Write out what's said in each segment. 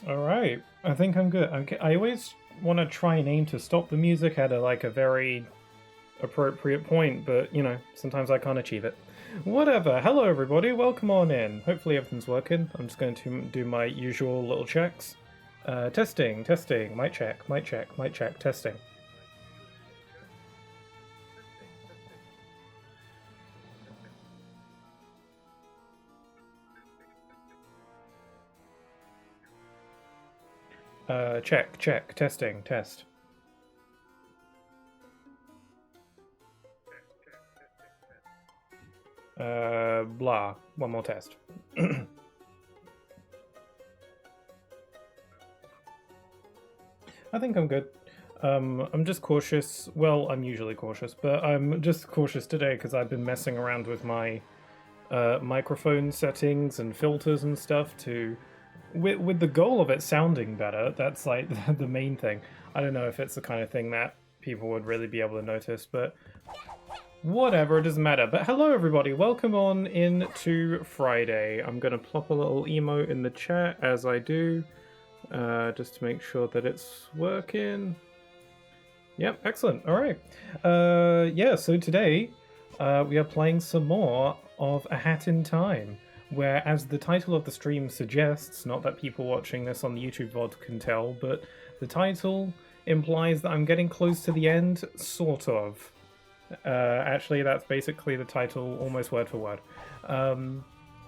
All right, I think I'm good. I always want to try and aim to stop the music at a very appropriate point, but sometimes I can't achieve it. Whatever. Hello, everybody. Welcome on in. Hopefully everything's working. I'm just going to do my usual little checks. Testing, testing. Mic check, mic check, mic check. Testing. Check, check. Testing, test. Blah. One more test. I think I'm good. I'm just cautious. Well, I'm usually cautious, but I'm just cautious today because I've been messing around with my microphone settings and filters and stuff with the goal of it sounding better. That's like the main thing. I don't know if it's the kind of thing that people would really be able to notice, but whatever, it doesn't matter. But hello, everybody. Welcome on into Friday. I'm going to plop a little emote in the chat as I do, just to make sure that it's working. Yep, excellent. All right. Yeah, so today we are playing some more of A Hat in Time, where, as the title of the stream suggests, not that people watching this on the YouTube VOD can tell, but the title implies that I'm getting close to the end, sort of. Actually, that's basically the title, almost word for word.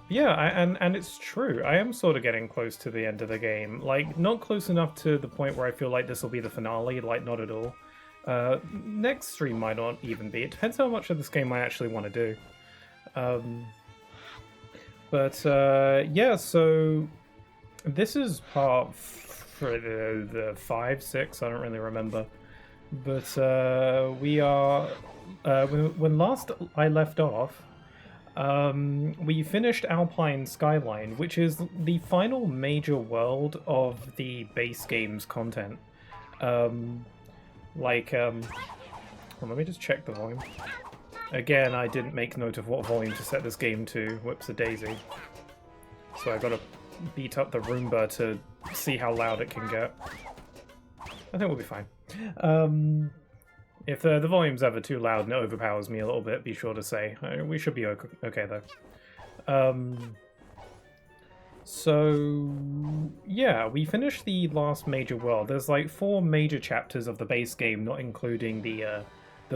Yeah, and it's true. I am sort of getting close to the end of the game. Like, not close enough to the point where I feel like this will be the finale, like, not at all. Next stream might not even be. It depends how much of this game I actually want to do. Yeah, so this is part for the 5, 6, I don't really remember. But we are... when last I left off, we finished Alpine Skyline, which is the final major world of the base game's content. Well, let me just check the volume. Again, I didn't make note of what volume to set this game to. Whoops-a-daisy. So I gotta beat up the Roomba to see how loud it can get. I think we'll be fine. If the volume's ever too loud and it overpowers me a little bit, be sure to say. We should be okay, though. So, yeah, we finished the last major world. There's like 4 major chapters of the base game, not including the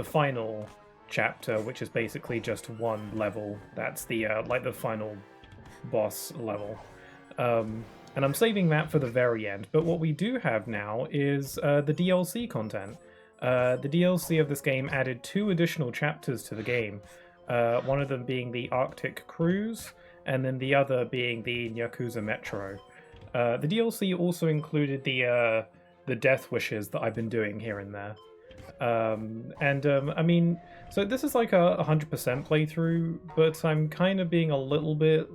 final chapter, which is basically just one level. That's the like the final boss level. And I'm saving that for the very end. But what we do have now is the DLC content. The DLC of this game added 2 additional chapters to the game. One of them being the Arctic Cruise, and then the other being the Yakuza Metro. The DLC also included the death wishes that I've been doing here and there. I mean, so this is like a 100% playthrough, but I'm kind of being a little bit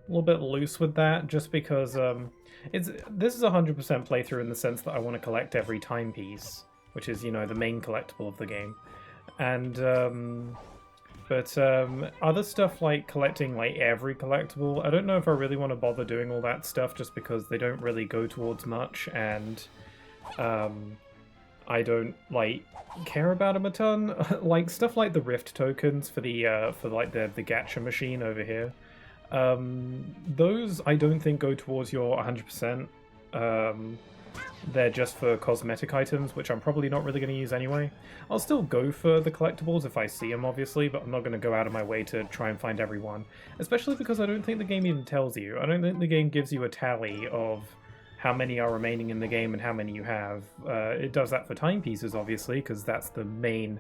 loose with that, just because this is a 100% playthrough in the sense that I want to collect every timepiece, which is the main collectible of the game, and other stuff like collecting like every collectible, I don't know if I really want to bother doing all that stuff, just because they don't really go towards much, and I don't like care about them a ton. Like stuff like the Rift tokens for the gacha machine over here. Those I don't think go towards your 100%. They're just for cosmetic items, which I'm probably not really going to use anyway. I'll still go for the collectibles if I see them, obviously, but I'm not going to go out of my way to try and find every one. Especially because I don't think the game even tells you. I don't think the game gives you a tally of how many are remaining in the game and how many you have. It does that for timepieces, obviously, because that's the main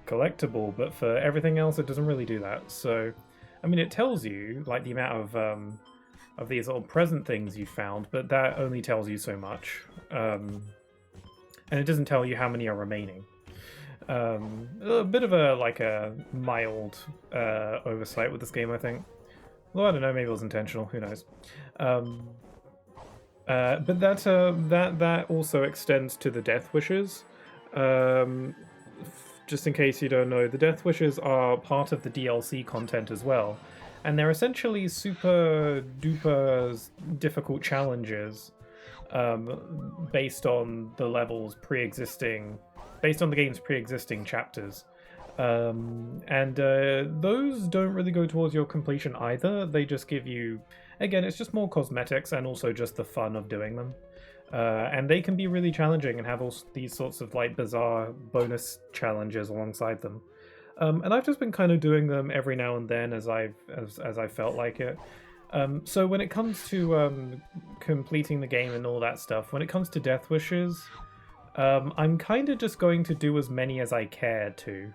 collectible, but for everything else, it doesn't really do that. So, I mean, it tells you, like, the amount of these little present things you found, but that only tells you so much. And it doesn't tell you how many are remaining. A bit of a mild oversight with this game, I think. Well, I don't know, maybe it was intentional, who knows. But that also extends to the death wishes. Just in case you don't know, the death wishes are part of the DLC content as well. and they're essentially super duper difficult challenges based on the level's based on the game's pre-existing chapters. And those don't really go towards your completion either. They just give you, again, it's just more cosmetics and also just the fun of doing them. And they can be really challenging and have all these sorts of like bizarre bonus challenges alongside them. And I've just been kind of doing them every now and then as I felt like it. So when it comes to completing the game and all that stuff, when it comes to Death Wishes, I'm kind of just going to do as many as I care to.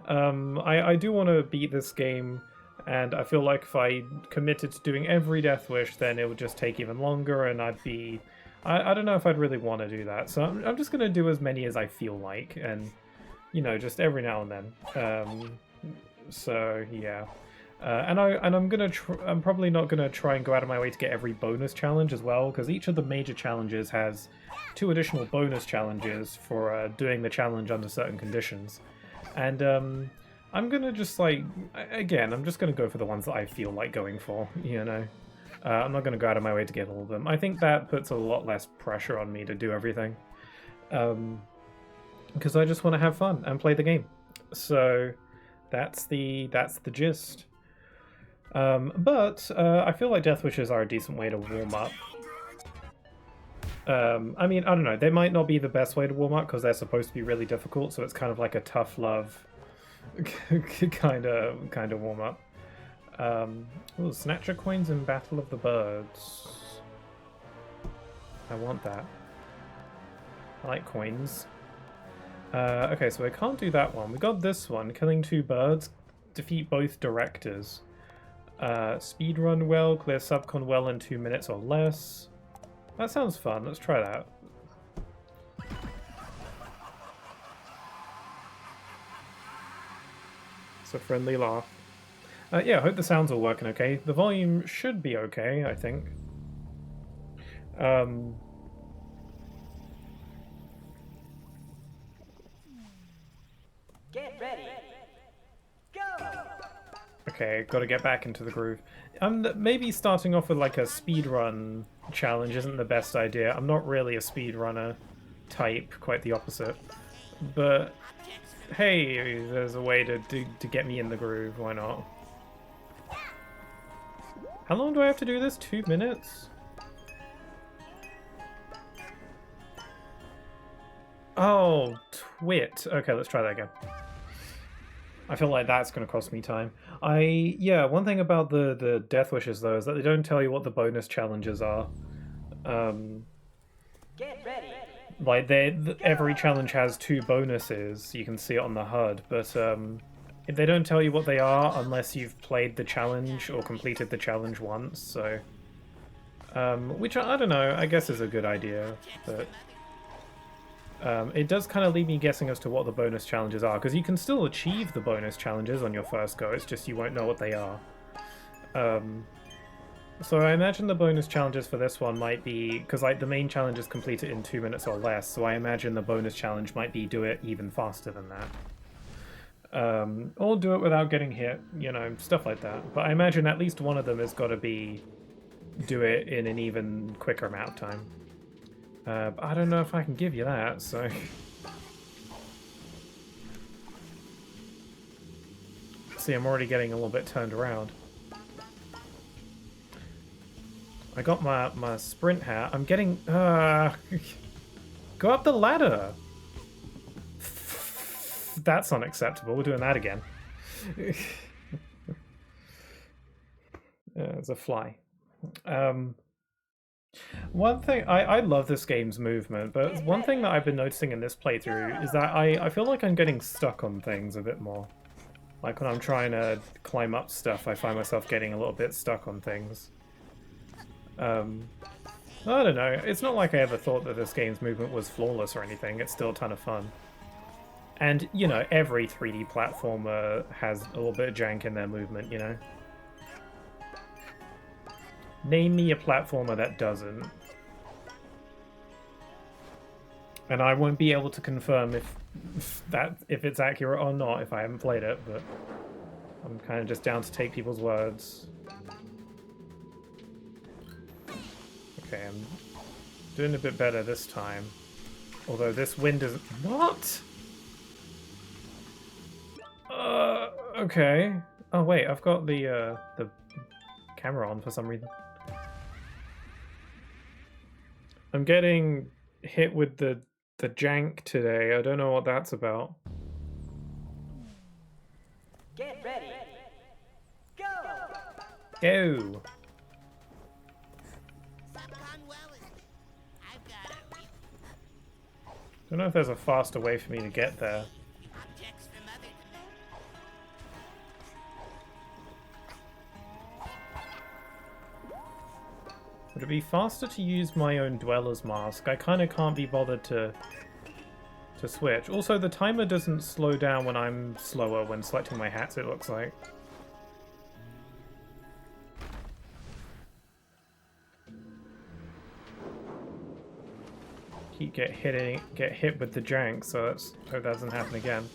I do want to beat this game, and I feel like if I committed to doing every Death Wish, then it would just take even longer, and I'd be... I don't know if I'd really want to do that, so I'm just going to do as many as I feel like, and, you know, just every now and then. So, yeah. I'm probably not gonna try and go out of my way to get every bonus challenge as well, because each of the major challenges has 2 additional bonus challenges for doing the challenge under certain conditions. And I'm gonna just like, again, I'm just gonna go for the ones that I feel like going for, you know. I'm not gonna go out of my way to get all of them. I think that puts a lot less pressure on me to do everything, because I just want to have fun and play the game. So that's the gist. But I feel like Death Wishes are a decent way to warm up. I mean, I don't know, they might not be the best way to warm up because they're supposed to be really difficult, so it's kind of like a tough love kind of warm up. Ooh, Snatcher coins in Battle of the Birds. I want that. I like coins. Okay, so I can't do that one. We got this one, killing 2 birds, defeat both directors. Speedrun well, clear subcon well in 2 minutes or less. That sounds fun, let's try that. It's a friendly laugh. Yeah, I hope the sounds are working okay. The volume should be okay, I think. Get ready. Go! Okay, gotta get back into the groove. Maybe starting off with like a speedrun challenge isn't the best idea. I'm not really a speedrunner type, quite the opposite. But hey, there's a way to get me in the groove, why not? How long do I have to do this? 2 minutes? Oh, twit. Okay, let's try that again. I feel like that's going to cost me time. Yeah, one thing about the Death Wishes, though, is that they don't tell you what the bonus challenges are. Get ready. Like, every challenge has 2 bonuses. You can see it on the HUD, but they don't tell you what they are unless you've played the challenge or completed the challenge once, so... which, I don't know, I guess is a good idea, but... it does kind of leave me guessing as to what the bonus challenges are, because you can still achieve the bonus challenges on your first go, it's just you won't know what they are. So I imagine the bonus challenges for this one might be, because like the main challenge is completed in 2 minutes or less, so I imagine the bonus challenge might be do it even faster than that. Or do it without getting hit, you know, stuff like that. But I imagine at least one of them has got to be do it in an even quicker amount of time. But I don't know if I can give you that, so... See, I'm already getting a little bit turned around. I got my sprint hat. I'm getting... Go up the ladder! That's unacceptable. We're doing that again. There's a fly. One thing, I love this game's movement, but one thing that I've been noticing in this playthrough is that I feel like I'm getting stuck on things a bit more. Like when I'm trying to climb up stuff, I find myself getting a little bit stuck on things. I don't know, it's not like I ever thought that this game's movement was flawless or anything, it's still a ton of fun. And, you know, every 3D platformer has a little bit of jank in their movement, you know? Name me a platformer that doesn't. And I won't be able to confirm if it's accurate or not if I haven't played it, but... I'm kind of just down to take people's words. Okay, I'm doing a bit better this time. Although this wind is... What? Okay. Oh wait, I've got the camera on for some reason. I'm getting hit with the jank today. I don't know what that's about. Get ready. Go. Go. Don't know if there's a faster way for me to get there. Would it be faster to use my own Dweller's Mask? I kind of can't be bothered to switch. Also, the timer doesn't slow down when I'm slower when selecting my hats, it looks like. Keep get hit with the jank, so let's hope that doesn't happen again.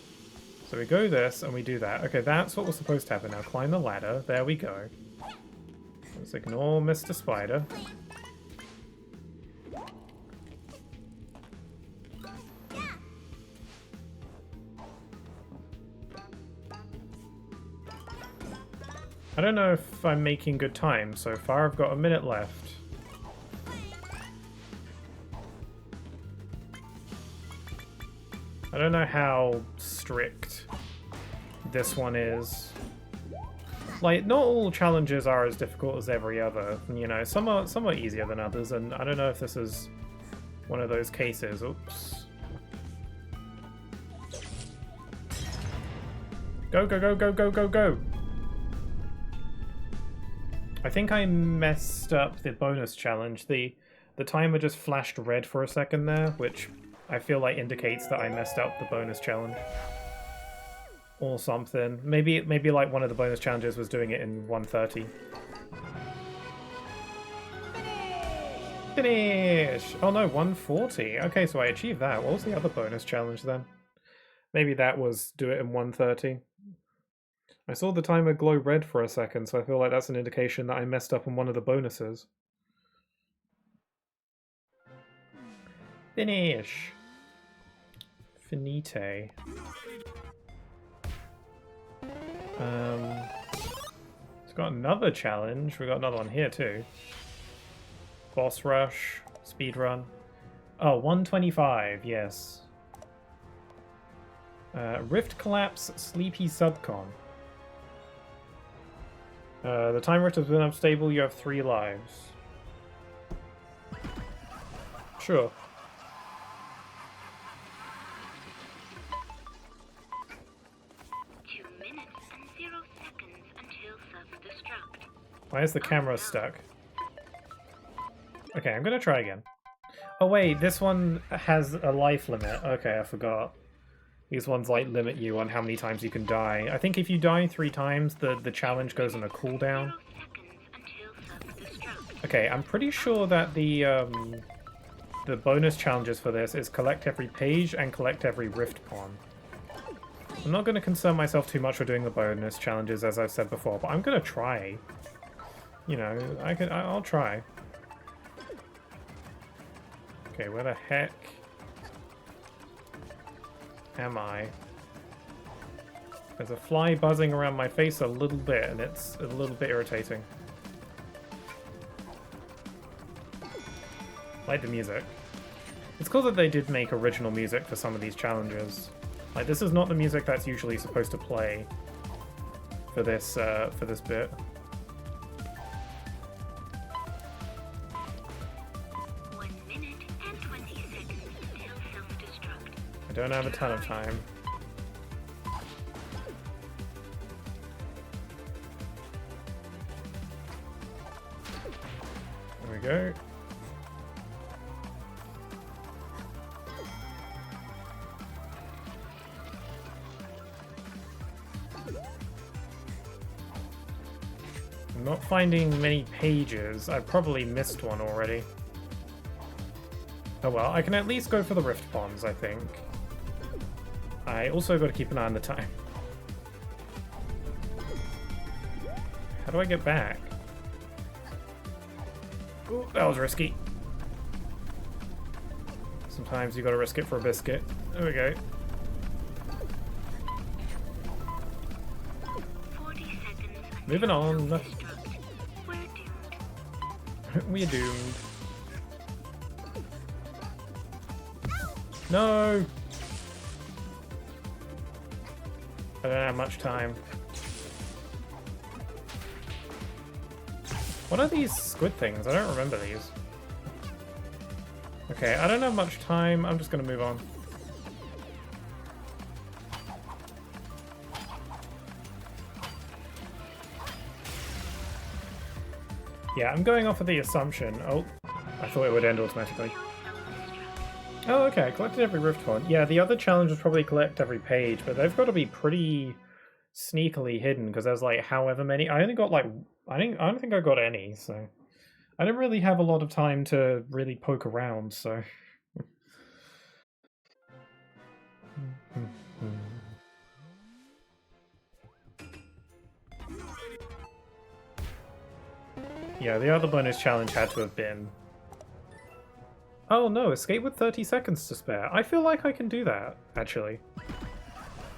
So we go this and we do that. Okay, that's what was supposed to happen. Now climb the ladder. There we go. Let's ignore Mr. Spider. I don't know if I'm making good time so far. I've got a minute left. I don't know how strict this one is. Like, not all challenges are as difficult as every other. You know, some are easier than others, and I don't know if this is one of those cases. Oops. Go, go, go, go, go, go, go! I think I messed up the bonus challenge. The timer just flashed red for a second there, which I feel like indicates that I messed up the bonus challenge. Or something. Maybe like one of the bonus challenges was doing it in 1:30. Finish! Oh no, 1:40. Okay, so I achieved that. What was the other bonus challenge then? Maybe that was do it in 1:30. I saw the timer glow red for a second, so I feel like that's an indication that I messed up on one of the bonuses. Finish! Finite. It's got another challenge. We got another one here too. Boss rush, speed run. Oh, 125, yes. Rift collapse, sleepy subcon. The time rift has been unstable. You have 3 lives. Sure. Why is the camera stuck? Okay, I'm gonna try again. Oh wait, this one has a life limit. Okay, I forgot. These ones like limit you on how many times you can die. I think if you die 3 times, the challenge goes on a cooldown. Okay, I'm pretty sure that the bonus challenges for this is collect every page and collect every rift pawn. I'm not going to concern myself too much with doing the bonus challenges, as I've said before, but I'm going to try. You know, I'll try. Okay, where the heck am I? There's a fly buzzing around my face a little bit, and it's a little bit irritating. Like the music. It's cool that they did make original music for some of these challenges. Like, this is not the music that's usually supposed to play for this bit. I don't have a ton of time. There we go. I'm not finding many pages. I probably missed one already. Oh well, I can at least go for the rift pawns, I think. I also got to keep an eye on the time. How do I get back? Ooh, that was risky. Sometimes you gotta risk it for a biscuit. There we go. 40 seconds. Moving on. We're doomed. We're doomed. No! I don't have much time. What are these squid things? I don't remember these. Okay, I don't have much time. I'm just gonna move on. Yeah, I'm going off of the assumption. Oh, I thought it would end automatically. Oh, okay, I collected every rift pod. Yeah, the other challenge was probably collect every page, but they've got to be pretty sneakily hidden because there's like however many. I only got like I don't think I got any, so I didn't really have a lot of time to really poke around. So yeah, the other bonus challenge had to have been. Oh no, escape with 30 seconds to spare. I feel like I can do that, actually.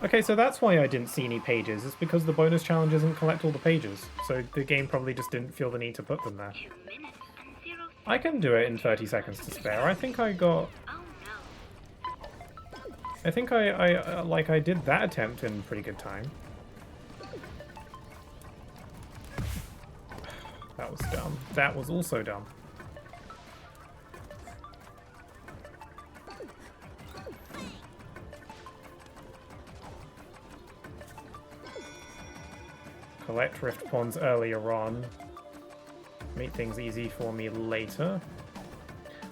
Okay, so that's why I didn't see any pages. It's because the bonus challenge doesn't collect all the pages. So the game probably just didn't feel the need to put them there. 2 minutes and 0 seconds. I can do it in 30 seconds to spare. I think I got... Oh no. I think I did that attempt in pretty good time. That was dumb. That was also dumb. Collect rift pawns earlier on. Make things easy for me later.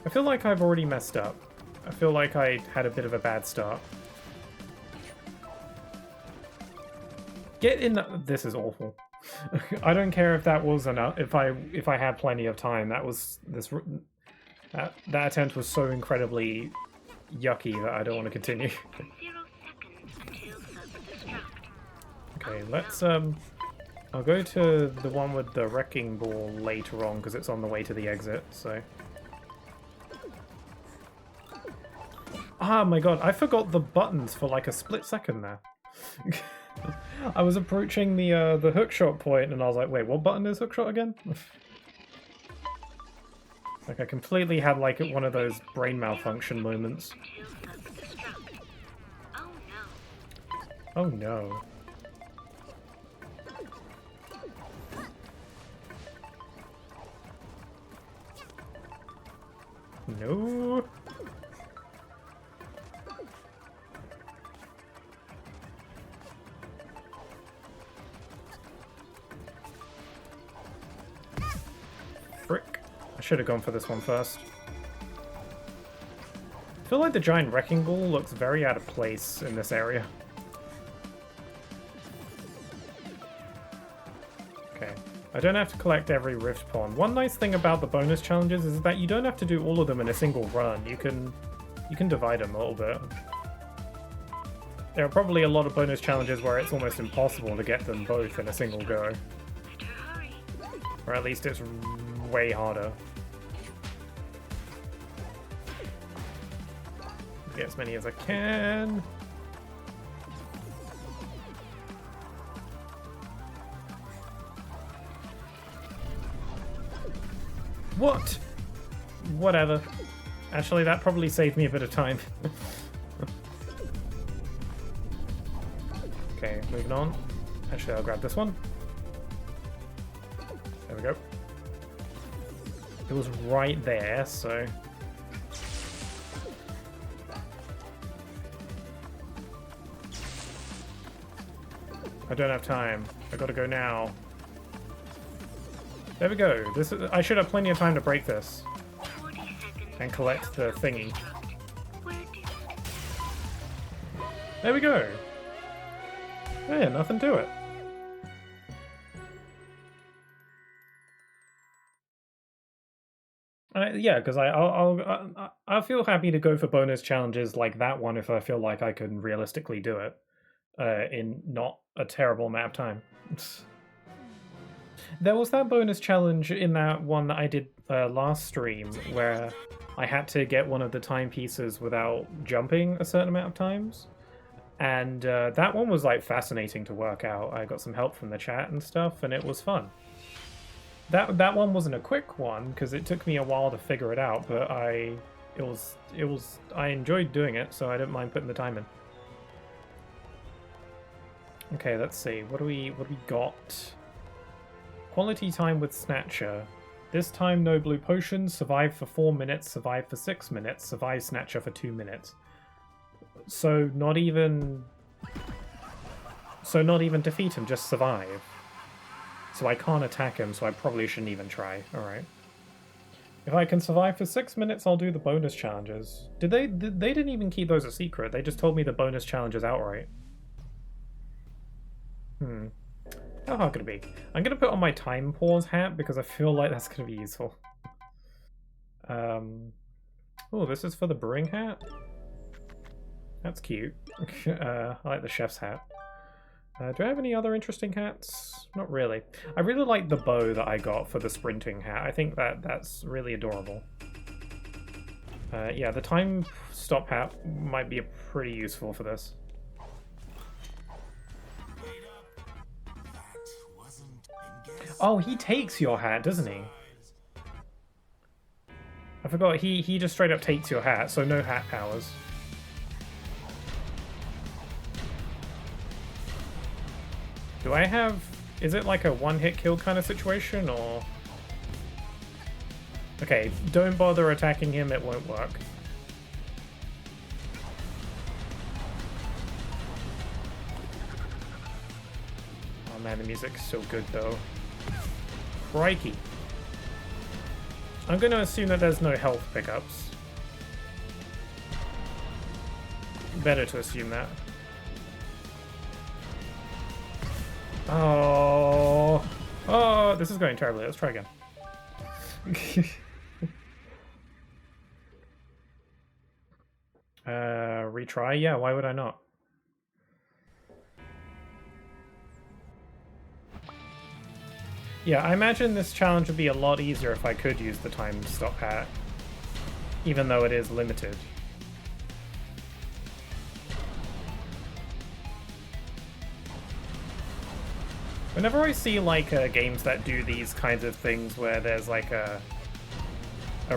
I feel like I've already messed up. I feel like I had a bit of a bad start. Get in the... This is awful. I don't care if that was enough. If I had plenty of time, that was this. That attempt was so incredibly yucky that I don't want to continue. 0 seconds until self-destruct. Okay, let's I'll go to the one with the wrecking ball later on because it's on the way to the exit. So. Ah, my god! I forgot the buttons for like a split second there. I was approaching the hookshot point and I was like, wait, what button is hookshot again? Like I completely had like one of those brain malfunction moments. Until self-destruct. Oh no. Oh no. No. Frick. I should have gone for this one first. I feel like the giant wrecking ball looks very out of place in this area. Okay. I don't have to collect every rift pawn. One nice thing about the bonus challenges is that you don't have to do all of them in a single run. You can divide them a little bit. There are probably a lot of bonus challenges where it's almost impossible to get them both in a single go. Better hurry. Or at least it's way harder. Get as many as I can. What? Whatever. Actually, that probably saved me a bit of time. Okay, moving on. Actually, I'll grab this one. There we go. It was right there, so... I don't have time. I gotta go now. There we go. This is, I should have plenty of time to break this 40 seconds and collect the thingy. self-destruct. We're doomed. There we go. Yeah, nothing to it. Yeah, because I'll feel happy to go for bonus challenges like that one if I feel like I can realistically do it in not a terrible amount of time. There was that bonus challenge in that one that I did last stream where I had to get one of the timepieces without jumping a certain amount of times. And that one was like fascinating to work out. I got some help from the chat and stuff, and it was fun. That one wasn't a quick one because it took me a while to figure it out, but I enjoyed doing it, so I didn't mind putting the time in. Okay, let's see. What do we got? Quality time with Snatcher. This time no blue potions, survive for 4 minutes, survive for 6 minutes, survive Snatcher for 2 minutes. So not even defeat him, just survive. So I can't attack him, so I probably shouldn't even try. Alright. If I can survive for 6 minutes, I'll do the bonus challenges. They didn't even keep those a secret, they just told me the bonus challenges outright. How hard could it be? I'm gonna put on my time pause hat because I feel like that's gonna be useful. Oh, this is for the brewing hat? That's cute. I like the chef's hat. Do I have any other interesting hats? Not really. I really like the bow that I got for the sprinting hat. I think that's really adorable. Yeah, the time stop hat might be pretty useful for this. Oh, he takes your hat, doesn't he? I forgot, he just straight up takes your hat, so no hat powers. Do I have... is it like a one-hit kill kind of situation, or... Okay, don't bother attacking him, it won't work. Oh man, the music's so good though. Crikey. I'm gonna assume that there's no health pickups. Better to assume that. Oh, oh, this is going terribly. Let's try again. Retry? Yeah, why would I not? Yeah, I imagine this challenge would be a lot easier if I could use the time stop hat, even though it is limited. Whenever I see like games that do these kinds of things where there's like a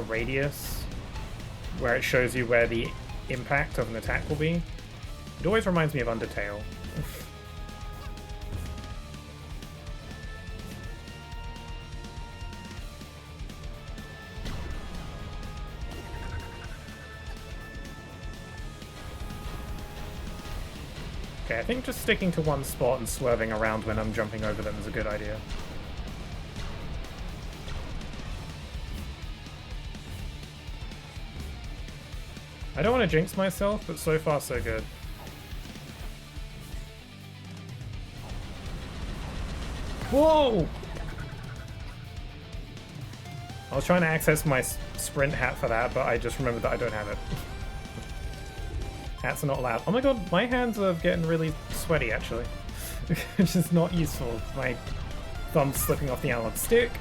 radius where it shows you where the impact of an attack will be, it always reminds me of Undertale. Okay, I think just sticking to one spot and swerving around when I'm jumping over them is a good idea. I don't want to jinx myself, but so far so good. Whoa! I was trying to access my sprint hat for that, but I just remembered that I don't have it. Hats are not allowed. Oh my god, my hands are getting really sweaty, actually. Which is not useful. My thumb's slipping off the analog stick.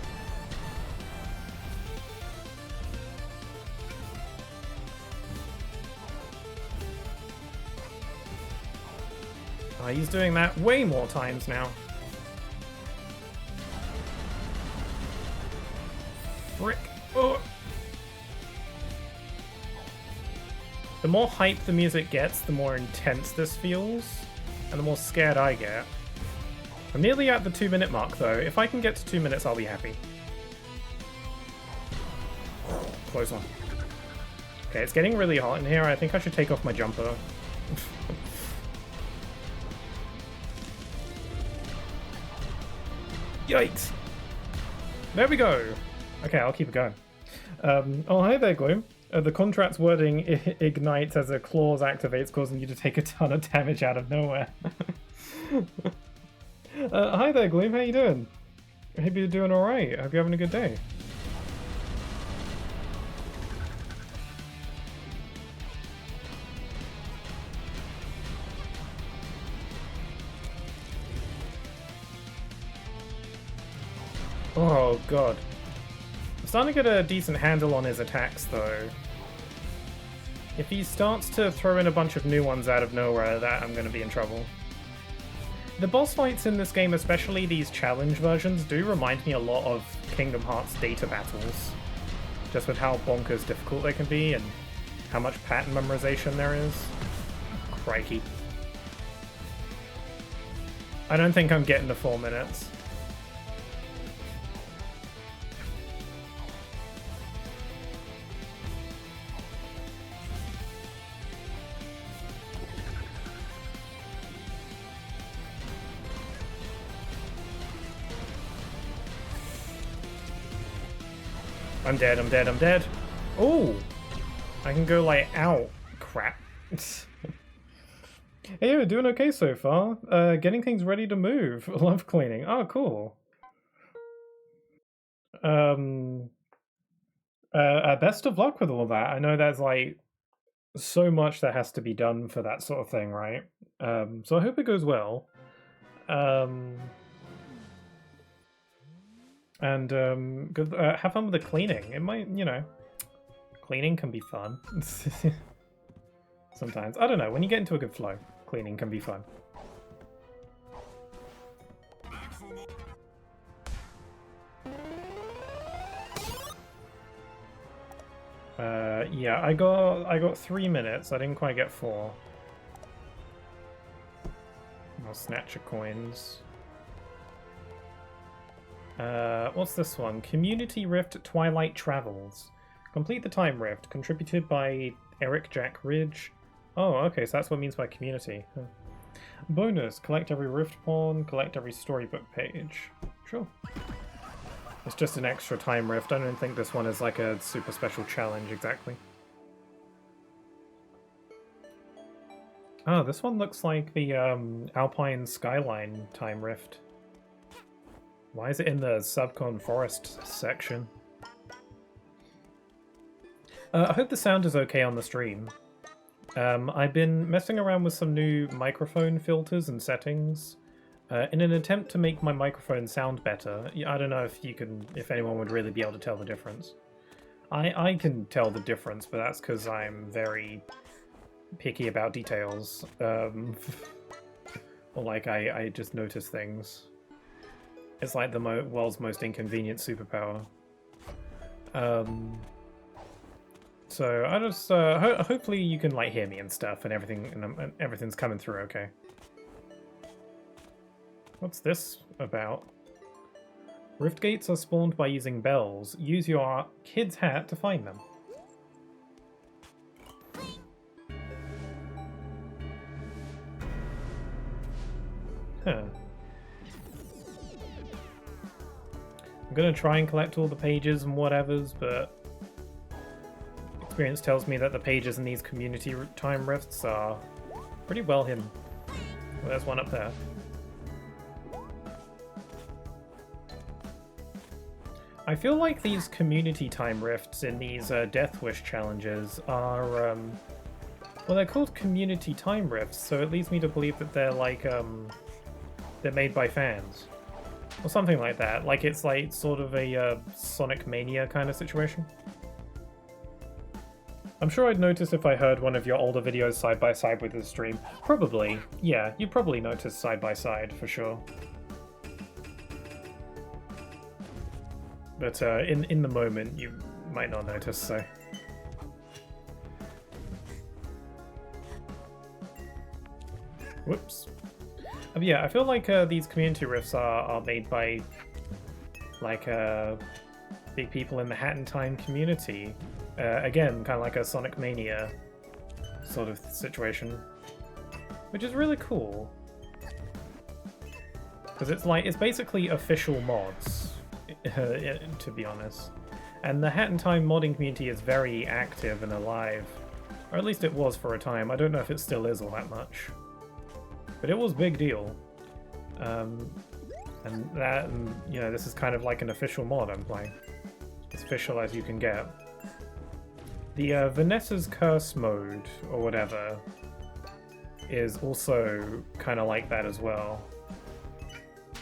Oh, he's doing that way more times now. Frick. Oh. The more hype the music gets, the more intense this feels, and the more scared I get. I'm nearly at the 2-minute mark though. If I can get to 2 minutes, I'll be happy. Close one. Okay, it's getting really hot in here. I think I should take off my jumper. Yikes! There we go! Okay, I'll keep it going. Oh, hi there, Gloom. The contract's wording ignites as a clause activates, causing you to take a ton of damage out of nowhere. Hi there, Gloom. How you doing? I hope you're doing alright. I hope you're having a good day. Oh god. I'm starting to get a decent handle on his attacks though. If he starts to throw in a bunch of new ones out of nowhere, that I'm going to be in trouble. The boss fights in this game, especially these challenge versions, do remind me a lot of Kingdom Hearts data battles. Just with how bonkers difficult they can be and how much pattern memorization there is. Crikey. I don't think I'm getting to 4 minutes. I'm dead, I'm dead, I'm dead. Oh! I can go like, ow. Crap. Hey, we're doing okay so far. Getting things ready to move. Love cleaning. Oh, cool. Best of luck with all that. I know there's like so much that has to be done for that sort of thing, right? So I hope it goes well. And good, have fun with the cleaning. It might, you know, cleaning can be fun. Sometimes. I don't know, when you get into a good flow, cleaning can be fun. Yeah, I got 3 minutes. I didn't quite get 4. I'll snatch of coins. What's this one? Community Rift Twilight Travels. Complete the Time Rift, contributed by Eric Jack Ridge. Oh, okay, so that's what it means by community. Huh. Bonus, collect every Rift pawn, collect every storybook page. Sure. It's just an extra Time Rift. I don't think this one is like a super special challenge exactly. Oh, this one looks like the Alpine Skyline Time Rift. Why is it in the Subcon Forest section? I hope the sound is okay on the stream. I've been messing around with some new microphone filters and settings in an attempt to make my microphone sound better. I don't know if anyone would really be able to tell the difference. I can tell the difference, but that's because I'm very picky about details. Or like I just notice things. It's like the world's most inconvenient superpower. So I just hopefully you can like hear me and stuff, and everything's coming through okay. What's this about? Rift gates are spawned by using bells. Use your kid's hat to find them. Huh. I'm gonna try and collect all the pages and whatevers, but experience tells me that the pages in these community time rifts are pretty well hidden. Well, there's one up there. I feel like these community time rifts in these Death Wish challenges are, well, they're called community time rifts, so it leads me to believe that they're like, they're made by fans. Or something like that. Like it's like sort of a Sonic Mania kind of situation. I'm sure I'd notice if I heard one of your older videos side by side with the stream. Probably. Yeah, you'd probably notice side by side for sure. But in the moment, you might not notice, so... Whoops. Yeah, I feel like these community rifts are made by, like, big people in the Hat in Time community. Again, kind of like a Sonic Mania sort of situation. Which is really cool. Because it's basically official mods. To be honest. And the Hat in Time modding community is very active and alive. Or at least it was for a time. I don't know if it still is all that much. But it was a big deal. And you know, this is kind of like an official mod I'm playing. As official as you can get. The Vanessa's Curse mode, or whatever, is also kind of like that as well.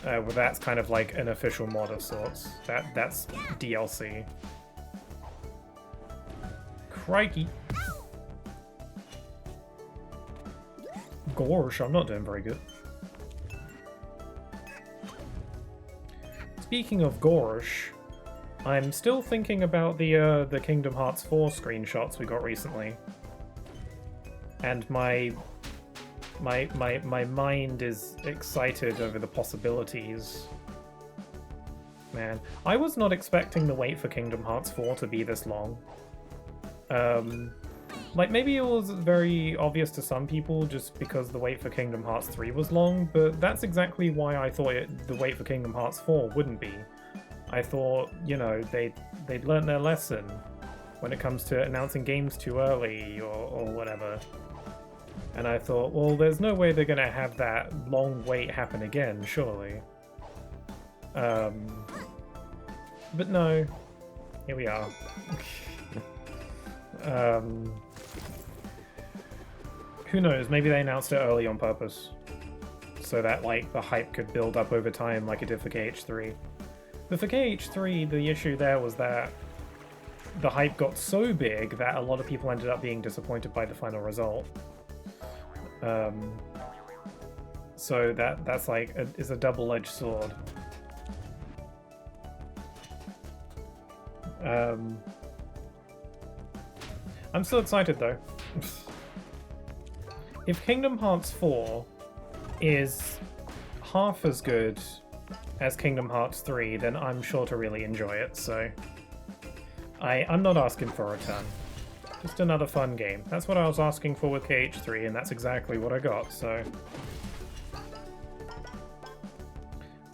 Well, that's kind of like an official mod of sorts. That's DLC. Crikey. Gosh, I'm not doing very good. Speaking of gosh, I'm still thinking about the Kingdom Hearts 4 screenshots we got recently. And my mind is excited over the possibilities. Man, I was not expecting the wait for Kingdom Hearts 4 to be this long. Like, maybe it was very obvious to some people just because the wait for Kingdom Hearts 3 was long, but that's exactly why I thought the wait for Kingdom Hearts 4 wouldn't be. I thought, you know, they'd learned their lesson when it comes to announcing games too early or whatever. And I thought, well, there's no way they're gonna have that long wait happen again, surely. But no, here we are. Who knows, maybe they announced it early on purpose, so that, like, the hype could build up over time like it did for KH3. But for KH3, the issue there was that the hype got so big that a lot of people ended up being disappointed by the final result. So that's like is a double-edged sword. I'm still excited though. If Kingdom Hearts 4 is half as good as Kingdom Hearts 3, then I'm sure to really enjoy it, so I'm not asking for a return. Just another fun game. That's what I was asking for with KH3, and that's exactly what I got, so...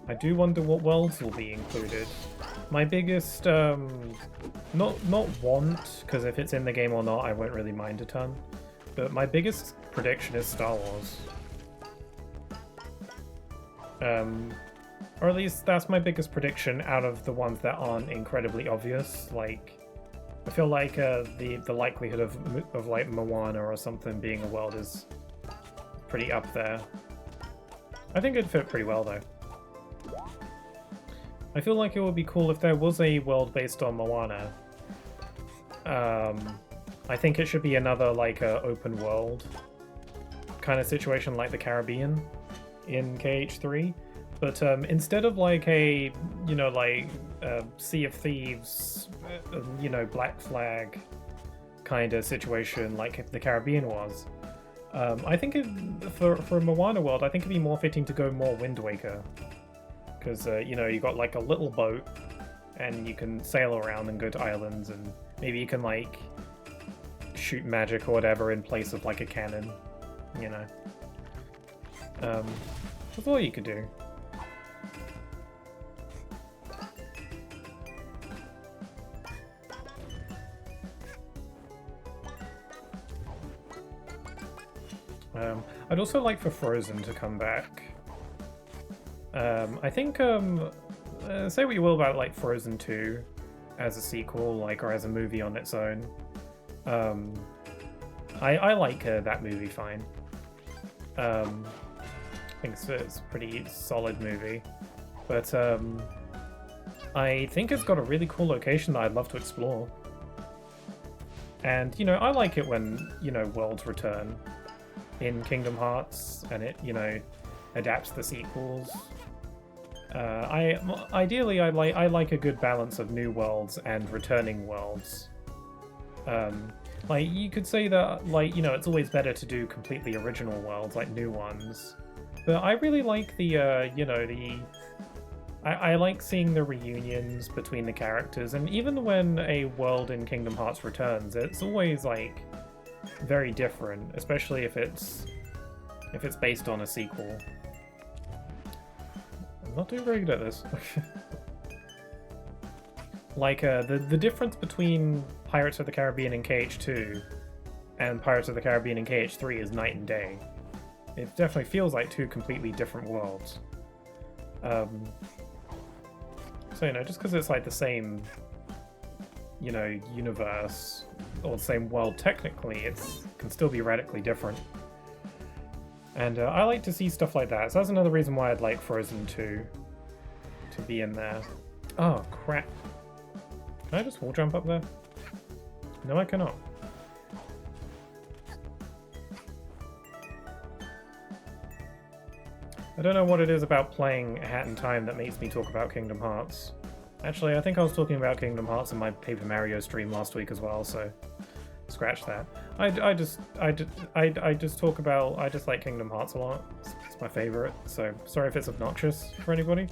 I do wonder what worlds will be included. My biggest, not want, because if it's in the game or not, I won't really mind a ton, but my biggest prediction is Star Wars. Or at least that's my biggest prediction out of the ones that aren't incredibly obvious. Like, I feel like the likelihood of like Moana or something being a world is pretty up there. I think it'd fit pretty well though. I feel like it would be cool if there was a world based on Moana. I think it should be another like open world kind of situation like the Caribbean in KH3. But instead of like a, you know, like Sea of Thieves, you know, Black Flag kind of situation like the Caribbean was, I think for a Moana world, I think it'd be more fitting to go more Wind Waker. Because, you know, you got like a little boat and you can sail around and go to islands and maybe you can like shoot magic or whatever in place of like a cannon, you know. That's all you could do. I'd also like for Frozen to come back. I think, say what you will about like Frozen 2 as a sequel, like, or as a movie on its own. I like that movie fine. I think it's a pretty solid movie, but I think it's got a really cool location that I'd love to explore. And, you know, I like it when, you know, worlds return in Kingdom Hearts and it, you know, adapts the sequels. Ideally, I like a good balance of new worlds and returning worlds. Like, you could say that, like, you know, it's always better to do completely original worlds, like new ones. But I really like the, you know, I like seeing the reunions between the characters, and even when a world in Kingdom Hearts returns, it's always, like, very different, especially if it's based on a sequel. I'm not doing very good at this. Like, the difference between Pirates of the Caribbean in KH2 and Pirates of the Caribbean in KH3 is night and day. It definitely feels like two completely different worlds. So, you know, just because it's like the same, you know, universe, or the same world technically, it can still be radically different. And I like to see stuff like that, so that's another reason why I'd like Frozen 2. to be in there. Oh, crap. Can I just wall jump up there? No, I cannot. I don't know what it is about playing Hat in Time that makes me talk about Kingdom Hearts. Actually, I think I was talking about Kingdom Hearts in my Paper Mario stream last week as well, so scratch that. I just like Kingdom Hearts a lot. It's my favorite, so sorry if it's obnoxious for anybody.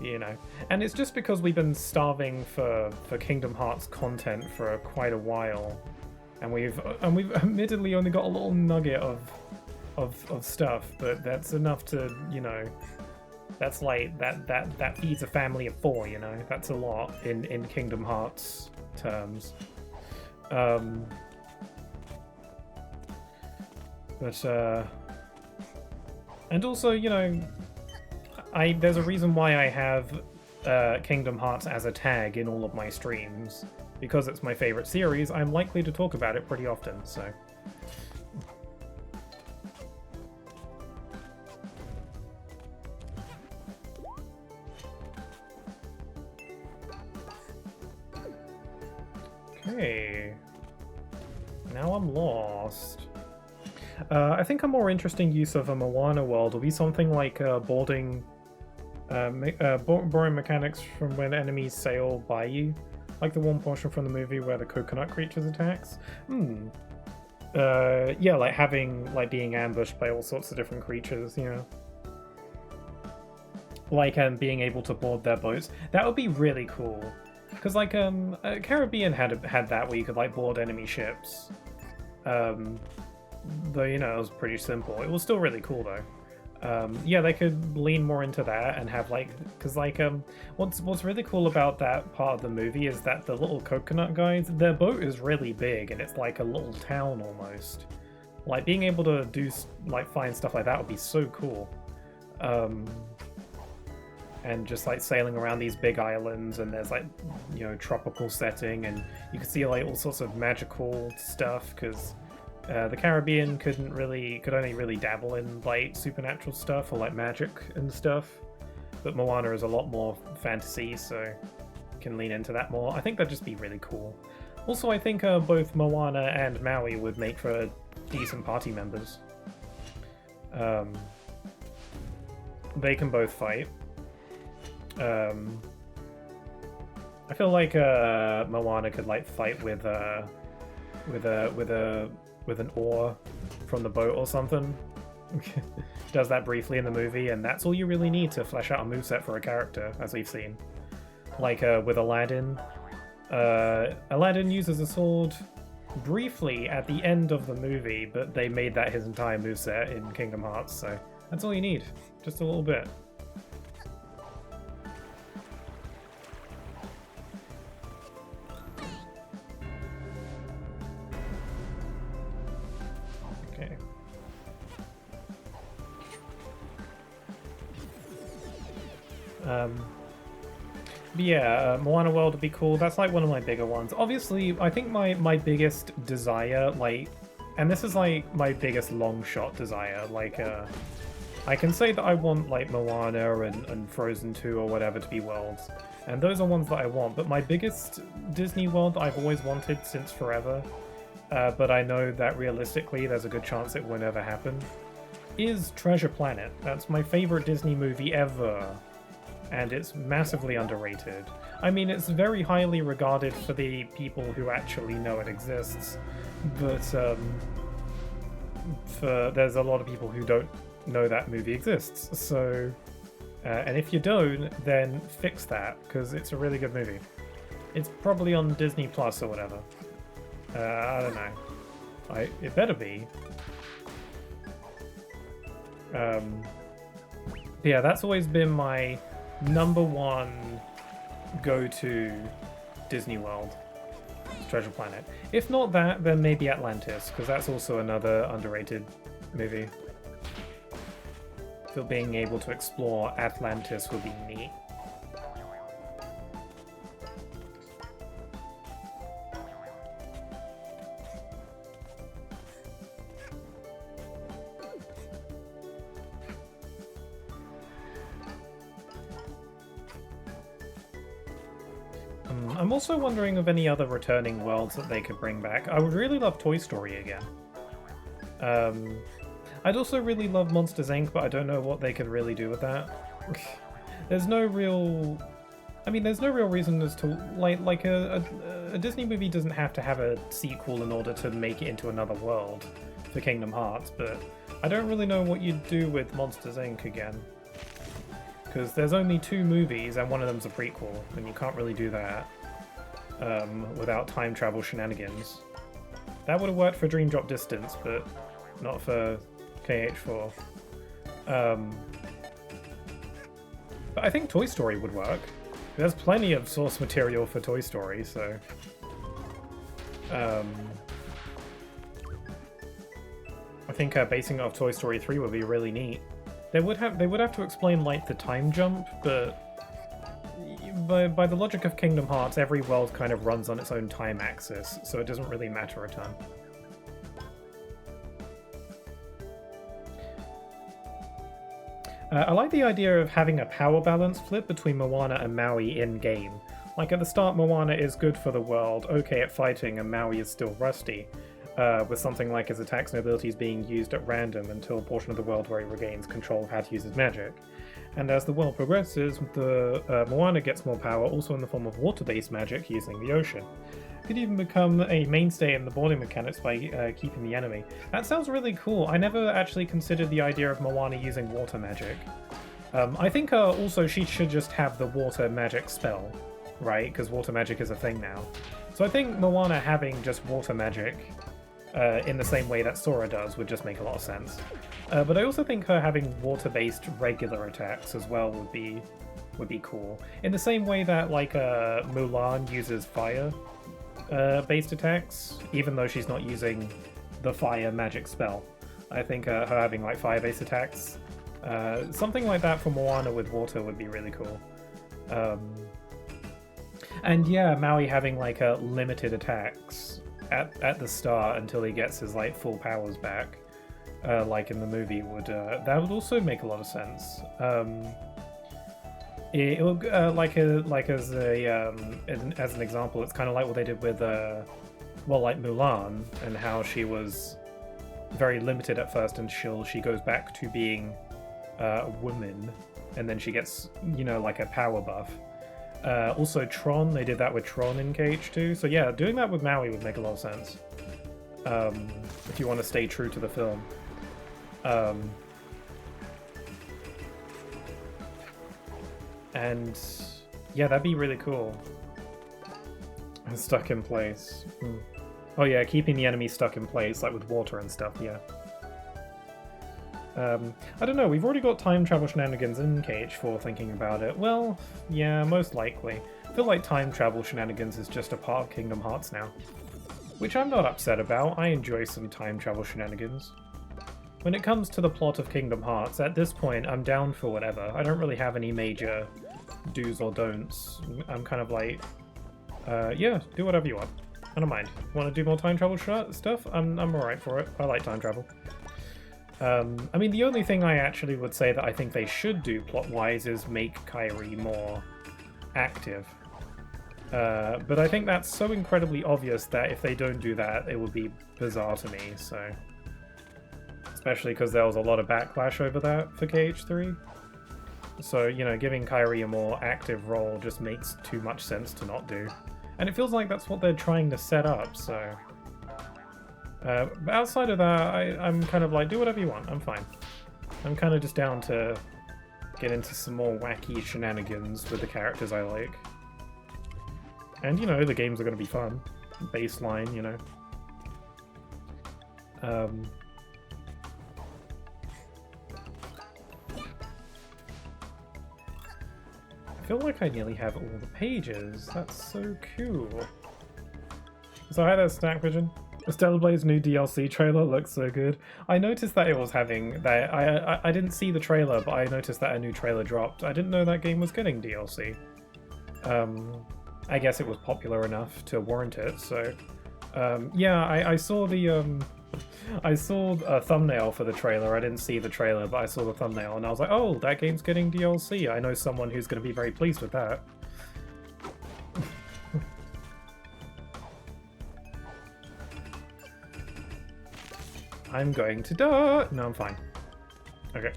You know, and it's just because we've been starving for Kingdom Hearts content for quite a while, and we've admittedly only got a little nugget of stuff, but that's enough to, you know, that's like that feeds a family of 4, you know. That's a lot in Kingdom Hearts terms. And also, you know, there's a reason why I have Kingdom Hearts as a tag in all of my streams. Because it's my favorite series, I'm likely to talk about it pretty often, so... Okay... Now I'm lost. I think a more interesting use of a Moana world will be something like boarding mechanics from when enemies sail by you. Like the one portion from the movie where the coconut creatures attacks. Yeah, like being ambushed by all sorts of different creatures, you know. Like being able to board their boats. That would be really cool. Because like Caribbean had that where you could like board enemy ships. Though, you know, it was pretty simple. It was still really cool though. Yeah, they could lean more into that and have like, because like what's really cool about that part of the movie is that the little coconut guys, their boat is really big and it's like a little town almost. Like being able to do like find stuff like that would be so cool. And just like sailing around these big islands, and there's like, you know, tropical setting, and you can see like all sorts of magical stuff because the Caribbean could only really dabble in like supernatural stuff or like magic and stuff, but Moana is a lot more fantasy, so you can lean into that more. I think that'd just be really cool. Also, I think both Moana and Maui would make for decent party members. They can both fight. I feel like Moana could like fight with an oar from the boat or something. She does that briefly in the movie, and that's all you really need to flesh out a moveset for a character, as we've seen. Like with Aladdin. Aladdin uses a sword briefly at the end of the movie, but they made that his entire moveset in Kingdom Hearts, so that's all you need. Just a little bit. But yeah, Moana World would be cool. That's like one of my bigger ones. Obviously, I think my biggest desire, like, and this is like my biggest long shot desire, like, I can say that I want like Moana and Frozen 2 or whatever to be worlds, and those are ones that I want, but my biggest Disney world that I've always wanted since forever, but I know that realistically there's a good chance it won't ever happen, is Treasure Planet. That's my favorite Disney movie ever. And it's massively underrated. I mean, it's very highly regarded for the people who actually know it exists, but there's a lot of people who don't know that movie exists. So, and if you don't, then fix that, because it's a really good movie. It's probably on Disney Plus or whatever. I don't know. It better be. Yeah, that's always been my #1 go-to Disney World, Treasure Planet. If not that, then maybe Atlantis, because that's also another underrated movie. I feel being able to explore Atlantis would be neat. I'm also wondering of any other returning worlds that they could bring back. I would really love Toy Story again. I'd also really love Monsters Inc., but I don't know what they could really do with that. There's no real... I mean, there's no real reason as to... Like a Disney movie doesn't have to have a sequel in order to make it into another world for Kingdom Hearts, but I don't really know what you'd do with Monsters Inc. again. Because there's only 2 movies, and one of them's a prequel, and you can't really do that without time travel shenanigans. That would have worked for Dream Drop Distance, but not for KH4. But I think Toy Story would work. There's plenty of source material for Toy Story, so... I think basing it off Toy Story 3 would be really neat. They would have to explain, like, the time jump, but... By the logic of Kingdom Hearts, every world kind of runs on its own time axis, so it doesn't really matter a ton. I like the idea of having a power balance flip between Moana and Maui in-game. Like, at the start, Moana is good for the world, okay at fighting, and Maui is still rusty, with something like his attacks and abilities being used at random until a portion of the world where he regains control of how to use his magic. And as the world progresses, the Moana gets more power, also in the form of water-based magic using the ocean. It could even become a mainstay in the boarding mechanics by keeping the enemy. That sounds really cool. I never actually considered the idea of Moana using water magic. I think also she should just have the water magic spell, right? Because water magic is a thing now. So I think Moana having just water magic in the same way that Sora does would just make a lot of sense. But I also think her having water-based regular attacks as well would be cool. In the same way that like Mulan uses fire based attacks, even though she's not using the fire magic spell. I think her having like fire-based attacks, something like that for Moana with water would be really cool. And yeah, Maui having like limited attacks at the start until he gets his like full powers back, like in the movie, that would also make a lot of sense. It would as an example, it's kind of like what they did with like Mulan, and how she was very limited at first until she goes back to being a woman, and then she gets, like a power buff. Also Tron, they did that with Tron in KH2, so yeah, doing that with Maui would make a lot of sense, if you want to stay true to the film. And yeah, that'd be really cool. Stuck in place. Oh yeah, keeping the enemy stuck in place, like with water and stuff, yeah. I don't know, we've already got time travel shenanigans in KH4 thinking about it. Well, yeah, most likely. I feel like time travel shenanigans is just a part of Kingdom Hearts now. Which I'm not upset about, I enjoy some time travel shenanigans. When it comes to the plot of Kingdom Hearts, at this point I'm down for whatever. I don't really have any major do's or don'ts. I'm kind of like, yeah, do whatever you want. I don't mind. Want to do more time travel stuff? I'm alright for it. I like time travel. I mean, the only thing I actually would say that I think they should do plot-wise is make Kairi more active. But I think that's so incredibly obvious that if they don't do that, it would be bizarre to me, so... Especially because there was a lot of backlash over that for KH3. So, giving Kairi a more active role just makes too much sense to not do. And it feels like that's what they're trying to set up, so... But outside of that, I'm kind of like, do whatever you want, I'm fine. I'm kind of just down to get into some more wacky shenanigans with the characters I like. And, the games are going to be fun. Baseline, I feel like I nearly have all the pages. That's so cool. So hi there, Snack Pigeon. The Stellar Blade's new DLC trailer looks so good. I noticed that it was having that. I didn't see the trailer, but I noticed that a new trailer dropped. I didn't know that game was getting DLC. I guess it was popular enough to warrant it. So, yeah, I saw the I saw a thumbnail for the trailer. I didn't see the trailer, but I saw the thumbnail, and I was like, oh, that game's getting DLC. I know someone who's going to be very pleased with that. I'm going to die. No, I'm fine. Okay.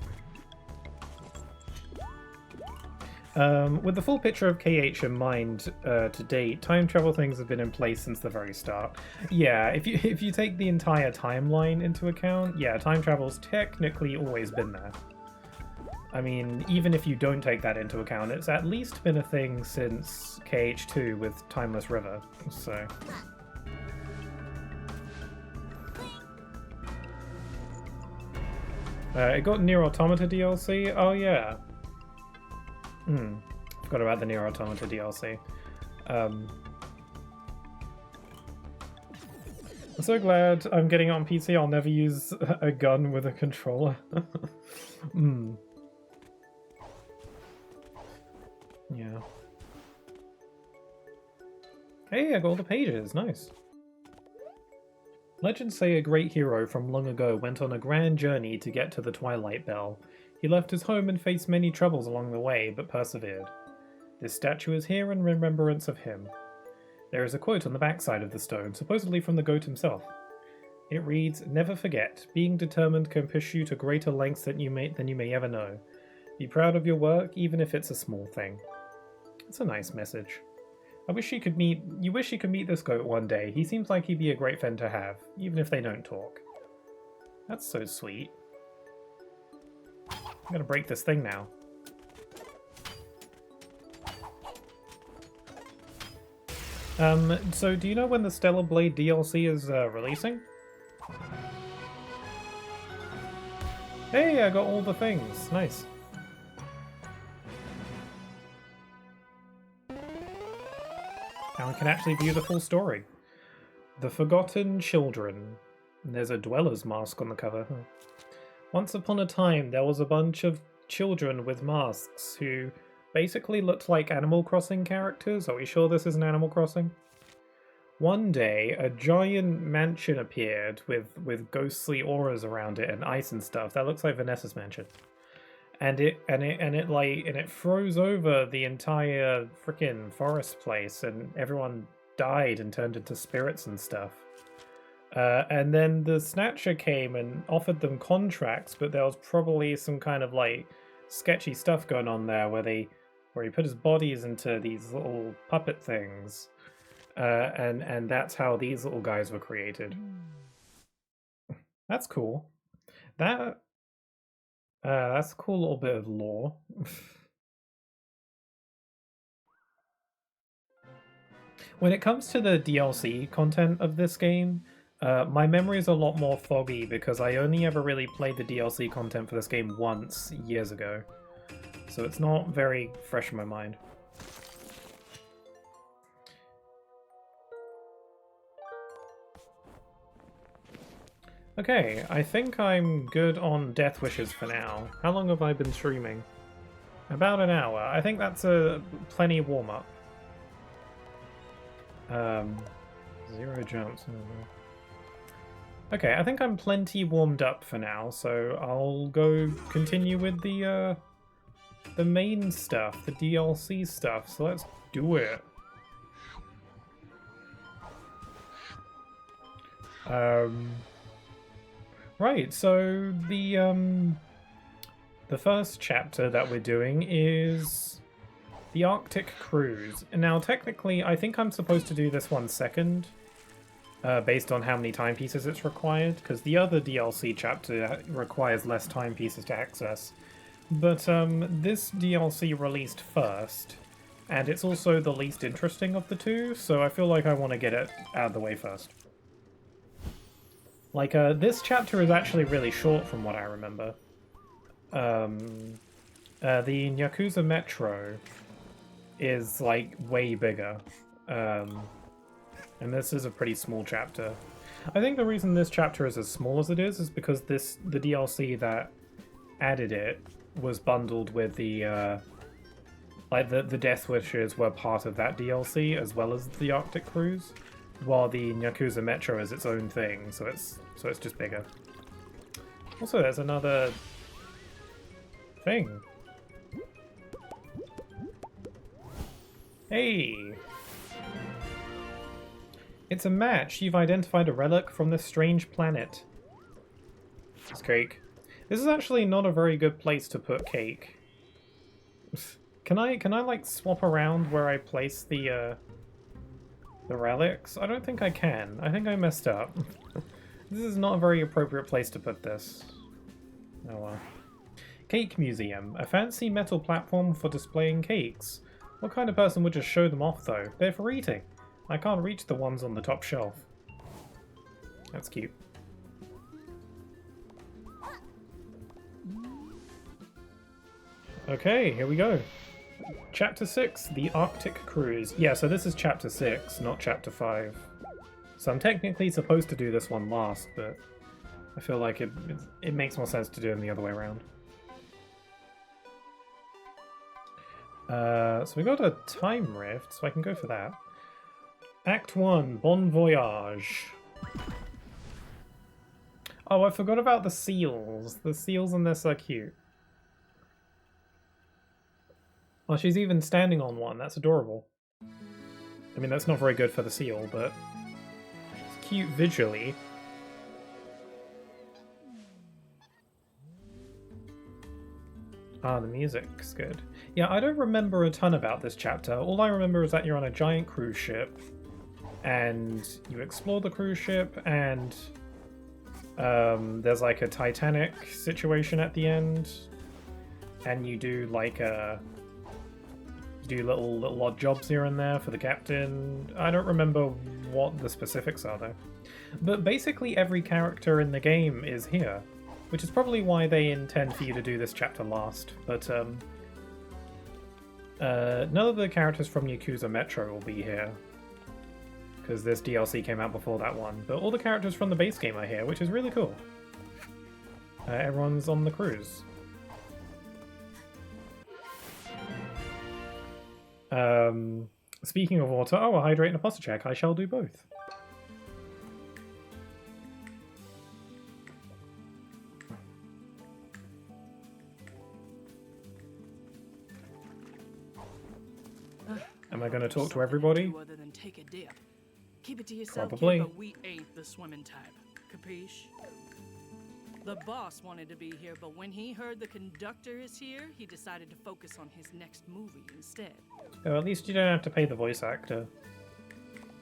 With the full picture of KH in mind to date, time travel things have been in place since the very start. Yeah, if you take the entire timeline into account, yeah, time travel's technically always been there. I mean, even if you don't take that into account, it's at least been a thing since KH2 with Timeless River, so... it got Nier Automata DLC? Oh yeah. Forgot about the Nier Automata DLC. I'm so glad I'm getting it on PC. I'll never use a gun with a controller. Yeah. Hey, I got all the pages. Nice. Legends say a great hero from long ago went on a grand journey to get to the Twilight Bell. He left his home and faced many troubles along the way, but persevered. This statue is here in remembrance of him. There is a quote on the backside of the stone, supposedly from the goat himself. It reads, "Never forget, being determined can push you to greater lengths than you may ever know. Be proud of your work, even if it's a small thing." It's a nice message. You wish you could meet this goat one day. He seems like he'd be a great friend to have, even if they don't talk. That's so sweet. I'm gonna break this thing now. So do you know when the Stellar Blade DLC is releasing? Hey, I got all the things. Nice. Now we can actually view the full story. The Forgotten Children. There's a Dweller's mask on the cover. Huh. Once upon a time, there was a bunch of children with masks who basically looked like Animal Crossing characters. Are we sure this isn't Animal Crossing? One day, a giant mansion appeared with ghostly auras around it and ice and stuff. That looks like Vanessa's mansion. And it froze over the entire freaking forest place, and everyone died and turned into spirits and stuff. And then the Snatcher came and offered them contracts, but there was probably some kind of like sketchy stuff going on there where he put his bodies into these little puppet things, and that's how these little guys were created. That's cool. That's a cool little bit of lore. When it comes to the DLC content of this game, my memory is a lot more foggy because I only ever really played the DLC content for this game once years ago. So it's not very fresh in my mind. Okay, I think I'm good on Death Wishes for now. How long have I been streaming? About an hour. I think that's a plenty warm-up. 0 jumps. Okay, I think I'm plenty warmed up for now, so I'll go continue with the main stuff, the DLC stuff. So let's do it. Right, so the first chapter that we're doing is the Arctic Cruise. And now, technically, I think I'm supposed to do this one second, based on how many timepieces it's required, because the other DLC chapter requires less timepieces to access. But this DLC released first, and it's also the least interesting of the two, so I feel like I want to get it out of the way first. Like, this chapter is actually really short from what I remember. The Yakuza Metro is, like, way bigger. And this is a pretty small chapter. I think the reason this chapter is as small as it is because the DLC that added it was bundled with the, the Death Wishes were part of that DLC as well as the Arctic Cruise. While the Yakuza Metro is its own thing, so it's just bigger. Also, there's another thing. Hey! It's a match. You've identified a relic from this strange planet. It's Cake. This is actually not a very good place to put Cake. Can I like swap around where I place the relics? I don't think I can. I think I messed up. This is not a very appropriate place to put this. Oh well. Cake Museum. A fancy metal platform for displaying cakes. What kind of person would just show them off though? They're for eating. I can't reach the ones on the top shelf. That's cute. Okay, here we go. Chapter 6, The Arctic Cruise. Yeah, so this is Chapter 6, not Chapter 5. So I'm technically supposed to do this one last, but I feel like it makes more sense to do them the other way around. So we got a time rift, so I can go for that. Act 1, Bon Voyage. Oh, I forgot about the seals. The seals in this are cute. Oh, she's even standing on one. That's adorable. I mean, that's not very good for the seal, but it's cute visually. Ah, the music's good. Yeah, I don't remember a ton about this chapter. All I remember is that you're on a giant cruise ship, and you explore the cruise ship, and there's like a Titanic situation at the end, and you do like little odd jobs here and there for the captain. I don't remember what the specifics are though. But basically every character in the game is here, which is probably why they intend for you to do this chapter last. But none of the characters from Yakuza Metro will be here, because this DLC came out before that one. But all the characters from the base game are here, which is really cool. Everyone's on the cruise. Speaking of water, a hydrate and a posture check. I shall do both. Am I going to talk to everybody? Other than take a dip. Keep it to yourself, Probably. kid, but we ain't the swimming type. Capiche? The boss wanted to be here, but when he heard the conductor is here, he decided to focus on his next movie instead. Oh, at least you don't have to pay the voice actor.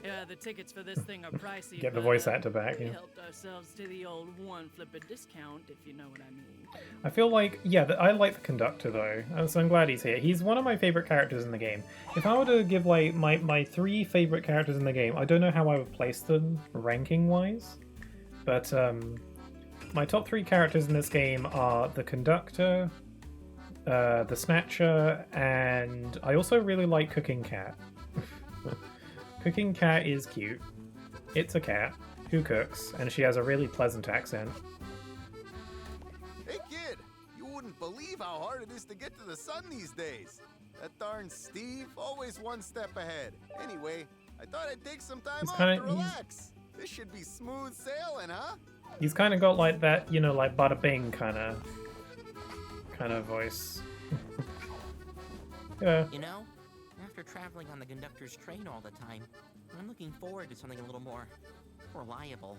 Yeah, the tickets for this thing are pricey. Get the but, voice actor back, we yeah. helped ourselves to the old one flipper discount, if you know what I mean. I feel like, yeah, I like the conductor though, so I'm glad he's here. He's one of my favorite characters in the game. If I were to give like my 3 favorite characters in the game, I don't know how I would place them ranking wise, but my top 3 characters in this game are the conductor, the snatcher, and I also really like Cooking Cat. Cooking Cat is cute. It's a cat who cooks, and she has a really pleasant accent. Hey kid, you wouldn't believe how hard it is to get to the sun these days. That darn Steve, always one step ahead. Anyway, I thought I'd take some time off to relax. This should be smooth sailing, huh? He's kind of got like that, you know, like Bada Bing kind of voice. Yeah. You know, after traveling on the conductor's train all the time, I'm looking forward to something a little more reliable.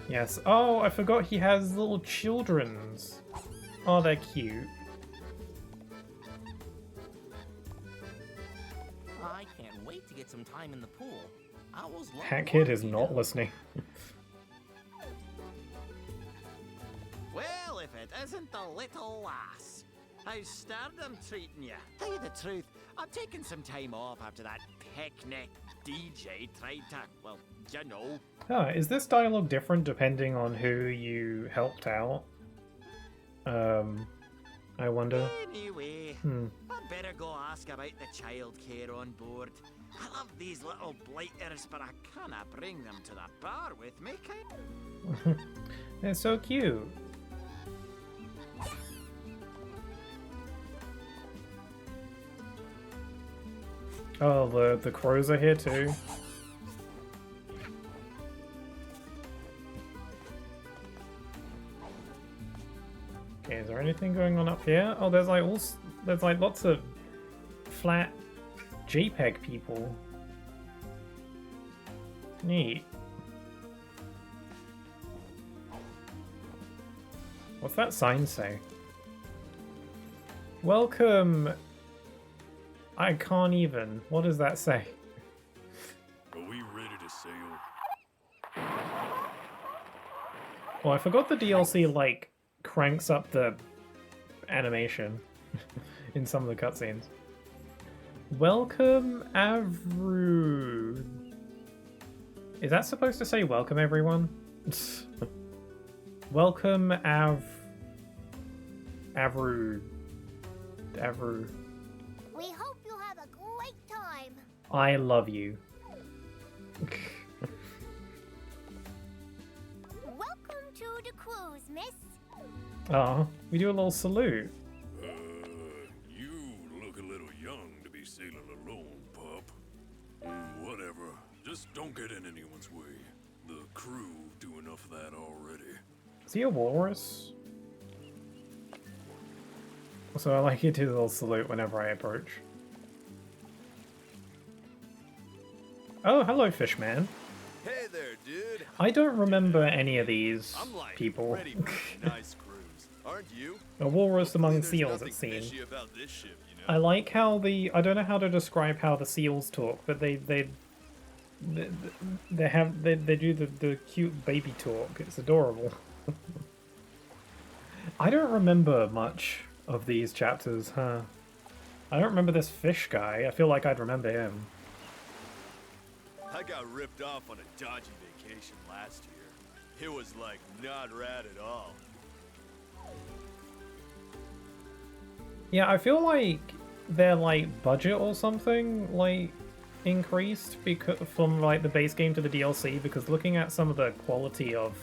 Yes. Oh, I forgot he has little children's. Oh, they're cute. I can't wait to get some time in the pool. Owls love That kid water, is you not know. listening. Well, if it isn't the little lass. How's stardom treating you? Tell you the truth, I'm taking some time off after that picnic DJ tried to, well, you know. Ah, is this dialogue different depending on who you helped out? I wonder. Anyway, Hmm. I'd better go ask about the childcare on board. I love these little blighters, but I can't bring them to the bar with me, kind. They're so cute. Oh, the crows are here too. Okay, is there anything going on up here? Oh, there's like lots of flat JPEG people. Neat. What's that sign say? Welcome. I can't even. What does that say? Are we ready to sail? Oh, I forgot the DLC, like, cranks up the animation in some of the cutscenes. Welcome, Avru. Is that supposed to say welcome, everyone? Welcome, Avru. We hope you have a great time. I love you. Welcome to the cruise, miss. Aw, we do a little salute. You look a little young to be sailing alone, pup. Whatever. Just don't get in anyone's way. The crew do enough of that already. Is he a walrus? So I like you do the little salute whenever I approach. Oh, hello, Fishman. Hey there, dude. I don't remember any of these I'm like people. ready for a nice cruise, aren't you? A walrus among There's seals, nothing it seems. fishy about this ship, you know? I like how I don't know how to describe how the seals talk, but they do the cute baby talk. It's adorable. I don't remember much of these chapters, huh? I don't remember this fish guy. I feel like I'd remember him. I got ripped off on a dodgy vacation last year. It was like not rad at all. Yeah, I feel like their like budget or something like increased because from like the base game to the DLC, because looking at some of the quality of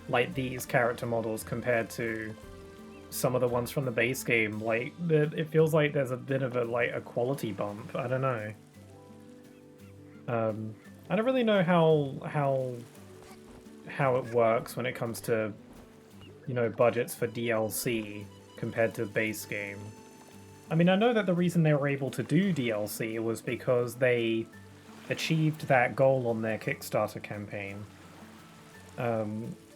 like these character models compared to some of the ones from the base game, like it feels like there's a bit of a quality bump. I don't know. I don't really know how it works when it comes to, you know, budgets for DLC compared to base game. I mean, I know that the reason they were able to do DLC was because they achieved that goal on their Kickstarter campaign.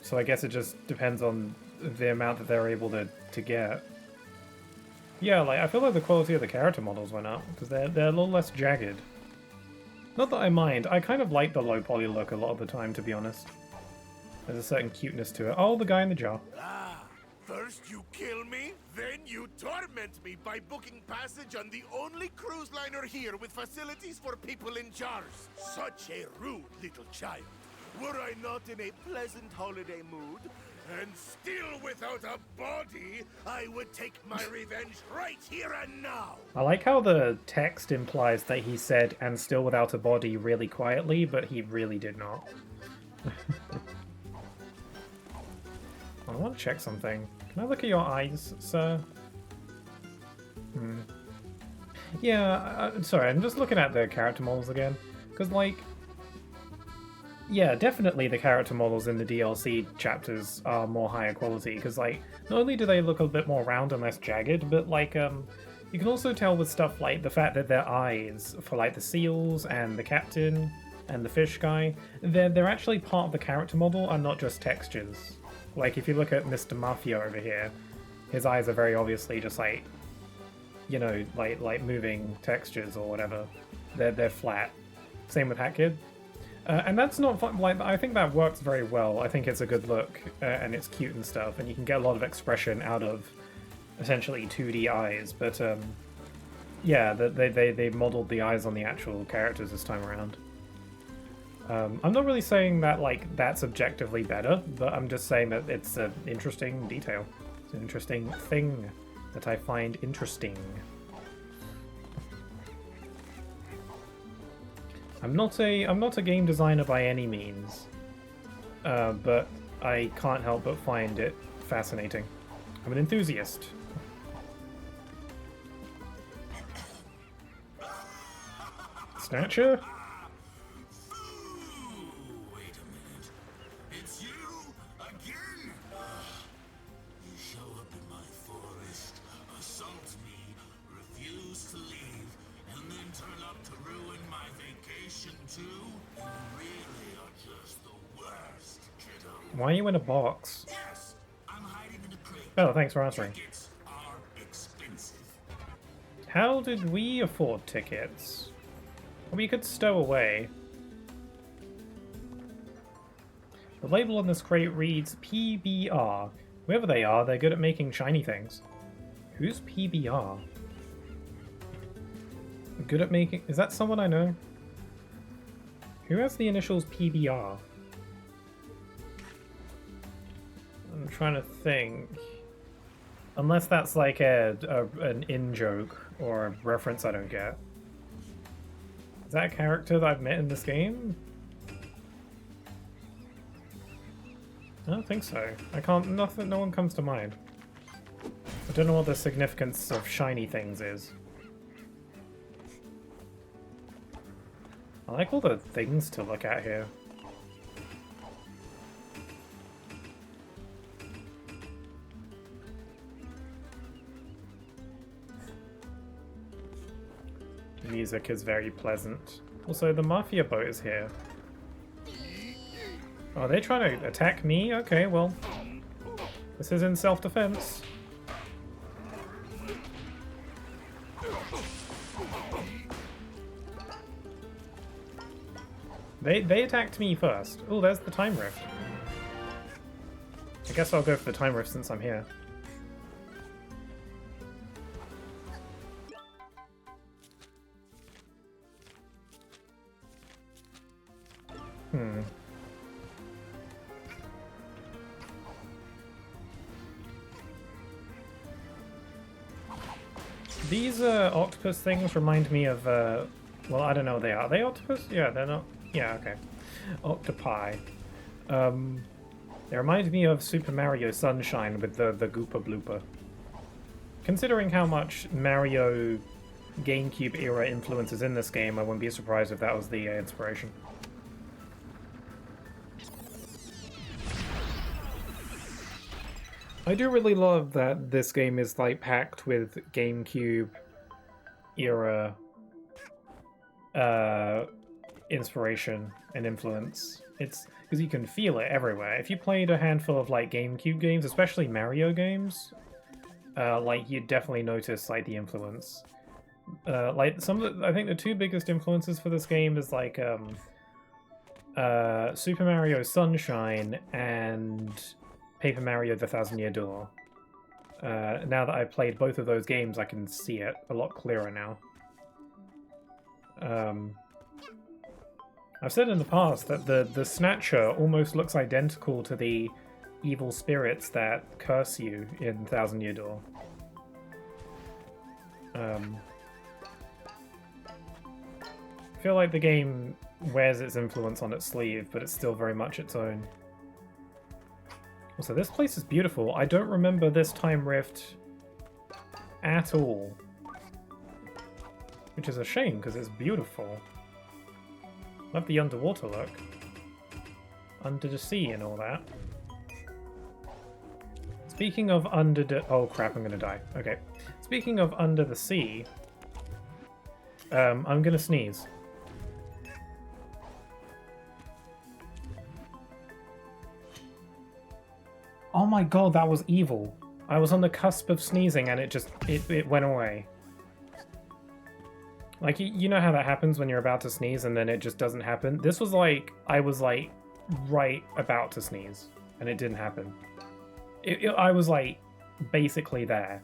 So I guess it just depends on the amount that they're able to get. Yeah, like I feel like the quality of the character models went up because they're a little less jagged. Not that I mind. I kind of like the low poly look a lot of the time, to be honest. There's a certain cuteness to it. Oh, the guy in the jar. Ah, first you kill me, then you torment me by booking passage on the only cruise liner here with facilities for people in jars. Such a rude little child. Were I not in a pleasant holiday mood, and still without a body, I would take my revenge right here and now. I like how the text implies that he said, and still without a body, really quietly, but he really did not. I want to check something. Can I look at your eyes, sir? Yeah, sorry, I'm just looking at the character models again. Because, like, yeah, definitely the character models in the DLC chapters are more higher quality, because, like, not only do they look a bit more round and less jagged, but, like, you can also tell with stuff like the fact that their eyes, for, like, the seals and the captain and the fish guy, they're actually part of the character model and not just textures. Like, if you look at Mr. Mafia over here, his eyes are very obviously just, like, you know, like moving textures or whatever. They're flat. Same with Hat Kid. And that's not fun. Like, I think that works very well. I think it's a good look, and it's cute and stuff, and you can get a lot of expression out of essentially 2D eyes. But yeah, they modeled the eyes on the actual characters this time around. I'm not really saying that like that's objectively better, but I'm just saying that it's an interesting detail. It's an interesting thing that I find interesting. I'm not a game designer by any means, but I can't help but find it fascinating. I'm an enthusiast. Snatcher? Wait a minute. It's you again? You show up in my forest, assault me, refuse to leave, and then turn up to ruin my vacation too? You really are just the worst, kiddo. Why are you in a box? Yes, I'm hiding in a Oh, thanks for answering. How did we afford tickets? We could stow away. The label on this crate reads PBR. Whoever they are, they're good at making shiny things. Who's PBR? Good at making... Is that someone I know? Who has the initials PBR? I'm trying to think. Unless that's like an in-joke or a reference I don't get. Is that a character that I've met in this game? I don't think so. I can't... Nothing, no one comes to mind. I don't know what the significance of shiny things is. I like all the things to look at here. The music is very pleasant. Also, the Mafia boat is here. Oh, are they trying to attack me? Okay, well, this is in self-defense. They attacked me first. Oh, there's the time rift. I guess I'll go for the time rift since I'm here. These octopus things remind me of, well, I don't know what they are. Are they octopus? Yeah, they're not. Yeah, okay. Octopi. They remind me of Super Mario Sunshine with the Goopa Blooper. Considering how much Mario GameCube era influences in this game, I wouldn't be surprised if that was the inspiration. I do really love that this game is like packed with GameCube era inspiration and influence. It's because you can feel it everywhere. If you played a handful of like GameCube games, especially Mario games, like you'd definitely notice like the influence. Like some of the, I think the two biggest influences for this game is like Super Mario Sunshine and Paper Mario: The Thousand Year Door. Now that I've played both of those games, I can see it a lot clearer now. I've said in the past that the Snatcher almost looks identical to the evil spirits that curse you in Thousand Year Door. I feel like the game wears its influence on its sleeve, but it's still very much its own. Also, this place is beautiful. I don't remember this time rift at all. Which is a shame, because it's beautiful. Love the underwater look. Under the sea and all that. Speaking of under the... Oh crap, I'm gonna die. Okay. Speaking of under the sea, I'm gonna sneeze. Oh my god, that was evil. I was on the cusp of sneezing and it went away. Like, you know how that happens when you're about to sneeze and then it just doesn't happen? This was like, I was like, right about to sneeze, and it didn't happen. I was like, basically there.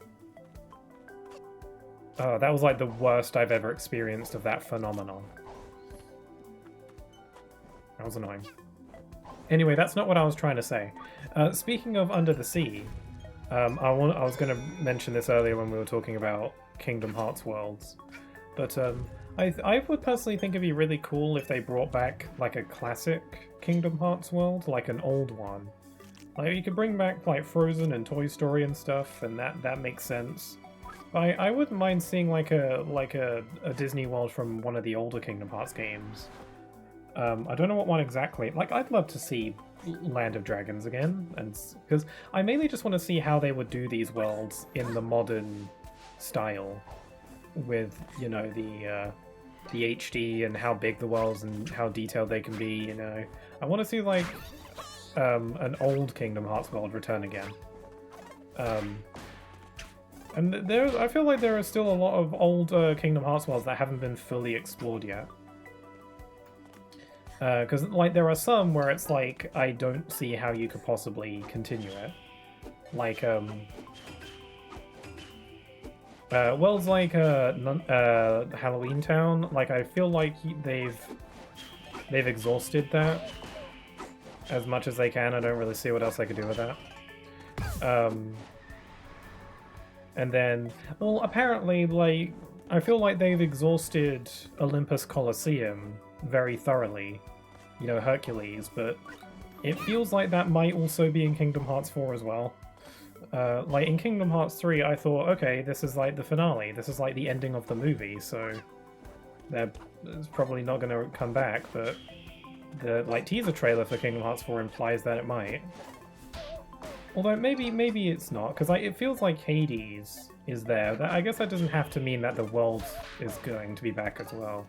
Oh, that was like the worst I've ever experienced of that phenomenon. That was annoying. Anyway, that's not what I was trying to say. Speaking of Under the Sea, I was going to mention this earlier when we were talking about Kingdom Hearts worlds. But I would personally think it'd be really cool if they brought back like a classic Kingdom Hearts world, like an old one. Like you could bring back like Frozen and Toy Story and stuff, and that makes sense. I wouldn't mind seeing like a Disney world from one of the older Kingdom Hearts games. I don't know what one exactly. Like I'd love to see Land of Dragons again, and because I mainly just want to see how they would do these worlds in the modern style. With, you know, the HD and how big the worlds and how detailed they can be, you know. I want to see, like, an old Kingdom Hearts world return again. And I feel like there are still a lot of old Kingdom Hearts worlds that haven't been fully explored yet. Because like there are some where it's like I don't see how you could possibly continue it. Like worlds like Halloween Town. Like I feel like they've exhausted that as much as they can. I don't really see what else they could do with that. And then, well, apparently, like, I feel like they've exhausted Olympus Coliseum very thoroughly. You know, Hercules, but it feels like that might also be in Kingdom Hearts 4 as well. Like, in Kingdom Hearts 3, I thought, okay, this is like the finale. This is like the ending of the movie, so it's probably not going to come back, but the, like, teaser trailer for Kingdom Hearts 4 implies that it might. Although maybe it's not, because it feels like Hades is there. I guess that doesn't have to mean that the world is going to be back as well.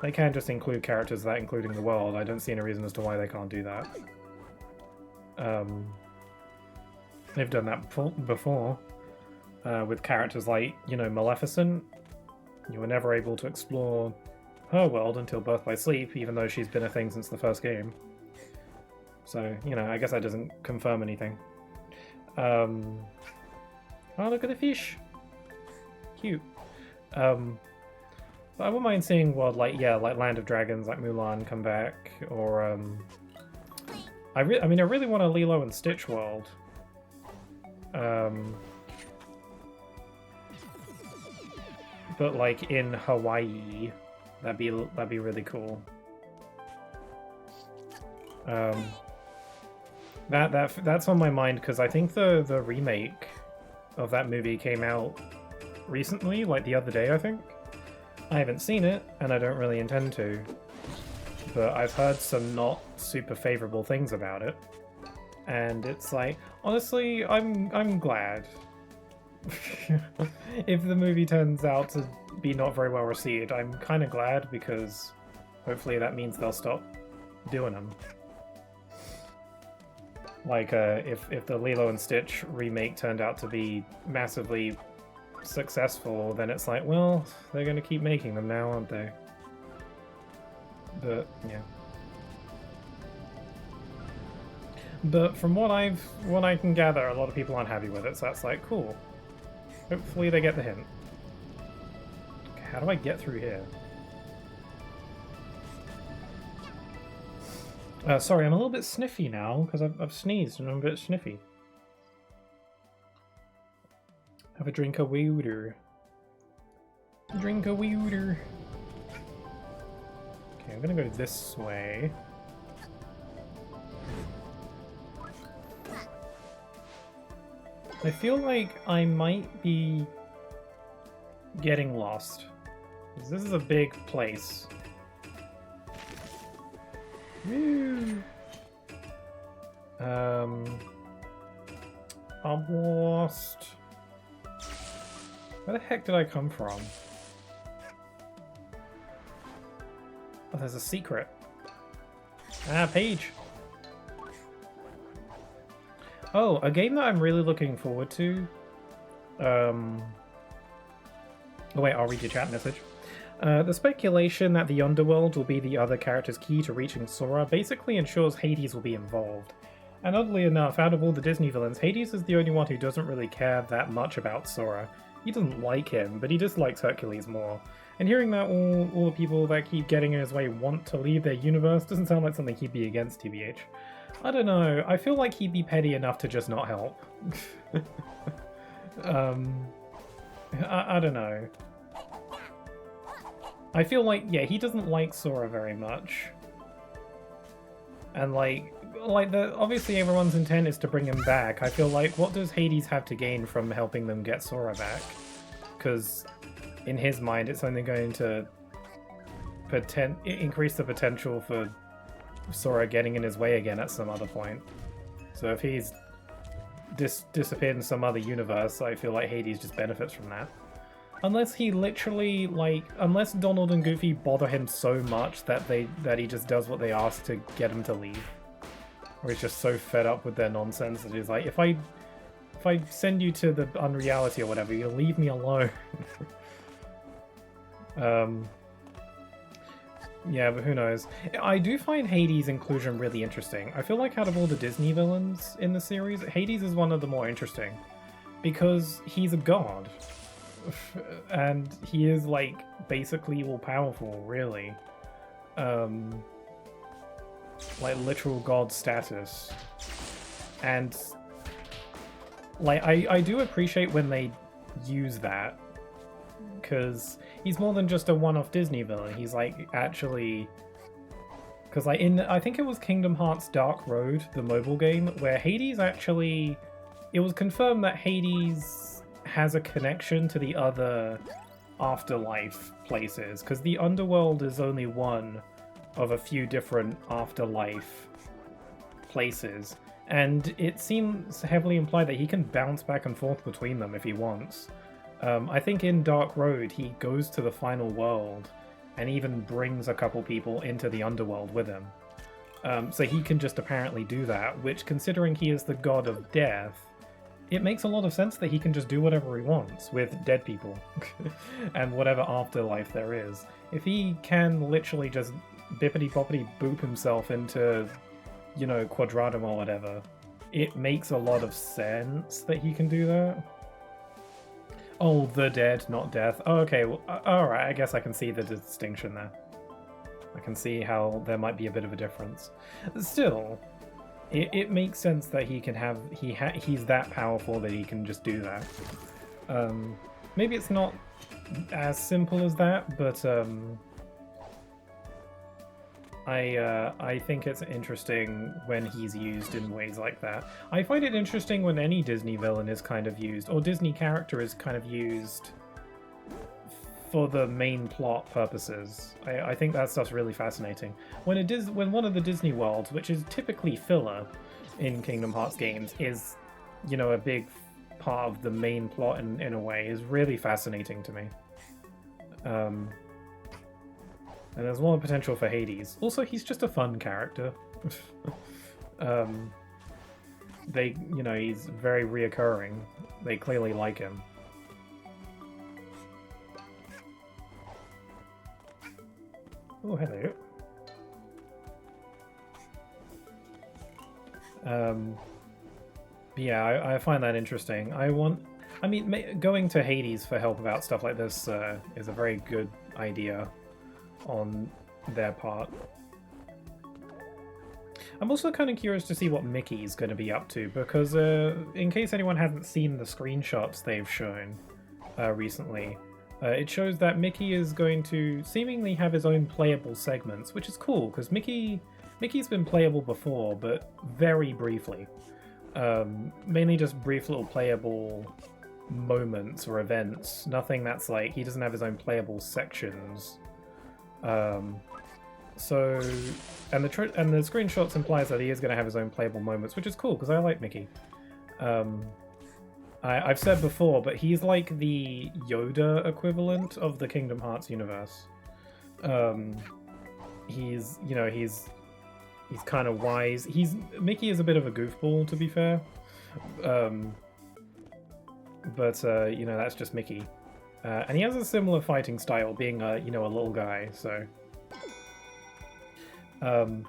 They can just include characters that including the world. I don't see any reason as to why they can't do that. They've done that before with characters like, you know, Maleficent. You were never able to explore her world until Birth by Sleep, even though she's been a thing since the first game. So, you know, I guess that doesn't confirm anything. Oh, look at the fish! Cute. But I wouldn't mind seeing world like, yeah, like Land of Dragons, like Mulan come back, or, I mean, I really want a Lilo and Stitch world. But, like, in Hawaii, that'd be really cool. That's on my mind because I think the remake of that movie came out recently, like the other day, I think. I haven't seen it, and I don't really intend to, but I've heard some not super favorable things about it, and it's like, honestly, I'm glad. If the movie turns out to be not very well received, I'm kind of glad, because hopefully that means they'll stop doing them. Like, if the Lilo and Stitch remake turned out to be massively successful, then it's like, well, they're going to keep making them now, aren't they? But, yeah. But from what I can gather, a lot of people aren't happy with it, so that's like, cool. Hopefully they get the hint. Okay, how do I get through here? Sorry, I'm a little bit sniffy now, because I've sneezed and I'm a bit sniffy. Have a drink of water. Drink of water. Okay, I'm gonna go this way. I feel like I might be getting lost. This is a big place. Woo! I'm lost. Where the heck did I come from? Oh, there's a secret. Ah, Paige! Oh, a game that I'm really looking forward to. Oh wait, I'll read your chat message. The speculation that the Underworld will be the other character's key to reaching Sora basically ensures Hades will be involved. And oddly enough, out of all the Disney villains, Hades is the only one who doesn't really care that much about Sora. He doesn't like him, but he just likes Hercules more. And hearing that all the people that keep getting in his way want to leave their universe doesn't sound like something he'd be against, TBH. I don't know, I feel like he'd be petty enough to just not help. I don't know. I feel like, yeah, he doesn't like Sora very much. And like obviously everyone's intent is to bring him back. I feel like, what does Hades have to gain from helping them get Sora back? Because in his mind, it's only going to increase the potential for Sora getting in his way again at some other point. So if he's disappeared in some other universe, I feel like Hades just benefits from that. Unless he literally, like, unless Donald and Goofy bother him so much that he just does what they ask to get him to leave. Or he's just so fed up with their nonsense that he's like, if I I send you to the unreality or whatever, you'll leave me alone. Yeah, but who knows. I do find Hades' inclusion really interesting. I feel like out of all the Disney villains in the series, Hades is one of the more interesting. Because he's a god. And he is, like, basically all-powerful, really. Like, literal god status. And, like, I do appreciate when they use that. Because he's more than just a one-off Disney villain. He's like actually, because like I think it was Kingdom Hearts Dark Road, the mobile game, where Hades actually, it was confirmed that Hades has a connection to the other afterlife places, because the underworld is only one of a few different afterlife places, and it seems heavily implied that he can bounce back and forth between them if he wants. I think in Dark Road he goes to the final world and even brings a couple people into the underworld with him. So he can just apparently do that, which, considering he is the god of death, it makes a lot of sense that he can just do whatever he wants with dead people and whatever afterlife there is. If he can literally just bippity-boppity boop himself into, you know, Quadratum or whatever, it makes a lot of sense that he can do that. Oh, the dead, not death. Oh, okay, well, alright, I guess I can see the distinction there. I can see how there might be a bit of a difference. Still, it makes sense that he can have... he's that powerful that he can just do that. Maybe it's not as simple as that, but I think it's interesting when he's used in ways like that. I find it interesting when any Disney villain is kind of used, or Disney character is kind of used for the main plot purposes. I think that stuff's really fascinating. When one of the Disney worlds, which is typically filler in Kingdom Hearts games, is, you know, a big part of the main plot in a way, is really fascinating to me. And there's more potential for Hades. Also, he's just a fun character. You know, he's very reoccurring. They clearly like him. Oh, hello. Yeah, I find that interesting. I mean, going to Hades for help about stuff like this is a very good idea on their part. I'm also kind of curious to see what Mickey's going to be up to, because in case anyone hasn't seen the screenshots they've shown recently, it shows that Mickey is going to seemingly have his own playable segments, which is cool, because Mickey's been playable before, but very briefly. Mainly just brief little playable moments or events. Nothing that's like, he doesn't have his own playable sections. So, and the screenshots implies that he is going to have his own playable moments, which is cool because I like Mickey. I've said before, but he's like the Yoda equivalent of the Kingdom Hearts universe. He's kind of wise. Mickey is a bit of a goofball, to be fair. But you know, that's just Mickey. And he has a similar fighting style, being a little guy, so... but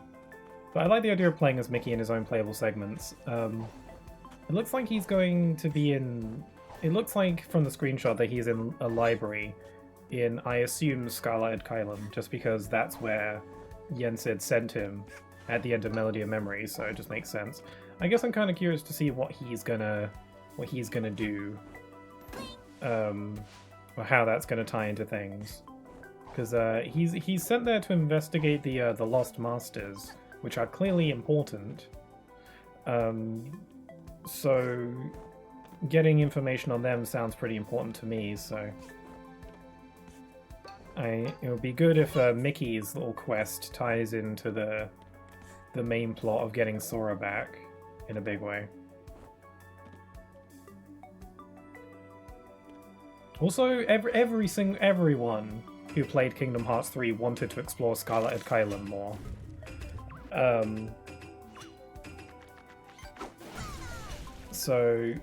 I like the idea of playing as Mickey in his own playable segments. It looks like he's going to be in... It looks like, from the screenshot, that he's in a library in, I assume, Scarlet Kylum, just because that's where Yensid sent him at the end of Melody of Memory, so it just makes sense. I guess I'm kind of curious to see what he's gonna do. Or how that's going to tie into things, because he's sent there to investigate the Lost Masters, which are clearly important. So getting information on them sounds pretty important to me. So it would be good if Mickey's little quest ties into the main plot of getting Sora back in a big way. Also, everyone who played Kingdom Hearts 3 wanted to explore Scarlet Kylum more. So,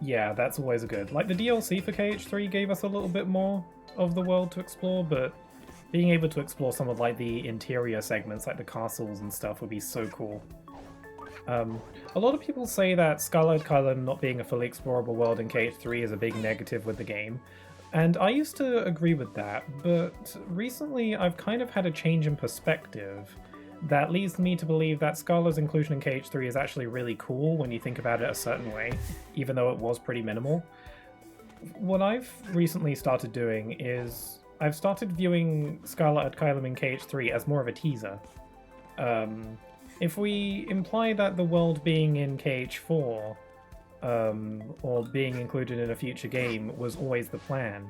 yeah, that's always good. Like, the DLC for KH3 gave us a little bit more of the world to explore, but being able to explore some of, like, the interior segments, like the castles and stuff, would be so cool. A lot of people say that Scarlet Kylan not being a fully explorable world in KH3 is a big negative with the game, and I used to agree with that, but recently I've kind of had a change in perspective that leads me to believe that Scarlet's inclusion in KH3 is actually really cool when you think about it a certain way, even though it was pretty minimal. What I've recently started doing is I've started viewing Scarlet Kylan in KH3 as more of a teaser. If we imply that the world being in KH4, or being included in a future game was always the plan,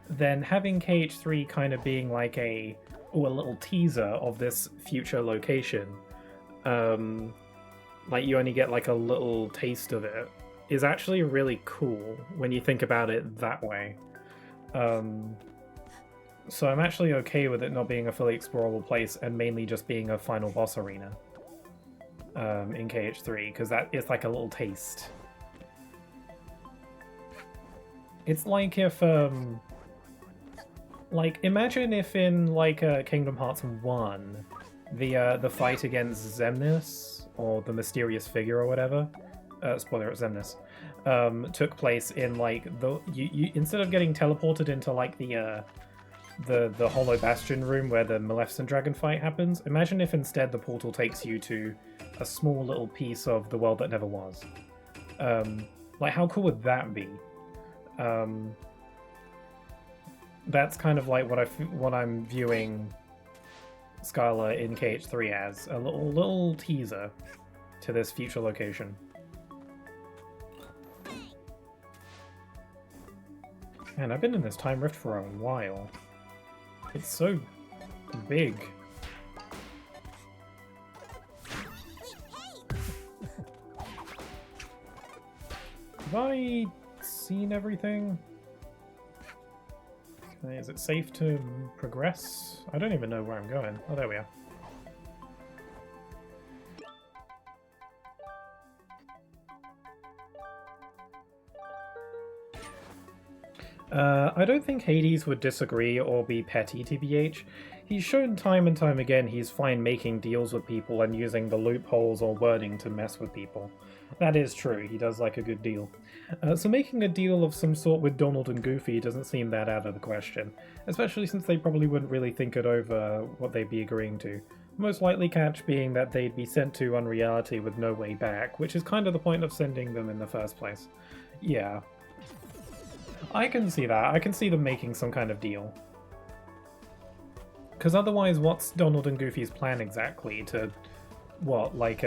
then having KH3 kind of being like a little teaser of this future location, like you only get like a little taste of it, is actually really cool when you think about it that way. So I'm actually okay with it not being a fully explorable place and mainly just being a final boss arena in KH3, because that is like a little taste. It's like if, like, imagine if in, like, Kingdom Hearts 1, the fight against Xemnas, or the mysterious figure or whatever, spoiler, it's Xemnas, took place in, like, you instead of getting teleported into, like, the Hollow Bastion room where the Maleficent Dragon fight happens, imagine if instead the portal takes you to a small little piece of the world that never was. Like, how cool would that be? That's kind of like what I'm viewing Scarlet in KH3 as, a little teaser to this future location. Man, I've been in this time rift for a while. It's so big. Have I seen everything? Okay, is it safe to progress? I don't even know where I'm going. Oh, there we are. I don't think Hades would disagree or be petty, TBH. He's shown time and time again he's fine making deals with people and using the loopholes or wording to mess with people. That is true, he does like a good deal. So making a deal of some sort with Donald and Goofy doesn't seem that out of the question, especially since they probably wouldn't really think it over what they'd be agreeing to. Most likely catch being that they'd be sent to Unreality with no way back, which is kind of the point of sending them in the first place. Yeah. I can see that. I can see them making some kind of deal. Because otherwise, what's Donald and Goofy's plan exactly? To, what, like,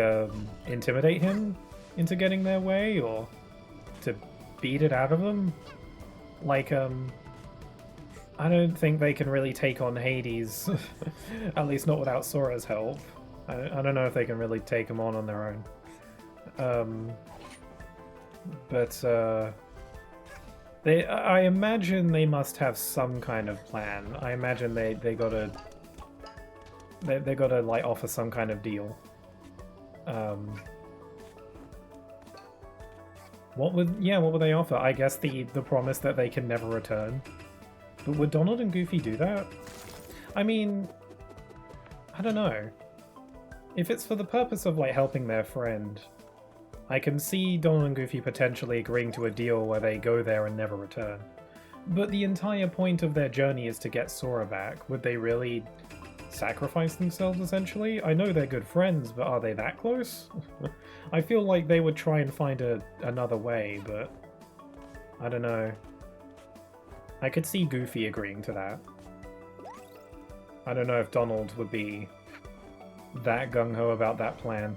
intimidate him into getting their way? Or to beat it out of them? Like, I don't think they can really take on Hades. At least not without Sora's help. I don't know if they can really take him on their own. I imagine they must have some kind of plan. I imagine they gotta like offer some kind of deal. What would they offer? I guess the promise that they can never return. But would Donald and Goofy do that? I mean, I don't know. If it's for the purpose of like helping their friend, I can see Donald and Goofy potentially agreeing to a deal where they go there and never return. But the entire point of their journey is to get Sora back. Would they really sacrifice themselves, essentially? I know they're good friends, but are they that close? I feel like they would try and find another way, but I don't know. I could see Goofy agreeing to that. I don't know if Donald would be that gung-ho about that plan.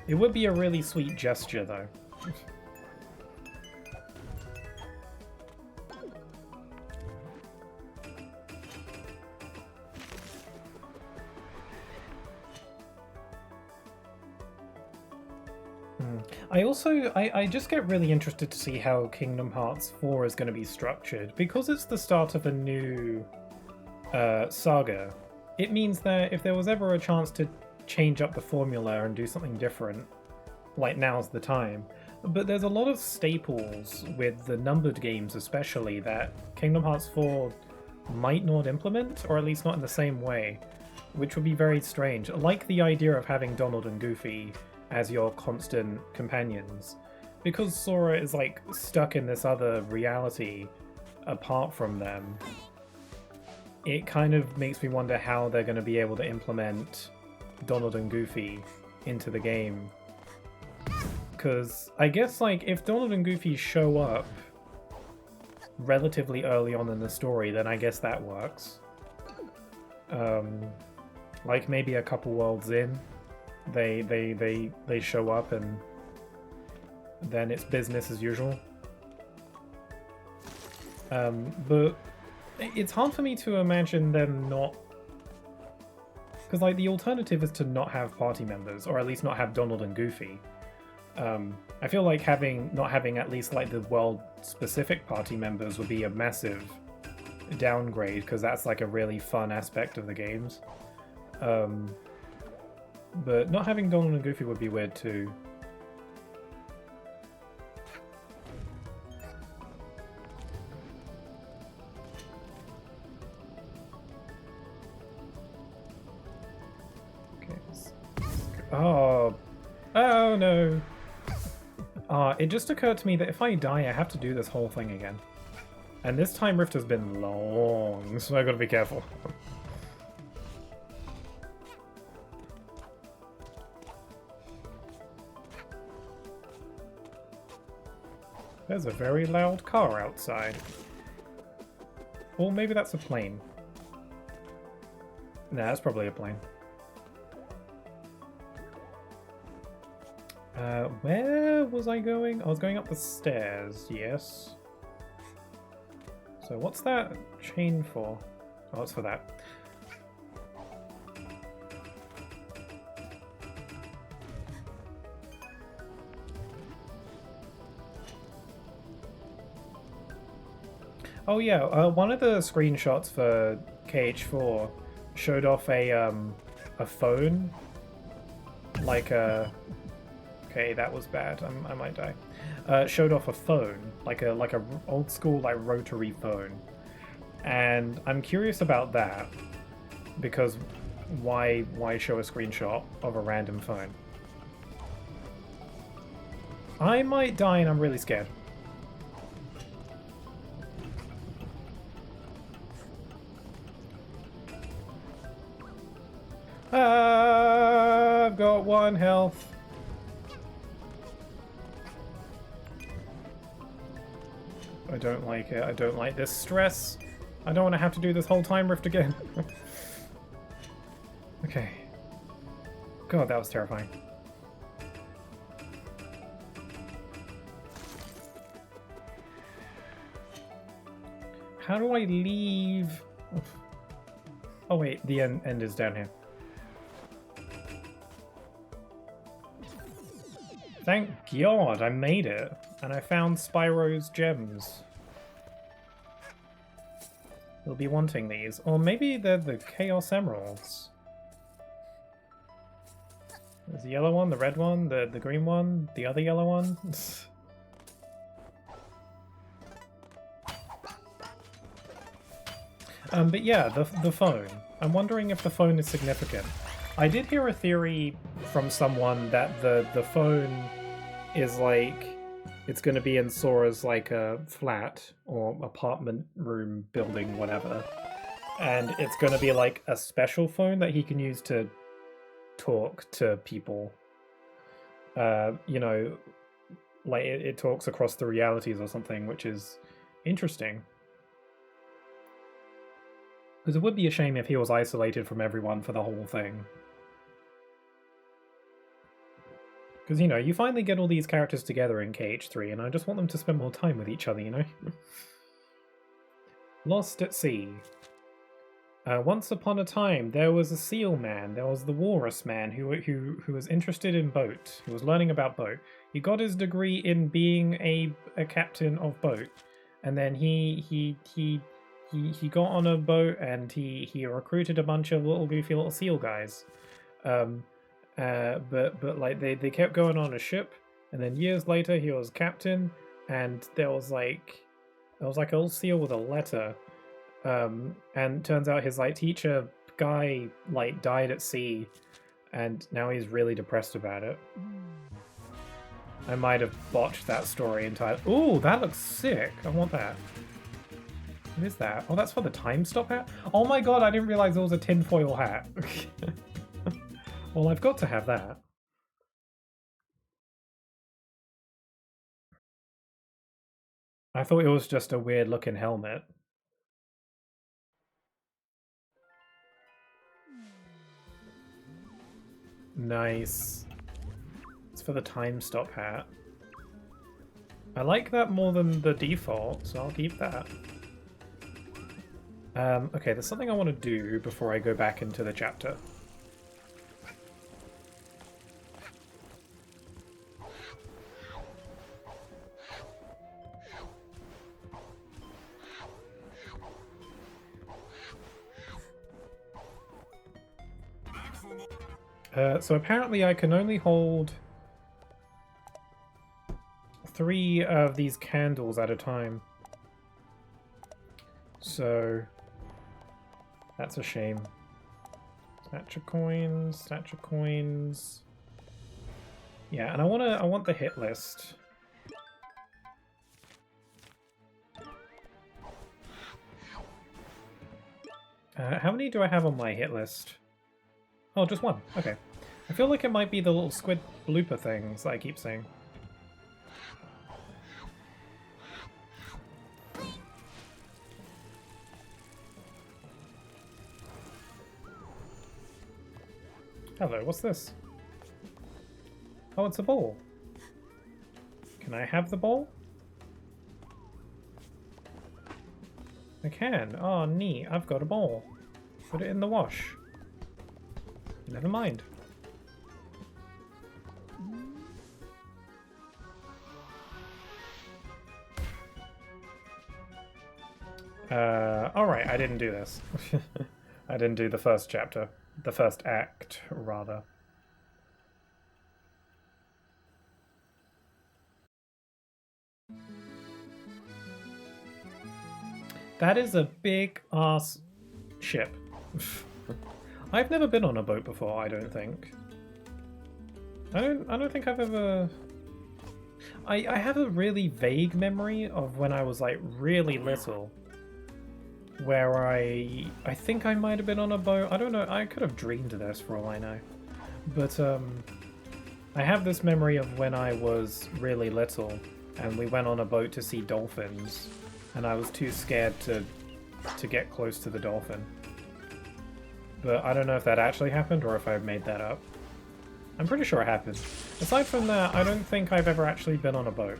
It would be a really sweet gesture, though. I just get really interested to see how Kingdom Hearts 4 is going to be structured, because it's the start of a new saga. it means that if there was ever a chance to change up the formula and do something different, like now's the time. But there's a lot of staples with the numbered games especially that Kingdom Hearts 4 might not implement, or at least not in the same way, which would be very strange. Like the idea of having Donald and Goofy as your constant companions. Because Sora is like stuck in this other reality apart from them, it kind of makes me wonder how they're going to be able to implement Donald and Goofy into the game. Because I guess like if Donald and Goofy show up relatively early on in the story, then I guess that works. Like maybe a couple worlds in, they show up and then it's business as usual. But it's hard for me to imagine them not... Because like the alternative is to not have party members, or at least not have Donald and Goofy. I feel like not having at least like the world-specific party members would be a massive downgrade, because that's like a really fun aspect of the games. But not having Donald and Goofy would be weird too. Oh no. It just occurred to me that if I die, I have to do this whole thing again. And this time rift has been long, so I gotta be careful. There's a very loud car outside. Or maybe that's a plane. Nah, that's probably a plane. Where was I going? I was going up the stairs, yes. So what's that chain for? Oh, it's for that. Oh yeah, one of the screenshots for KH4 showed off a phone, like a... Okay, that was bad. I might die. Showed off a phone, like a old school like rotary phone, and I'm curious about that because why show a screenshot of a random phone? I might die, and I'm really scared. I've got 1 health. I don't like it. I don't like this stress. I don't want to have to do this whole time rift again. Okay. God, that was terrifying. How do I leave? Oh wait, the end is down here. Thank God I made it, and I found Spyro's gems. We'll be wanting these. Or maybe they're the Chaos Emeralds. There's the yellow one, the red one, the green one, the other yellow one. But yeah, the phone. I'm wondering if the phone is significant. I did hear a theory from someone that the phone is like, it's going to be in Sora's like a flat or apartment room building, whatever. And it's going to be like a special phone that he can use to talk to people. You know, like it talks across the realities or something, which is interesting. Because it would be a shame if he was isolated from everyone for the whole thing. Because, you know, you finally get all these characters together in KH3, and I just want them to spend more time with each other, you know? Lost at Sea. Once upon a time, there was a seal man. There was the walrus man who was interested in boat, who was learning about boat. He got his degree in being a captain of boat, and then he he got on a boat and he recruited a bunch of little goofy little seal guys. But like they kept going on a ship, and then years later he was captain, and there was like a little seal with a letter, and turns out his like teacher guy like died at sea, and now he's really depressed about it. I might have botched that story entirely. Ooh, that looks sick. I want that. What is that? Oh, that's for the time stop hat? Oh my god, I didn't realize it was a tinfoil hat. Well, I've got to have that. I thought it was just a weird looking helmet. Nice. It's for the time stop hat. I like that more than the default, so I'll keep that. Okay, there's something I want to do before I go back into the chapter. So apparently I can only hold 3 of these candles at a time. So that's a shame. Snatch of coins, snatch of coins. Yeah, and I want the hit list. How many do I have on my hit list? Oh, just 1. Okay. I feel like it might be the little squid blooper things that I keep saying. Hello, what's this? Oh, it's a ball. Can I have the ball? I can. Oh, neat. I've got a ball. Put it in the wash. Never mind. Alright, I didn't do this. I didn't do the first chapter. The first act, rather. That is a big ass ship. I've never been on a boat before, I don't think. I don't think I've ever... I have a really vague memory of when I was like really little, where I think I might have been on a boat. I don't know, I could have dreamed of this for all I know. But I have this memory of when I was really little and we went on a boat to see dolphins, and I was too scared to get close to the dolphin. But I don't know if that actually happened or if I made that up. I'm pretty sure it happened. Aside from that, I don't think I've ever actually been on a boat.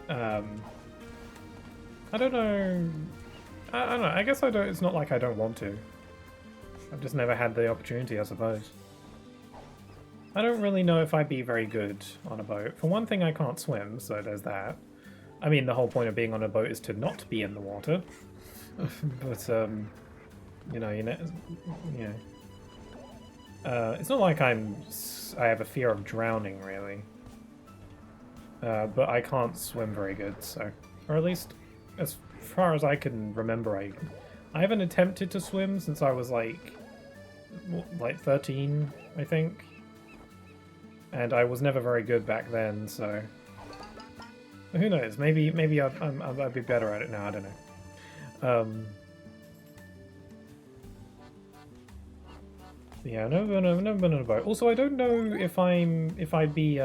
I don't know. I don't know. I guess I don't. It's not like I don't want to. I've just never had the opportunity, I suppose. I don't really know if I'd be very good on a boat. For one thing, I can't swim, so there's that. I mean, the whole point of being on a boat is to not be in the water. But you know. It's not like I have a fear of drowning, really. But I can't swim very good, so... Or at least, as far as I can remember, I haven't attempted to swim since I was like 13, I think. And I was never very good back then, so... Who knows, maybe I'd be better at it now, I don't know. Yeah, I've never been on a boat. Also, I don't know if I'd be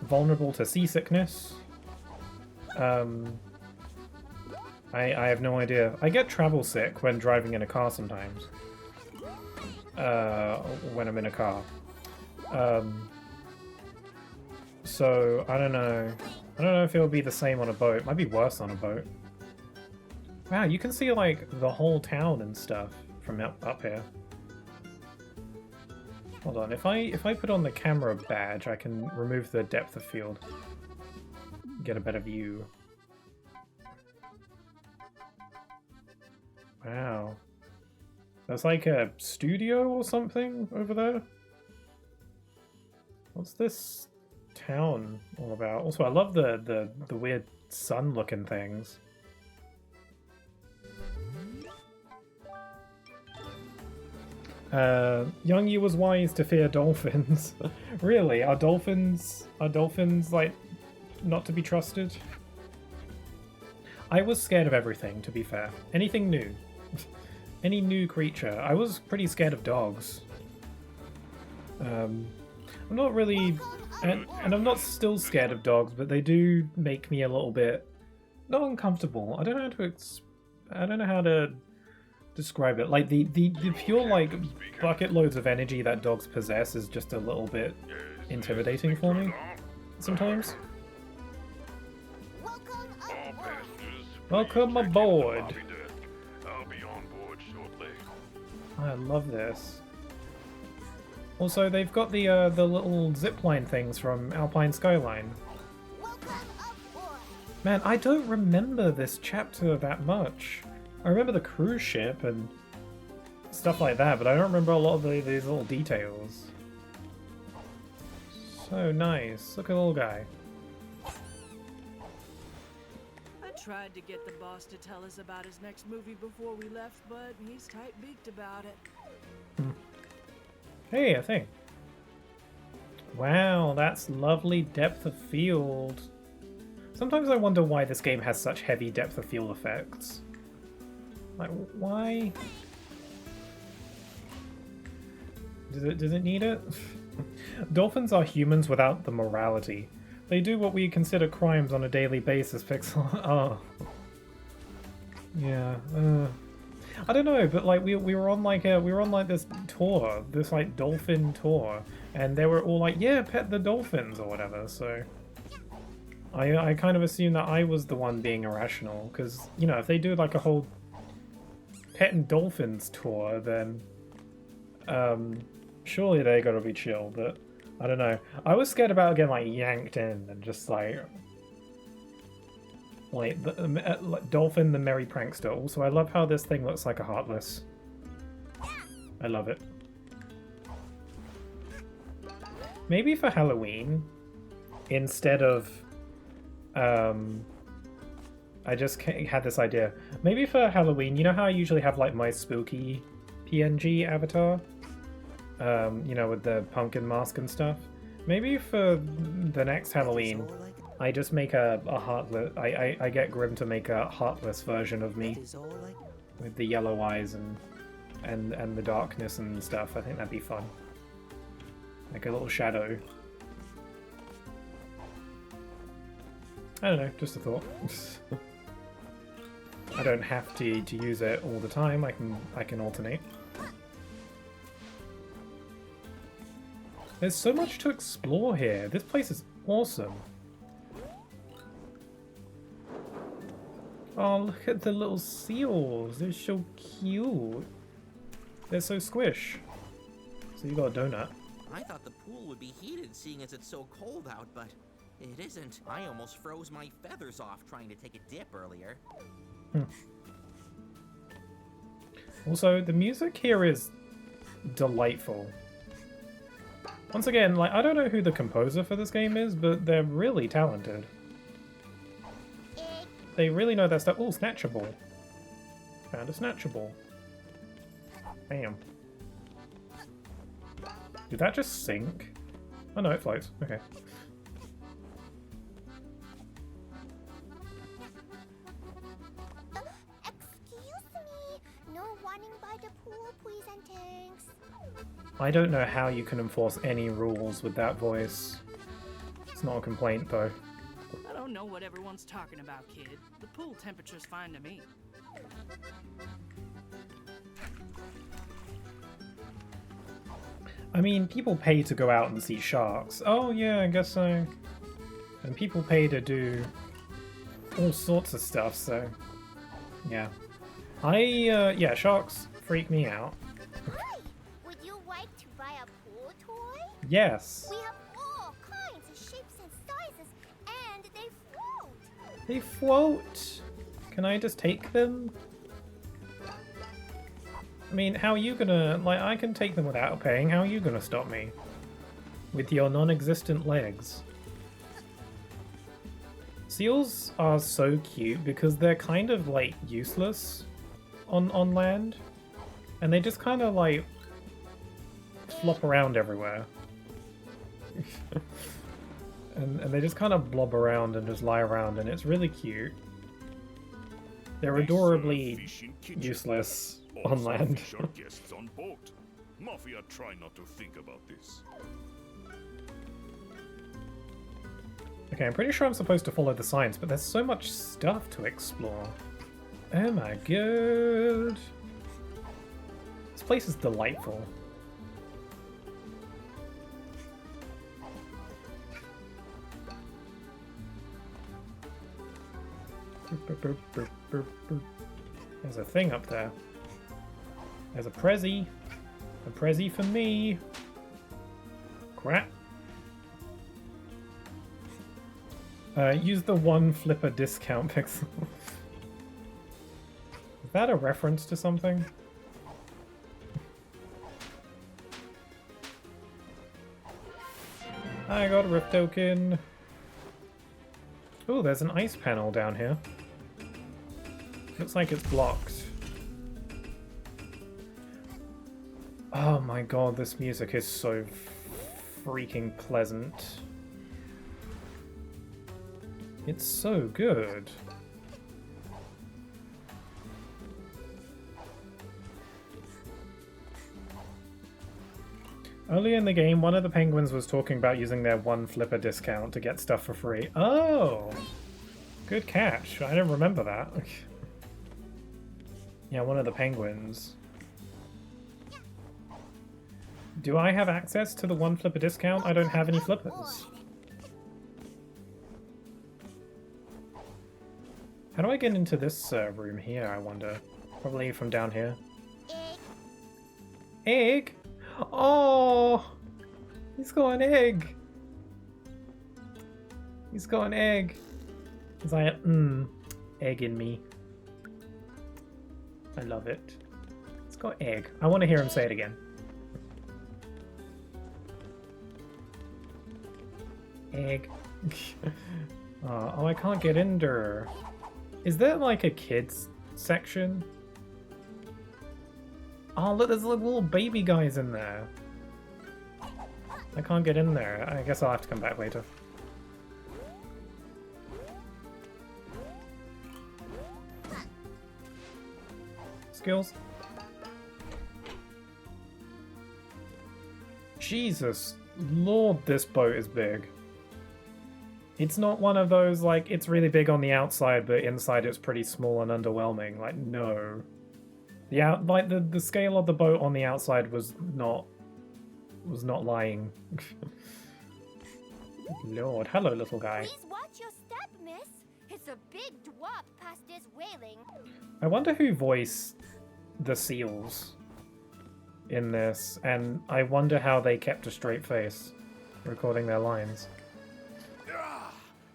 vulnerable to seasickness. I have no idea. I get travel sick when driving in a car sometimes. When I'm in a car. So I don't know. I don't know if it'll be the same on a boat. It might be worse on a boat. Wow, you can see like the whole town and stuff from up here. Hold on, if I put on the camera badge, I can remove the depth of field. Get a better view. Wow. That's like a studio or something over there? What's this town all about? Also, I love the weird sun-looking things. Young you was wise to fear dolphins. Really? Are dolphins like not to be trusted? I was scared of everything, to be fair. Anything new. Any new creature. I was pretty scared of dogs. I'm not really... And I'm not still scared of dogs, but they do make me a little bit... not uncomfortable. I don't know how to... I don't know how to describe it. Like, the pure, like, bucket loads of energy that dogs possess is just a little bit intimidating for me sometimes. Welcome aboard. I'll be on board shortly. I love this. Also, they've got the little zipline things from Alpine Skyline. Man, I don't remember this chapter that much. I remember the cruise ship and stuff like that, but I don't remember a lot of these little details. So nice. Look at the little guy. Tried to get the boss to tell us about his next movie before we left, but he's tight-beaked about it. Hey, a thing. Wow, that's lovely depth of field. Sometimes I wonder why this game has such heavy depth of field effects. Like, why? Does it need it? Dolphins are humans without the morality. They do what we consider crimes on a daily basis, Pixel. Oh. Yeah. I don't know, but like we were on like this tour, this like dolphin tour, and they were all like, yeah, pet the dolphins or whatever. So I kind of assumed that I was the one being irrational, because you know if they do like a whole petting dolphins tour, then surely they gotta be chill, but. I don't know. I was scared about getting like yanked in and just like Dolphin the Merry Prankster. Also, I love how this thing looks like a Heartless. I love it. Maybe for Halloween, instead of I just had this idea. Maybe for Halloween, you know how I usually have like my spooky PNG avatar? You know, with the pumpkin mask and stuff. Maybe for the next Halloween, I just make a heartless. I get Grim to make a heartless version of me with the yellow eyes and the darkness and stuff. I think that'd be fun. Like a little shadow. I don't know, just a thought. I don't have to use it all the time. I can alternate. There's so much to explore here. This place is awesome. Oh, look at the little seals. They're so cute. They're so squish. So you got a donut. I thought the pool would be heated seeing as it's so cold out, but it isn't. I almost froze my feathers off trying to take a dip earlier. Also, the music here is delightful. Once again, like, I don't know who the composer for this game is, but they're really talented. They really know their stuff. Oh, Snatchable. Found a Snatchable. Bam. Did that just sink? Oh no, it floats. Okay. Excuse me. No running by the pool, please and thanks. I don't know how you can enforce any rules with that voice. It's not a complaint, though. I don't know what everyone's talking about, kid. The pool temperature's fine to me. I mean, people pay to go out and see sharks. Oh yeah, I guess so. And people pay to do all sorts of stuff, so... yeah. Yeah, sharks freak me out. Hi! Would you like to buy a pool toy? Yes! We have all kinds of shapes and sizes, and they float! They float! Can I just take them? I mean, how are you gonna... Like, I can take them without paying. How are you gonna stop me? With your non-existent legs. Seals are so cute because they're kind of, like, useless on land. And they just kind of, like, flop around everywhere. and they just kind of blob around and just lie around, and it's really cute. They're adorably useless on land. Fish are guests on board. Mafia try not to think about this. Okay, I'm pretty sure I'm supposed to follow the signs, but there's so much stuff to explore. Oh my god. This place is delightful. There's a thing up there. There's a Prezi. A Prezi for me. Crap. Use the one flipper discount pixel. Is that a reference to something? I got a rift token. Oh, there's an ice panel down here. Looks like it's blocked. Oh my god, this music is so freaking pleasant. It's so good. Early in the game, one of the penguins was talking about using their one flipper discount to get stuff for free. Oh! Good catch. I don't remember that. Yeah, one of the penguins. Do I have access to the one flipper discount? I don't have any flippers. How do I get into this room here, I wonder? Probably from down here. Egg? Oh! He's got an egg! He's got an egg. He's like, egg in me. I love it. It's got egg. I want to hear him say it again. Egg. Oh, I can't get in there. Is there like a kids section? Oh, look, there's little baby guys in there. I can't get in there. I guess I'll have to come back later. Skills. Jesus Lord, this boat is big. It's not one of those, like, it's really big on the outside, but inside it's pretty small and underwhelming. Like, no. The scale of the boat on the outside was not lying. Lord, hello, little guy. Please watch your step, miss. It's a big dwarf past this railing. I wonder who voiced the seals in this, and I wonder how they kept a straight face recording their lines. Ah,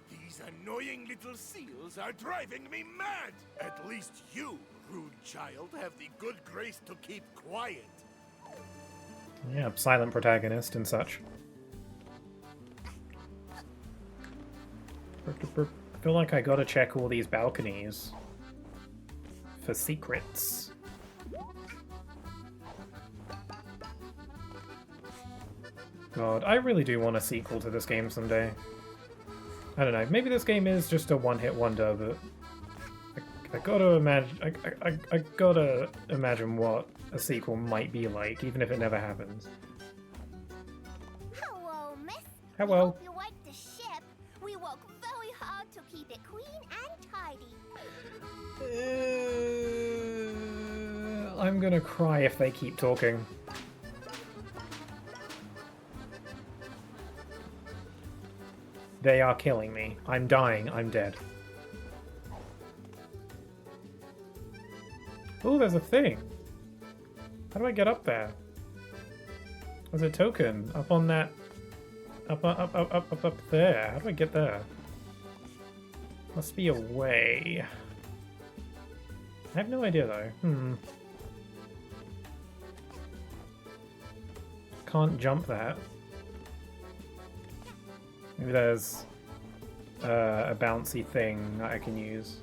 these annoying little seals are driving me mad. At least you, rude child, have the good grace to keep quiet. Yeah, silent protagonist and such. I feel like I gotta check all these balconies for secrets. God, I really do want a sequel to this game someday. I don't know, maybe this game is just a one-hit wonder, but I gotta imagine I gotta imagine what a sequel might be like, even if it never happens. Hello, miss. Hello. We hope you like the ship. We work very hard to keep it clean and tidy. I'm gonna cry if they keep talking. They are killing me. I'm dying. I'm dead. Oh, there's a thing. How do I get up there? There's a token up on that. Up there. How do I get there? Must be a way. I have no idea though. can't jump that. Maybe there's a bouncy thing that I can use.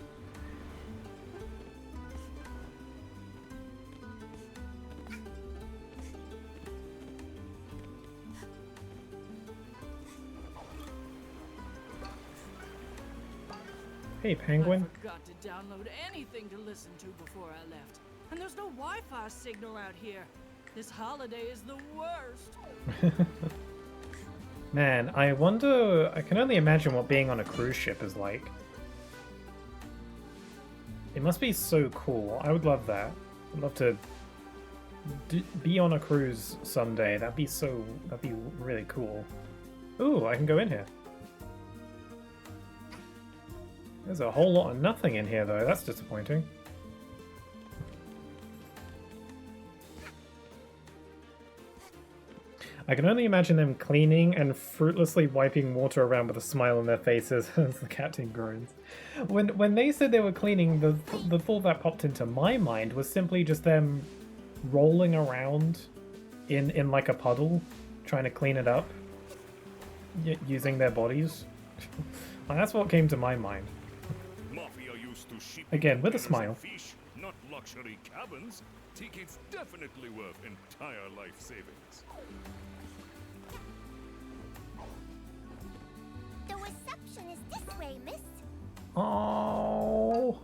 Hey, penguin. I forgot to download anything to listen to before I left. And there's no Wi-Fi signal out here. This holiday is the worst. Man, I wonder... I can only imagine what being on a cruise ship is like. It must be so cool. I would love that. I'd love to be on a cruise someday. That'd be really cool. Ooh, I can go in here. There's a whole lot of nothing in here, though. That's disappointing. I can only imagine them cleaning and fruitlessly wiping water around with a smile on their faces as the captain groans. When they said they were cleaning, the thought that popped into my mind was simply just them rolling around in like a puddle, trying to clean it up, using their bodies. And that's what came to my mind. Mafia used to ship Again, with a containers smile. of Fish, not luxury cabins. Tickets definitely worth entire life savings. The reception is this way, miss. Oh,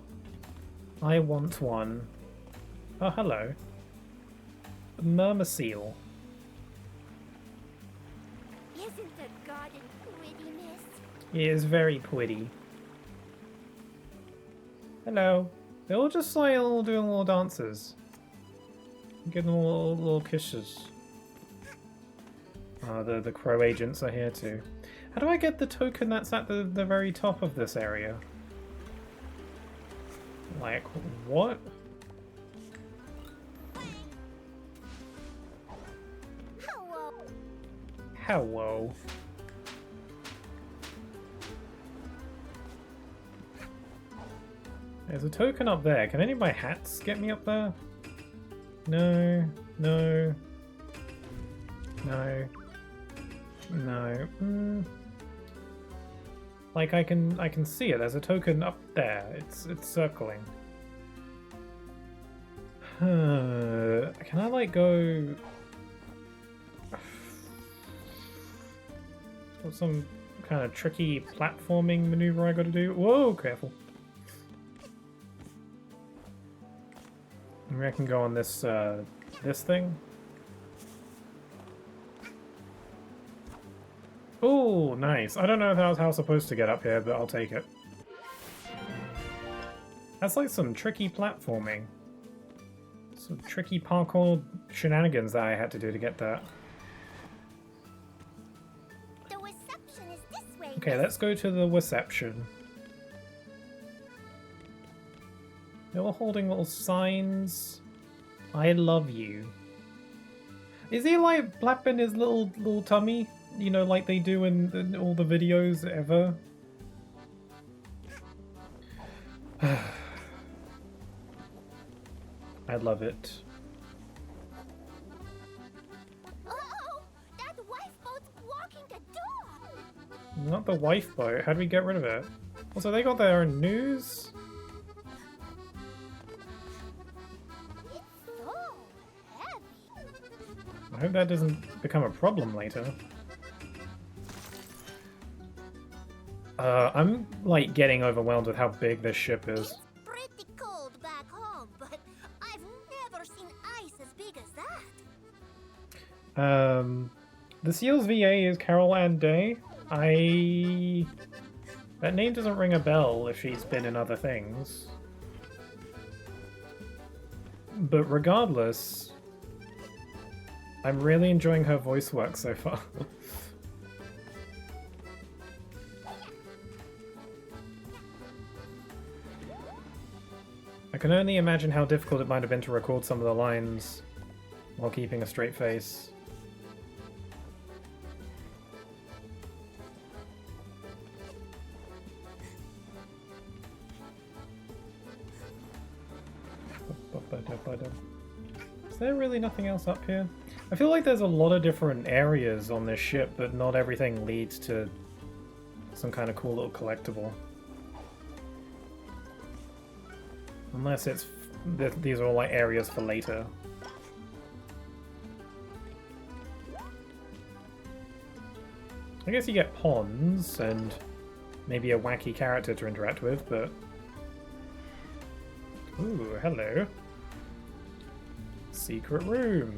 I want one. Oh, hello. Murmur-seal. Isn't the garden pretty, miss? It is very pretty. Hello. They're all just like doing little dances. Getting little kisses. The crow agents are here too. How do I get the token that's at the very top of this area? Like, what? Hello. Hello. There's a token up there. Can any of my hats get me up there? No, no, no, no. Like I can see it. There's a token up there. It's circling. Can I like go? Got some kind of tricky platforming maneuver I got to do. Whoa, careful. Maybe I can go on this this thing. Oh, nice. I don't know how I'm supposed to get up here, but I'll take it. That's like some tricky platforming. Some tricky parkour shenanigans that I had to do to get that. The reception is this way. Okay, let's go to the reception. They're all holding little signs. I love you. Is he like flapping his little tummy? You know, like they do in all the videos ever? I love it. Uh-oh! That wife boat's blocking the door! Not the wife boat. How do we get rid of it? Also, they got their own news? It's so heavy. I hope that doesn't become a problem later. I'm like getting overwhelmed with how big this ship is. It's pretty cold back home, but I've never seen ice as big as that. The Seals VA is Carol Ann Day. That name doesn't ring a bell if she's been in other things. But regardless, I'm really enjoying her voice work so far. I can only imagine how difficult it might have been to record some of the lines while keeping a straight face. Is there really nothing else up here? I feel like there's a lot of different areas on this ship, but not everything leads to some kind of cool little collectible. Unless it's these are all like areas for later. I guess you get ponds and maybe a wacky character to interact with, but... Ooh, hello. Secret room.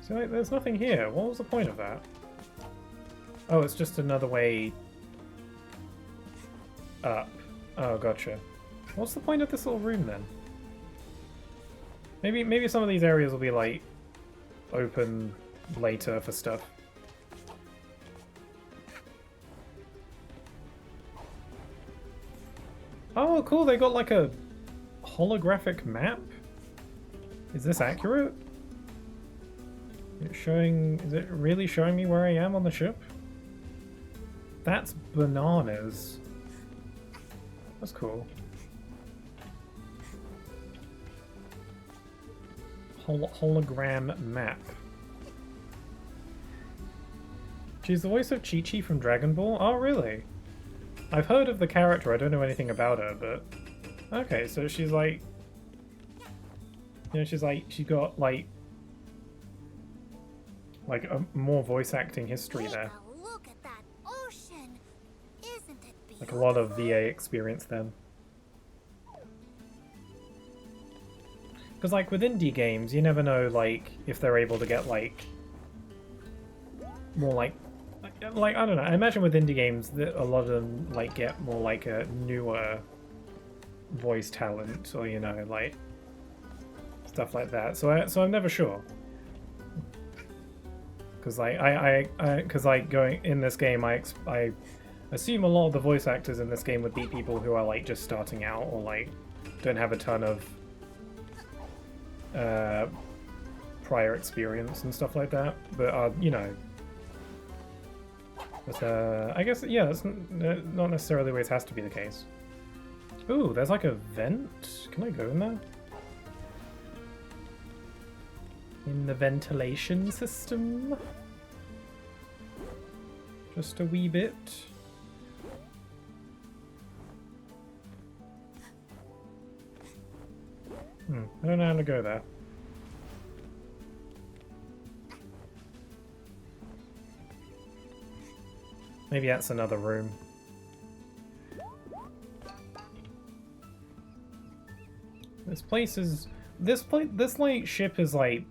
So like, there's nothing here. What was the point of that? Oh, it's just another way up. Oh, gotcha. What's the point of this little room then? Maybe some of these areas will be like open later for stuff. Oh, cool! They got like a holographic map. Is this accurate? It's showing. Is it really showing me where I am on the ship? That's bananas. That's cool. Hologram map. She's the voice of Chi-Chi from Dragon Ball? Oh, really? I've heard of the character, I don't know anything about her, but... Okay, so she's like... You know, she's got, like a more voice acting history there. Look at that ocean. Isn't it beautiful? Like a lot of VA experience then. Because, like, with indie games, you never know, like, if they're able to get, like, more, like, I don't know. I imagine with indie games that a lot of them, like, get more, like, a newer voice talent, or, you know, like, stuff like that. So I'm never sure. Because, like, going in this game, I assume a lot of the voice actors in this game would be people who are, like, just starting out, or, like, don't have a ton of prior experience and stuff like that, but you know, but I guess, yeah, that's not necessarily the way it has to be the case. Ooh, there's like a vent. Can I go in there? In the ventilation system? Just a wee bit. I don't know how to go there. Maybe that's another room. This place is... This like ship is like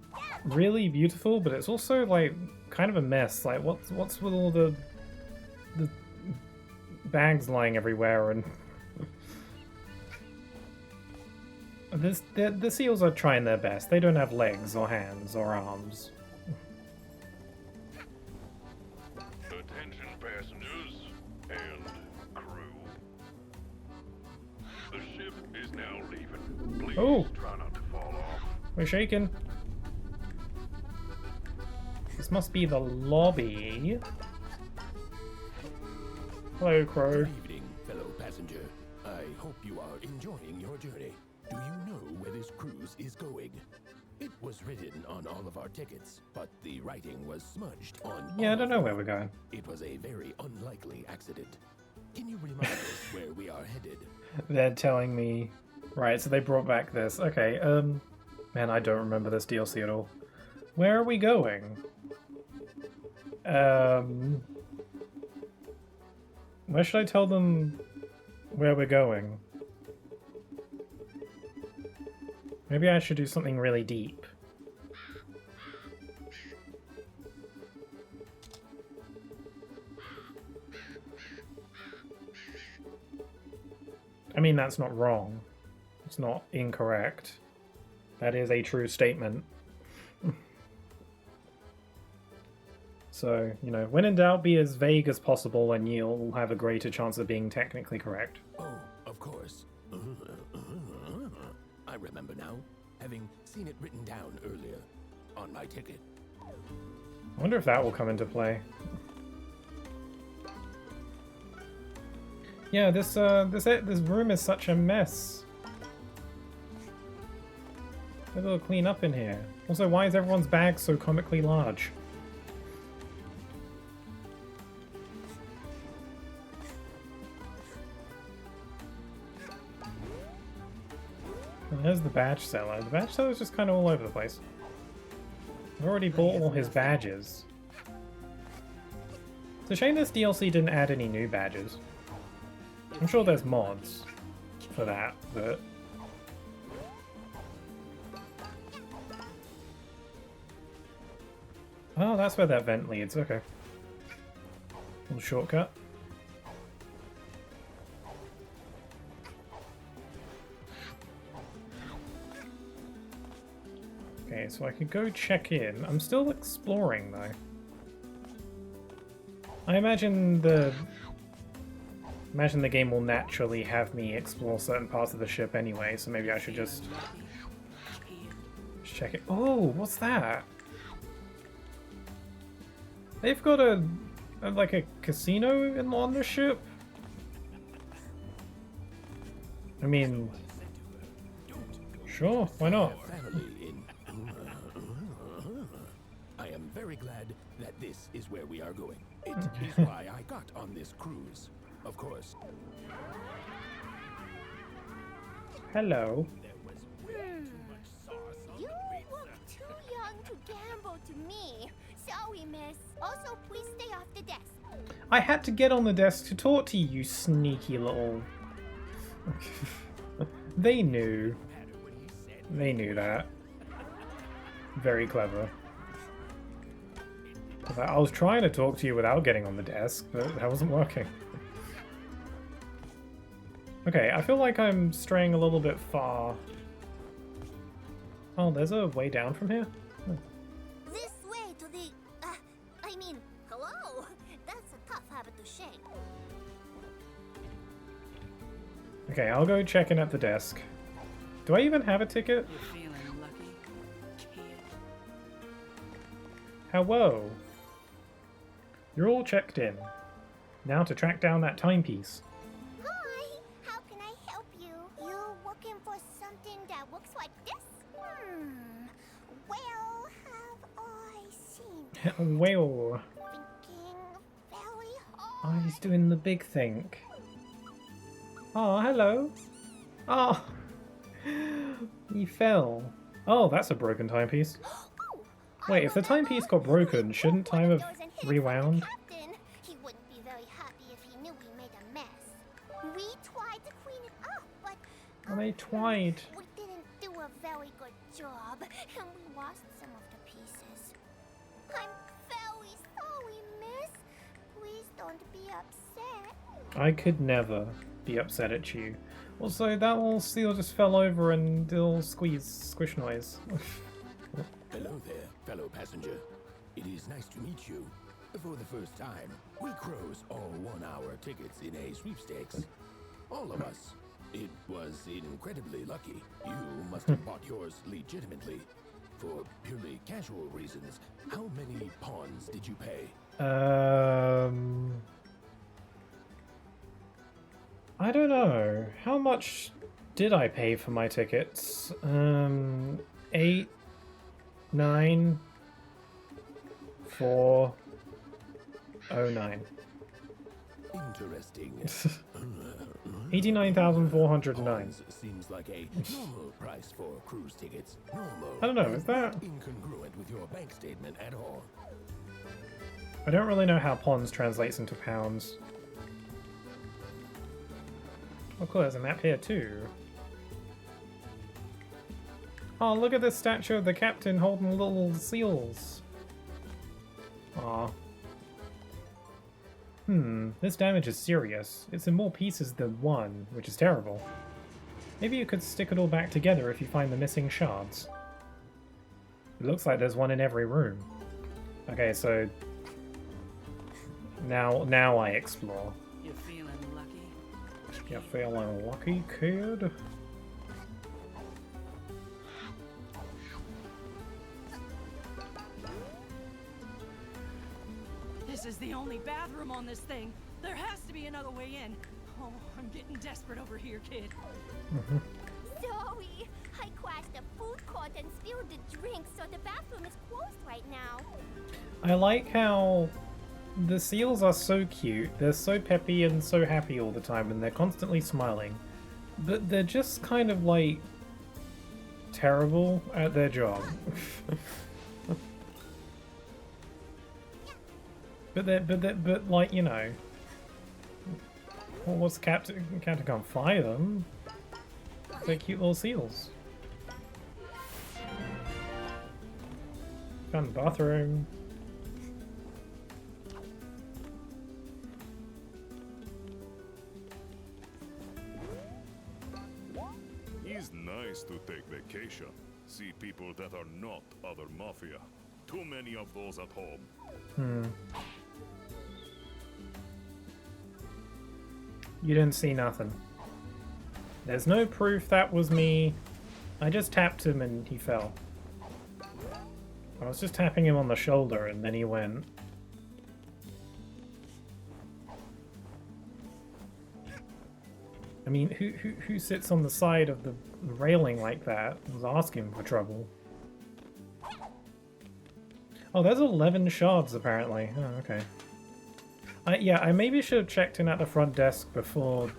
really beautiful, but it's also like kind of a mess. Like what's with all the bags lying everywhere and the seals are trying their best. They don't have legs or hands or arms. Attention passengers and crew. The ship is now leaving. Please try not to fall off. We're shaking. This must be the lobby. Hello, Crow. Good evening, fellow passenger. I hope you are enjoying your journey. Do you know where this cruise is going? It was written on all of our tickets, but the writing was smudged on. Yeah, I don't know where we're going. It was a very unlikely accident. Can you remind us where we are headed? They're telling me... Right, so they brought back this. Okay, man, I don't remember this DLC at all. Where are we going? Where should I tell them where we're going? Maybe I should do something really deep. I mean, that's not wrong. It's not incorrect. That is a true statement. So, you know, when in doubt, be as vague as possible and you'll have a greater chance of being technically correct. Oh, of course. I remember now, having seen it written down earlier on my ticket. I wonder if that will come into play. Yeah, this room is such a mess. I gotta clean up in here. Also, why is everyone's bag so comically large? And there's the badge seller. The badge seller's just kind of all over the place. I've already bought all his badges. It's a shame this DLC didn't add any new badges. I'm sure there's mods for that, but... Oh, that's where that vent leads, okay. Little shortcut. Okay, so I could go check in. I'm still exploring, though. I imagine the game will naturally have me explore certain parts of the ship anyway, so maybe I should just check it. Oh, what's that? They've got like a casino on the ship? I mean, sure, why not? I am very glad that this is where we are going. It is why I got on this cruise. Of course. Hello. You look too young to gamble to me. Sorry, miss. Also, please stay off the desk. I had to get on the desk to talk to you, you sneaky little... They knew. They knew that. Very clever. I was trying to talk to you without getting on the desk, but that wasn't working. Okay, I feel like I'm straying a little bit far. Oh, there's a way down from here? Oh. This way to the... I mean, hello? That's a tough habit to shake. Okay, I'll go check in at the desk. Do I even have a ticket? You're feeling lucky, kid. Hello. You're all checked in. Now to track down that timepiece. Hi, how can I help you? You looking for something that looks like this? Well, have I seen? Well. Thinking very hard. Oh, he's doing the big think. Oh, hello. Oh. He fell. Oh, that's a broken timepiece. Wait, if the timepiece got broken, shouldn't time have rewound? He wouldn't be very happy if he knew we made a mess. We tried to clean it up, but They tried. we didn't do a very good job, and we lost some of the pieces. I'm very sorry, miss. Please don't be upset. I could never be upset at you. Also, that little seal just fell over and did a little squish noise. Hello there, fellow passenger. It is nice to meet you. For the first time, we crows all won our tickets in a sweepstakes. All of us. It was incredibly lucky. You must have bought yours legitimately. For purely casual reasons, how many pawns did you pay? I don't know. How much did I pay for my tickets? 8, 9, 4, 09. Interesting. 89,409. Seems like a normal price for cruise tickets. Normal. I don't know, is that... incongruent with your bank statement at all? I don't really know how pawns translates into pounds. Oh cool, there's a map here too. Oh, look at this statue of the captain holding little seals. Aw. This damage is serious. It's in more pieces than one, which is terrible. Maybe you could stick it all back together if you find the missing shards. It looks like there's one in every room. Okay, so... Now I explore. You're feeling lucky. You're feeling lucky, kid? This is the only bathroom on this thing. There has to be another way in. Oh, I'm getting desperate over here, kid. Sorry, I crashed the food court and spilled the drink, so the bathroom is closed right now. I like how the seals are so cute. They're so peppy and so happy all the time, and they're constantly smiling. But they're just kind of like terrible at their job. but like, you know, well, what's the captain can't fly them? They're cute little seals. Found the bathroom. It's nice to take vacation. See people that are not other mafia. Too many of those at home. You didn't see nothing. There's no proof that was me. I just tapped him and he fell. I was just tapping him on the shoulder and then he went. I mean, who sits on the side of the railing like that and was asking for trouble? Oh, there's 11 shards apparently. Oh, okay. Yeah, I maybe should have checked in at the front desk before,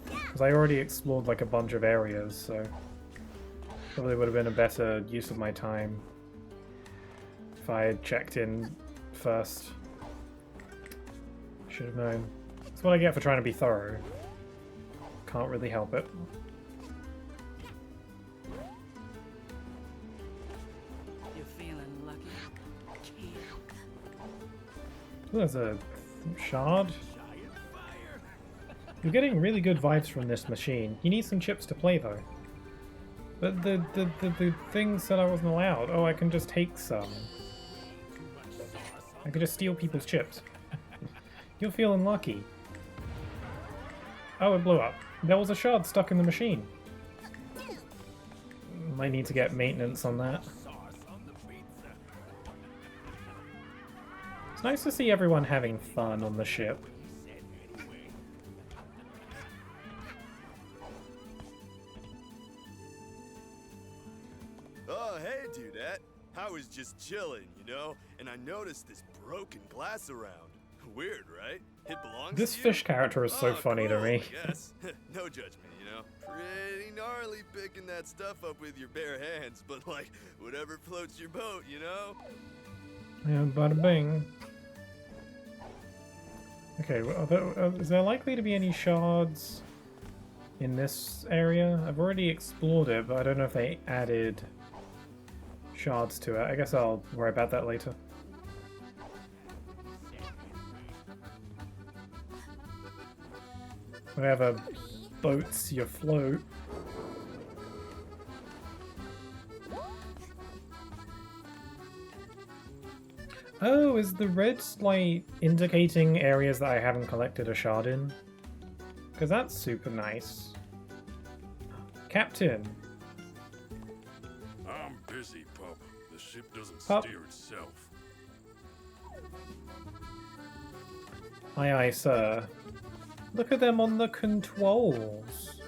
because I already explored like a bunch of areas, so probably would have been a better use of my time if I had checked in first. Should have known. That's what I get for trying to be thorough. Can't really help it. You're feeling lucky, kid. Ooh, there's a shard. You're getting really good vibes from this machine. You need some chips to play though. But the thing said I wasn't allowed. Oh, I can just take some. I could just steal people's chips. You're feeling lucky. Oh, it blew up. There was a shard stuck in the machine. Might need to get maintenance on that. It's nice to see everyone having fun on the ship. Oh, hey, Dudette. I was just chilling, you know, and I noticed this broken glass around. Weird, right? It belongs This to you? fish character is so funny to me. Yes. No judgment, you know. Pretty gnarly picking that stuff up with your bare hands, but like, whatever floats your boat, you know? Yeah, bada bing. Okay, well, is there likely to be any shards in this area? I've already explored it, but I don't know if they added shards to it. I guess I'll worry about that later. Whatever boats you float. Oh, is the red light indicating areas that I haven't collected a shard in? Because that's super nice. Captain. I'm busy, pup. The ship doesn't Pup. steer itself. Aye, aye, sir. Look at them on the controls.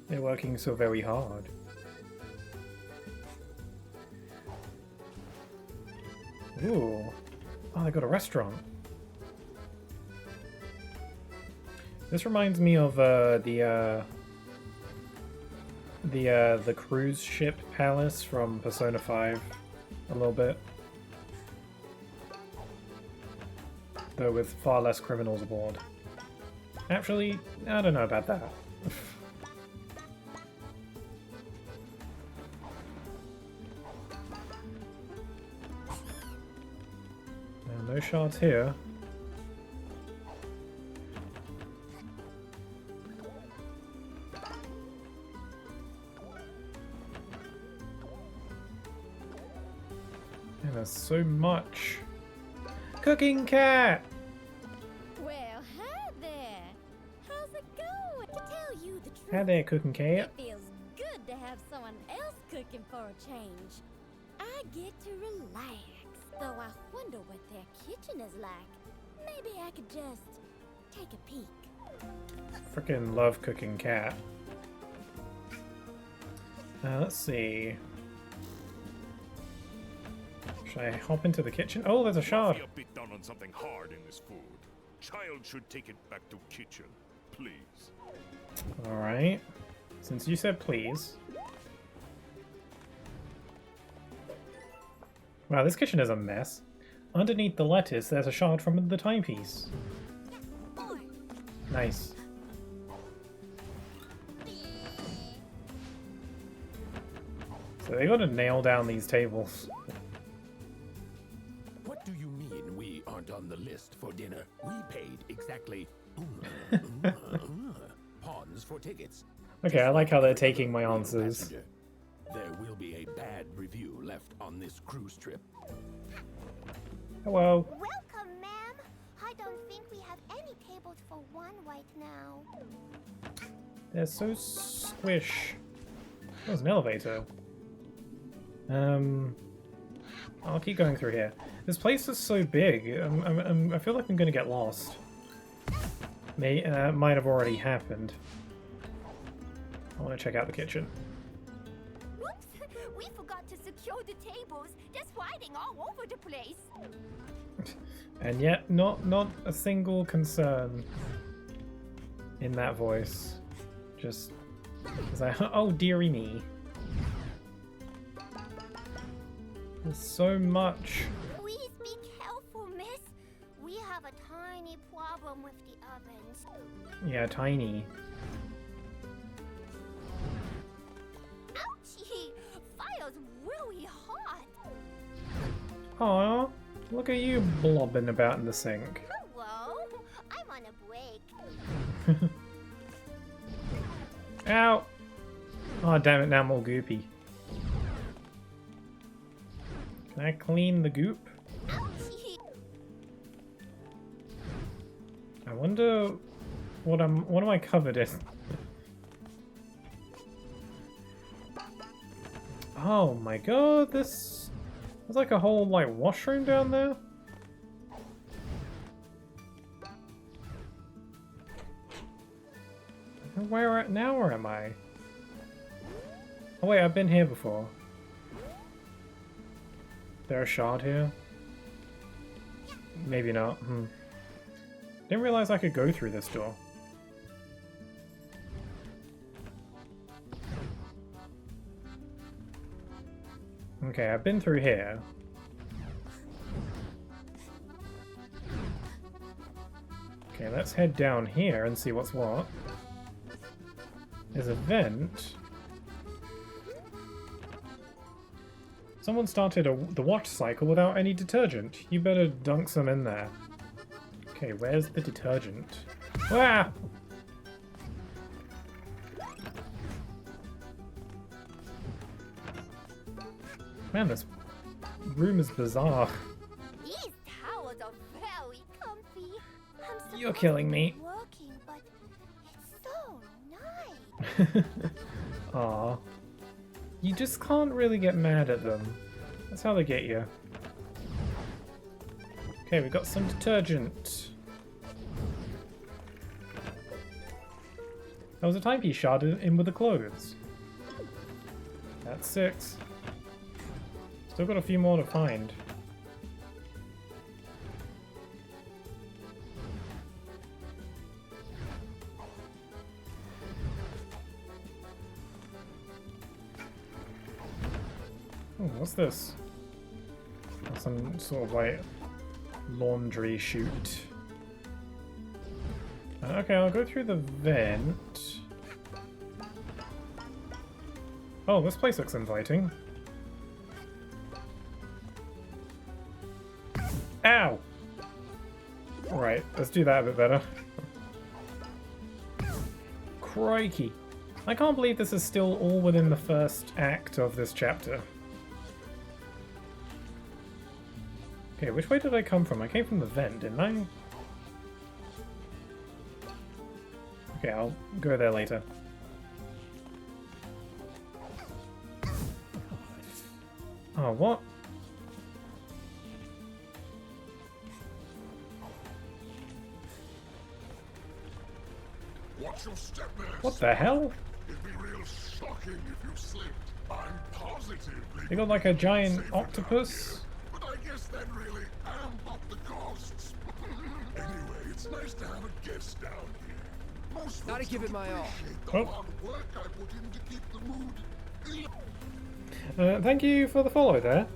They're working so very hard. Ooh. Oh, they got a restaurant. This reminds me of the cruise ship palace from Persona 5 a little bit. Though with far less criminals aboard. Actually, I don't know about that. No shards here. And there's so much. Cooking cat! Well, hi there. How's it going? To tell you the truth, Hi there, cooking cat. it feels good to have someone else cooking for a change. I get to relax, though I wonder what their kitchen is like. Maybe I could just take a peek. Freaking love cooking cat. Let's see. Should I hop into the kitchen? Oh, there's a shard. Mafia bit down on something hard in this food. Child should take it back to kitchen, please. Alright. Since you said please. Wow, this kitchen is a mess. Underneath the lettuce, there's a shard from the timepiece. Nice. So they gotta nail down these tables. What do you mean we aren't on the list for dinner? We paid exactly pawns for tickets. Okay, I like how they're taking my answers. Passenger, there will be a bad review left on this cruise trip. Hello. Welcome, ma'am. I don't think we have any tables for one right now. They're so squish. There's an elevator. I'll keep going through here. This place is so big. I feel like I'm gonna get lost. Might have already happened. I want to check out the kitchen. Oops! We forgot to secure the tables. There's writing all over the place. And yet, not a single concern in that voice. Just, it's like, oh dearie me. There's so much. Please be careful, miss. We have a tiny problem with the ovens. Yeah, tiny. Ouchie! Fire's really hot. Aw, look at you blobbing about in the sink. Hello? I'm on a break. Ow! Oh damn it, now I'm all goopy. Can I clean the goop? Ouchie! I wonder what am I covered in? Oh my god, there's like a whole like washroom down there. Where am I? Oh wait, I've been here before. There a shard here? Maybe not. Didn't realize I could go through this door. Okay, I've been through here. Okay, let's head down here and see what's what. There's a vent. Someone started the wash cycle without any detergent. You better dunk some in there. Okay, where's the detergent? Ah! Man, this room is bizarre. These towels are very comfy. You're killing me. Working, but it's so nice. Aw. You just can't really get mad at them. That's how they get you. Okay, we got some detergent. There was a timepiece shard in with the clothes. That's 6. Still got a few more to find. Oh, what's this? Some sort of like laundry chute. Okay, I'll go through the vent. Oh, this place looks inviting. Ow! Right, let's do that a bit better. Crikey. I can't believe this is still all within the first act of this chapter. Okay, which way did I come from? I came from the vent, didn't I? Okay, I'll go there later. Oh, what? Watch your step, man. What the hell? It'd be real shocking if you slipped. I'm positively. They got like a giant octopus. But I guess that really amp up the costs. Anyway, it's nice to have a guest down here. Most Gotta give it my all. the hard work I put in to keep the mood. Thank you for the follow there.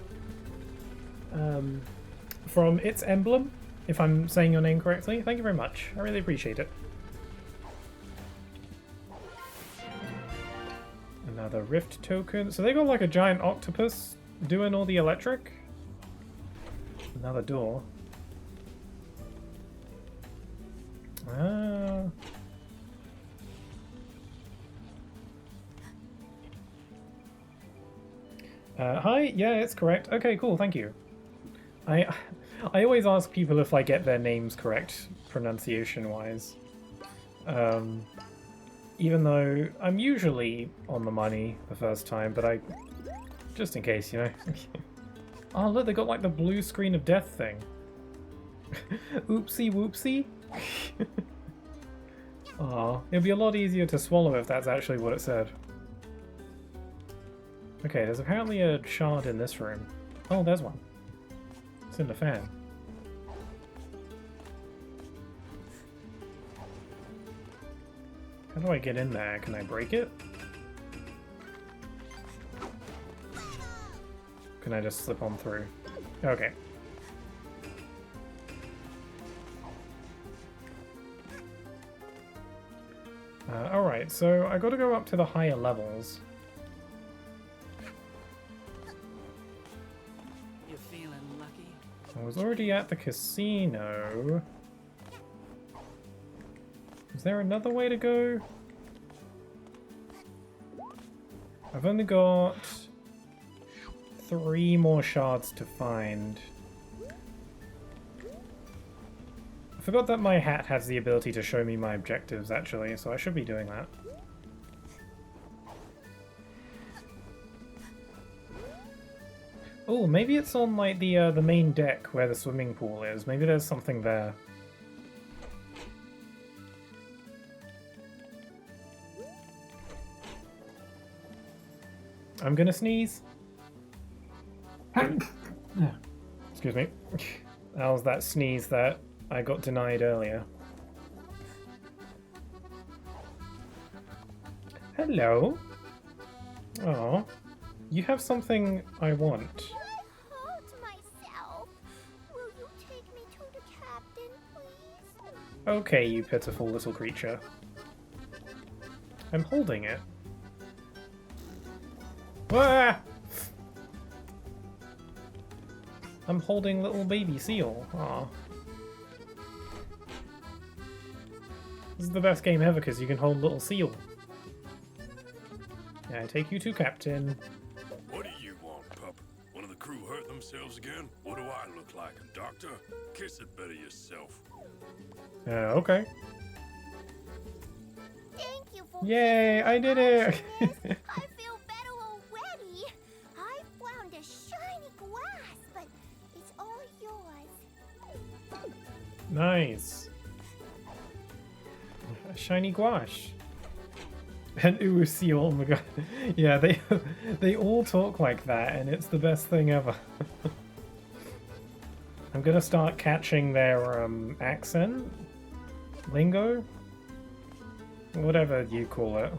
From Its Emblem, if I'm saying your name correctly. Thank you very much. I really appreciate it. Another Rift token. So they got like a giant octopus doing all the electric. Another door. Ah. Hi, yeah, it's correct. Okay, cool, thank you. I always ask people if I get their names correct, pronunciation-wise. Even though I'm usually on the money the first time, but just in case, you know. Oh, look, they got like the blue screen of death thing. Oopsie whoopsie. Aw, it'd be a lot easier to swallow if that's actually what it said. Okay, there's apparently a shard in this room. Oh, there's one. It's in the fan. How do I get in there? Can I break it? Can I just slip on through? Okay. Alright, so I gotta go up to the higher levels. You're feeling lucky? I was already at the casino. Is there another way to go? I've only got 3 more shards to find. I forgot that my hat has the ability to show me my objectives, actually, so I should be doing that. Oh, maybe it's on like the main deck where the swimming pool is. Maybe there's something there. I'm gonna sneeze. Excuse me. That was that sneeze that I got denied earlier. Hello. Oh, you have something I want. Hurt myself. Will you take me to the captain, please? Okay, you pitiful little creature. I'm holding it. Ah! I'm holding little baby seal. Aw. This is the best game ever because you can hold little seal. Yeah, I take you to Captain. What do you want, pup? One of the crew hurt themselves again? What do I look like, a doctor? Kiss it better yourself. Okay. Thank you for Yay, I did it! I feel better already. I found a shiny glass, but it's all yours. Nice. A shiny gouache. And ooh, seal, oh my god. Yeah, they all talk like that, and it's the best thing ever. I'm gonna start catching their accent, lingo, whatever you call it.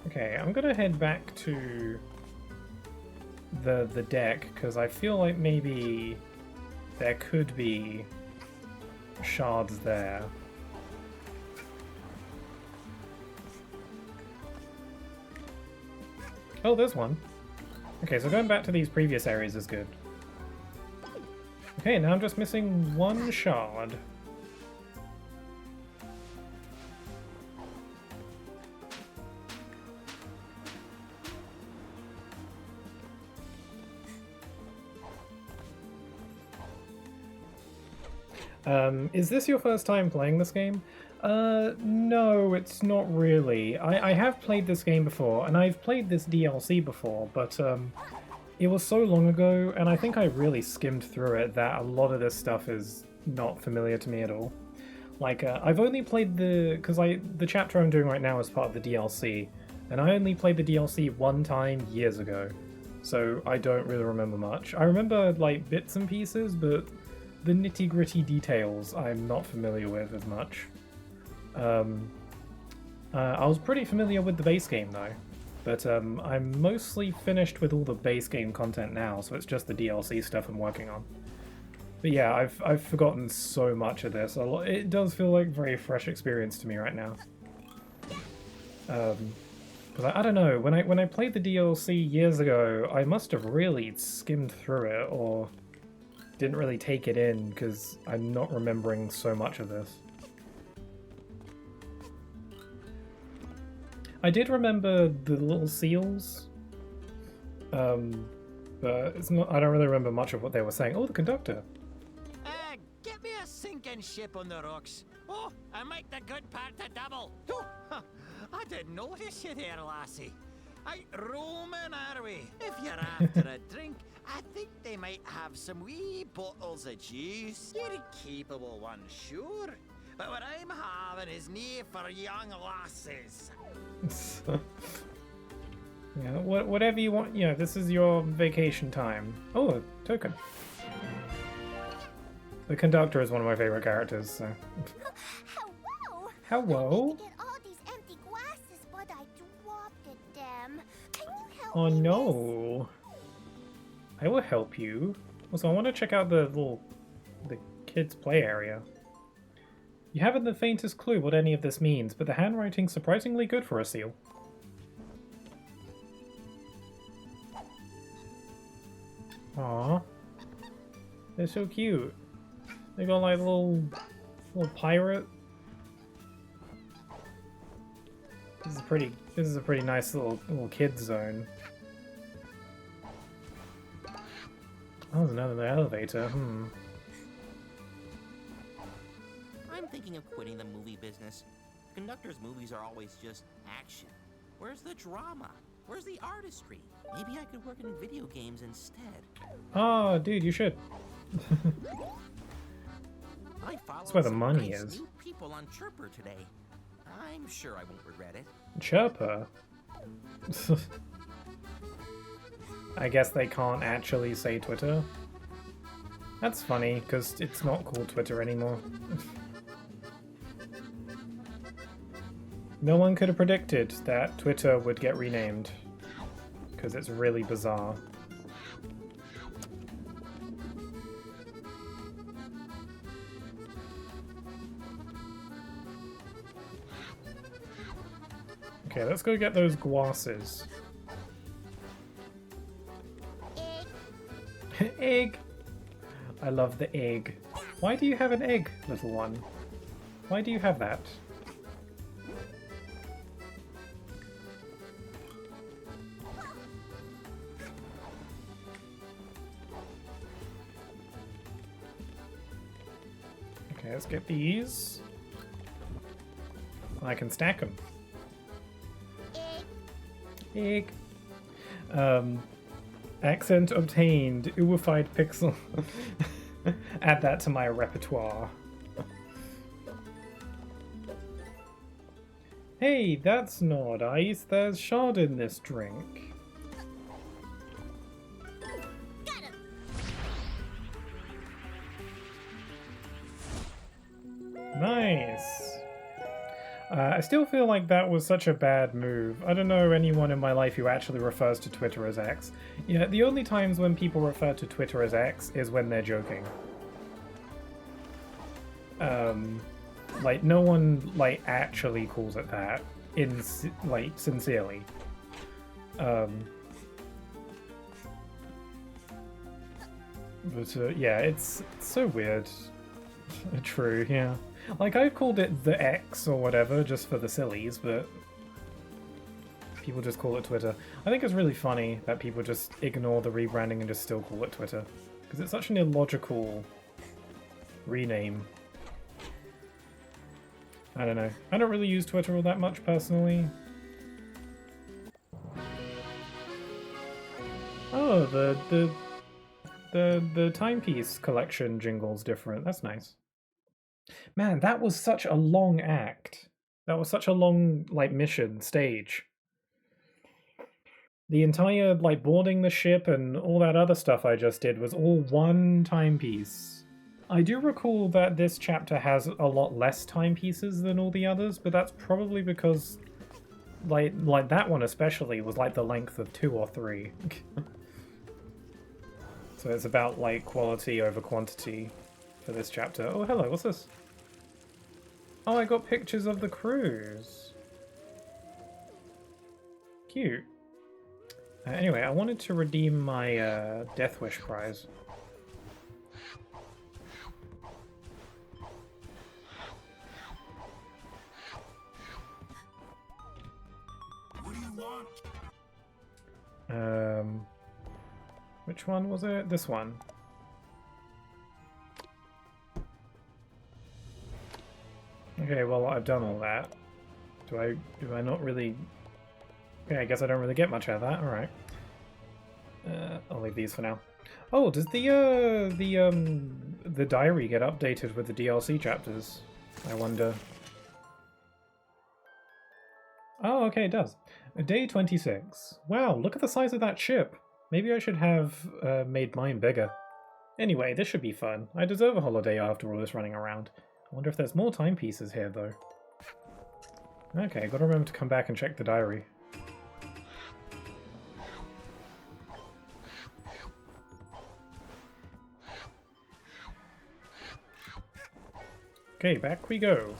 Okay, I'm gonna head back to the deck because I feel like maybe there could be shards there. Oh, there's one. Okay, so going back to these previous areas is good. Okay, now I'm just missing 1 shard. Is this your first time playing this game? No, it's not really. I have played this game before, and I've played this DLC before, but it was so long ago, and I think I really skimmed through it that a lot of this stuff is not familiar to me at all. Like, I've only played the chapter I'm doing right now is part of the DLC, and I only played the DLC one time years ago, so I don't really remember much. I remember like bits and pieces, but the nitty-gritty details I'm not familiar with as much. I was pretty familiar with the base game though, but I'm mostly finished with all the base game content now, so it's just the DLC stuff I'm working on. But yeah, I've forgotten so much of this. It does feel like a very fresh experience to me right now. But I don't know, when I played the DLC years ago, I must have really skimmed through it, or didn't really take it in, because I'm not remembering so much of this. I did remember the little seals, but it's not. I don't really remember much of what they were saying. Oh, the conductor! Get me a sinking ship on the rocks. Oh, I make the good part to double. Oh, I didn't notice you there, lassie. Roaming are we? If you're after a drink, I think they might have some wee bottles of juice. You're a capable one, sure. But what I'm having is near for young lasses. Yeah, whatever you want. You know, this is your vacation time. Oh, a token. The conductor is one of my favorite characters. So. Hello. Hello. I get all these empty glasses, but I dropped them. Can you help Oh me, no. I will help you. Also, I want to check out the kids' play area. You haven't the faintest clue what any of this means, but the handwriting's surprisingly good for a seal. Aww. They're so cute. They got like little pirate. This is a pretty nice little kid zone. Oh, there's another elevator. I'm thinking of quitting the movie business. Conductor's movies are always just action. Where's the drama? Where's the artistry? Maybe I could work in video games instead. Oh, dude, you should. That's where the money is. New people on Chirper today. I'm sure I won't regret it. Chirper? I guess they can't actually say Twitter. That's funny, because it's not called Twitter anymore. No one could have predicted that Twitter would get renamed, because it's really bizarre. Okay, let's go get those guases. Egg! I love the egg. Why do you have an egg, little one? Why do you have that? Okay, let's get these. I can stack them. Egg. Accent obtained. Ooified pixel. Add that to my repertoire. Hey, that's not ice. There's shard in this drink. Got him. Nice. I still feel like that was such a bad move. I don't know anyone in my life who actually refers to Twitter as X. Yeah, the only times when people refer to Twitter as X is when they're joking. Like, no one, like, actually calls it that, sincerely. But, yeah, it's so weird. True, yeah. Like, I've called it the X or whatever, just for the sillies, but people just call it Twitter. I think it's really funny that people just ignore the rebranding and just still call it Twitter. Because it's such an illogical rename. I don't know. I don't really use Twitter all that much, personally. Oh, The timepiece collection jingle's different. That's nice. Man, that was such a long act. That was such a long, like, mission stage. The entire, like, boarding the ship and all that other stuff I just did was all one timepiece. I do recall that this chapter has a lot less timepieces than all the others, but that's probably because, like that one especially was like the length of 2 or 3. So it's about, like, quality over quantity for this chapter. Oh, hello, what's this? Oh, I got pictures of the cruise. Cute. Anyway, I wanted to redeem my Death Wish prize. What do you want? Which one was it? This one. Okay, well, I've done all that. Do I not really... Okay, I guess I don't really get much out of that. Alright. I'll leave these for now. Oh, does the diary get updated with the DLC chapters? I wonder. Oh, okay, it does. Day 26. Wow, look at the size of that ship. Maybe I should have made mine bigger. Anyway, this should be fun. I deserve a holiday after all this running around. I wonder if there's more timepieces here, though. Okay, gotta remember to come back and check the diary. Okay, back we go.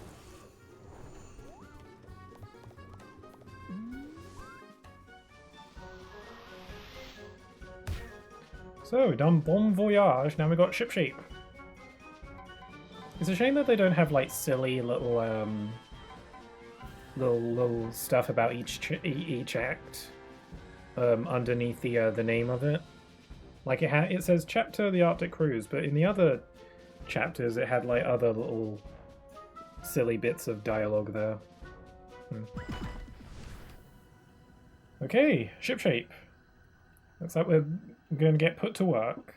So, done Bon Voyage, now we got Shipshape. It's a shame that they don't have, like, silly little, little stuff about each act underneath the name of it. Like, it says Chapter the Arctic Cruise, but in the other chapters it had, like, other little silly bits of dialogue there. Okay, Shipshape. Looks like we're going to get put to work.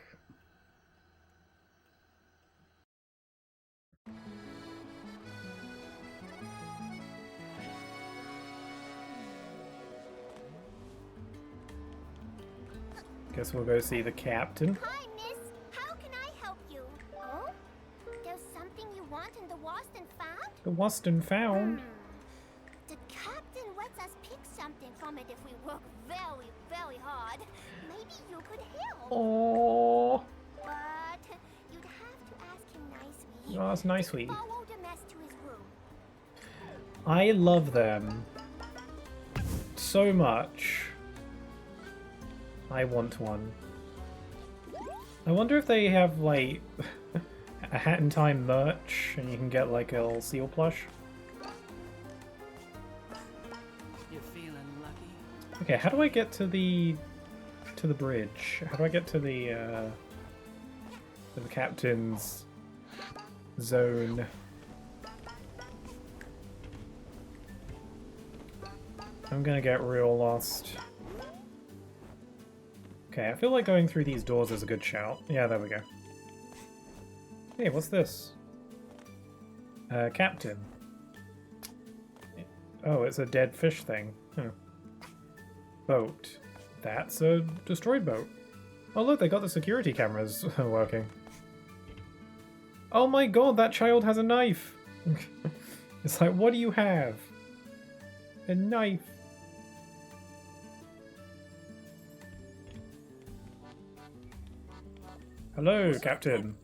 Guess we'll go see the captain. Hi, miss. How can I help you? Oh? There's something you want in the Waston Found? The Waston Found? The captain lets us pick something from it if we work very, very hard. Maybe you could help. Oh. But you'd have to ask him nicely. Oh, that's nice, sweet. Follow the mess to his room. I love them so much. I want one. I wonder if they have, like, a Hat in Time merch and you can get, like, a little seal plush. You're feeling lucky. Okay, how do I get to the bridge? How do I get to the captain's zone? I'm gonna get real lost. Okay, I feel like going through these doors is a good shout. Yeah, there we go. Hey, what's this? Captain. Oh, it's a dead fish thing. Huh. Boat. That's a destroyed boat. Oh look, they got the security cameras working. Oh my god, that child has a knife! It's like, what do you have? A knife. Hello, Captain.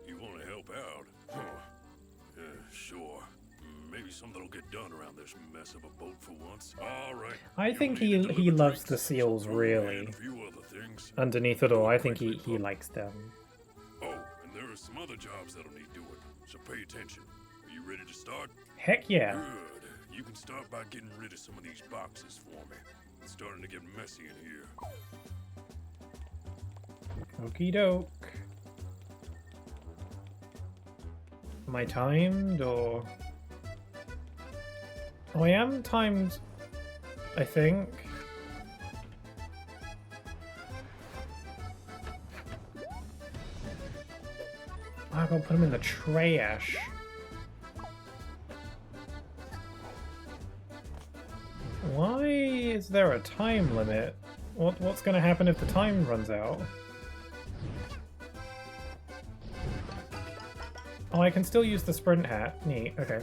You want to help out? Huh. Yeah, sure. Maybe something will get done around this mess of a boat for once. All right. I think he loves the seals, really. Underneath it all, I think he likes them. Oh, and there are some other jobs that'll need doing, so pay attention. Are you ready to start? Heck yeah. Good. You can start by getting rid of some of these boxes for me. It's starting to get messy in here. Okie doke. Am I timed, or... Oh, I am timed, I think. gotta put them in the trash. Why is there a time limit? What's gonna happen if the time runs out? Oh, I can still use the sprint hat. Neat, okay.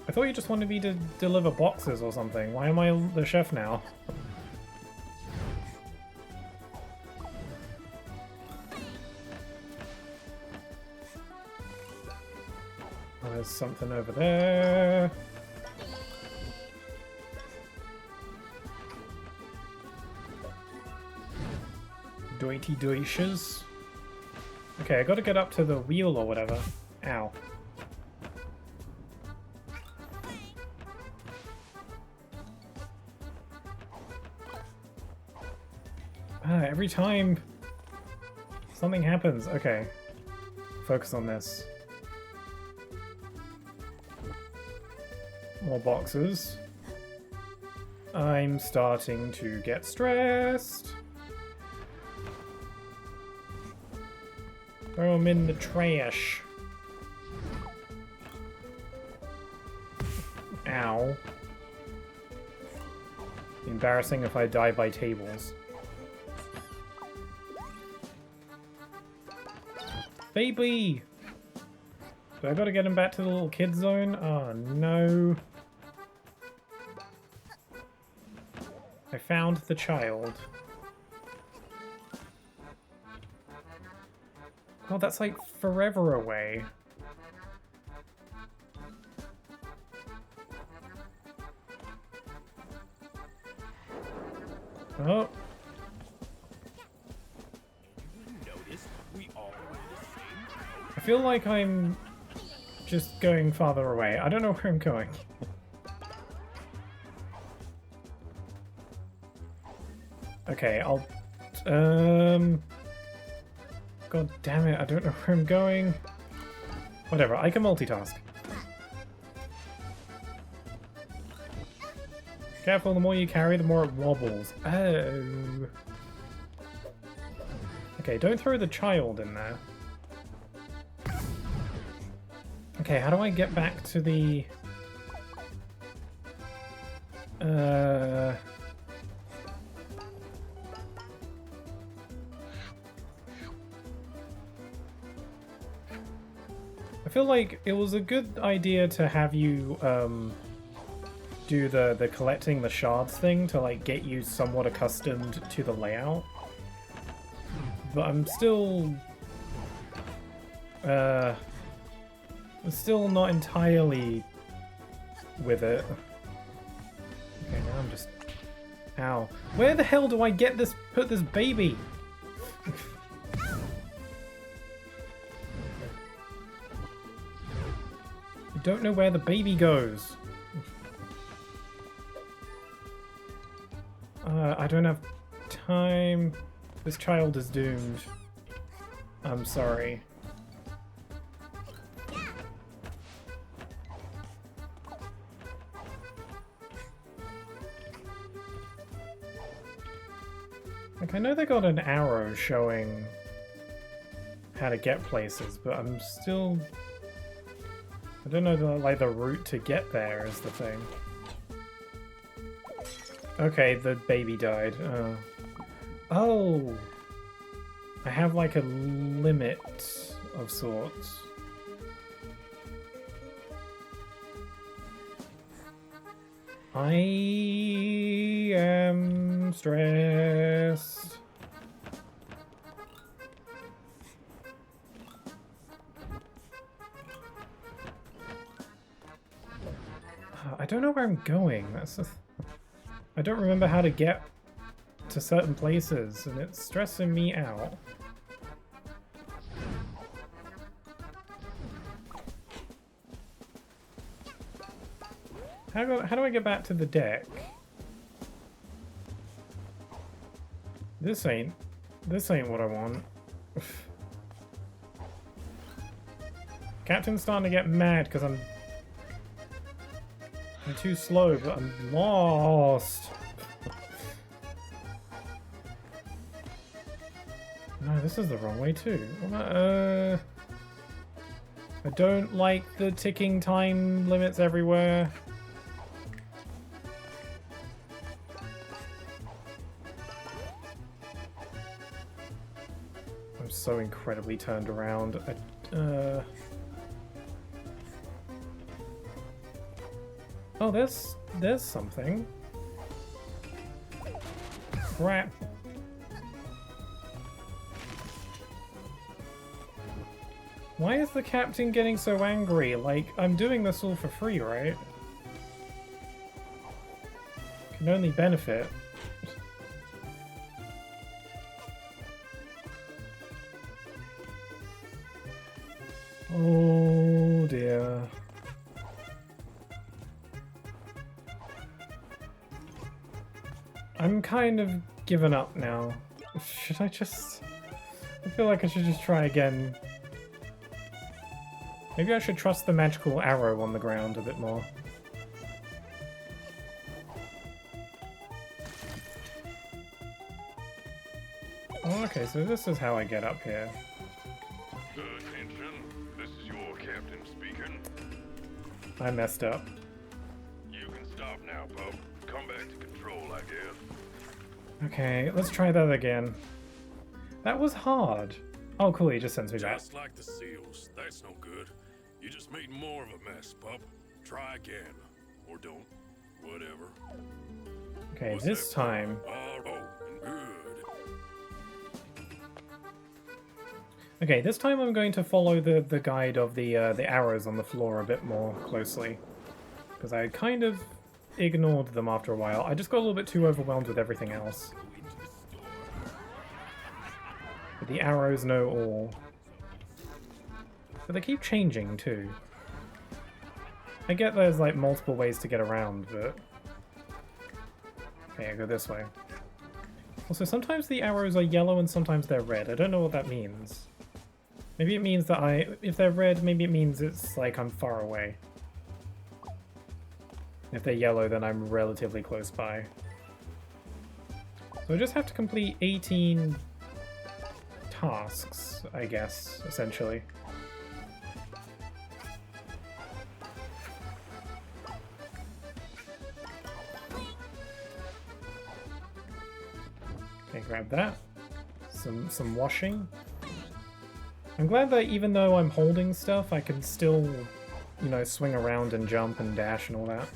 I thought you just wanted me to deliver boxes or something. Why am I the chef now? Oh, there's something over there. Doity doishes. Okay, I gotta get up to the wheel or whatever. Ow. Every time something happens. Okay. Focus on this. More boxes. I'm starting to get stressed. Throw them in the trash. Ow. Embarrassing if I die by tables. Baby! So I gotta get him back to the little kid zone? Oh no. I found the child. Oh, that's like forever away. Oh. I feel like I'm just going farther away. I don't know where I'm going. Okay, I'll... God damn it, I don't know where I'm going. Whatever, I can multitask. Careful, the more you carry, the more it wobbles. Oh. Okay, don't throw the child in there. Okay, how do I get back to the... I feel like it was a good idea to have you, do the collecting the shards thing to, like, get you somewhat accustomed to the layout. But I'm still... still not entirely with it. Okay, now I'm just... Ow. Where the hell do I get this... put this baby? I don't know where the baby goes. I don't have time. This child is doomed. I'm sorry. Like, I know they got an arrow showing how to get places, but I'm still... I don't know the route to get there is the thing. Okay, the baby died. Oh! I have like a limit of sorts. I am stressed. I don't know where I'm going. I don't remember how to get to certain places, and it's stressing me out. How do I get back to the deck? This ain't what I want. Captain's starting to get mad because I'm too slow, but I'm lost. No, this is the wrong way too. I don't like the ticking time limits everywhere. I'm so incredibly turned around. Oh, there's something. Crap. Why is the captain getting so angry? Like, I'm doing this all for free, right? Can only benefit. Oh dear. I'm kind of giving up now. Should I just... I feel like I should just try again. Maybe I should trust the magical arrow on the ground a bit more. Oh, okay, so this is how I get up here. Attention, this is your captain speaking. I messed up. You can stop now, pup. Come back to control, I guess. Okay, let's try that again. That was hard. Oh, cool, he just sends me back. Just like the seals. That's no good. You just made more of a mess, pup. Try again. Or don't. Whatever. Okay, this time... Good. Okay, this time I'm going to follow the guide of the arrows on the floor a bit more closely. Because I kind of ignored them after a while. I just got a little bit too overwhelmed with everything else. But the arrows know all. But they keep changing too. I get there's like multiple ways to get around, but... Okay, I go this way. Also, sometimes the arrows are yellow and sometimes they're red. I don't know what that means. Maybe it means that if they're red, maybe it means it's like I'm far away. If they're yellow, then I'm relatively close by. So I just have to complete 18 tasks, I guess, essentially. Okay, grab that. Some washing. I'm glad that even though I'm holding stuff, I can still, you know, swing around and jump and dash and all that.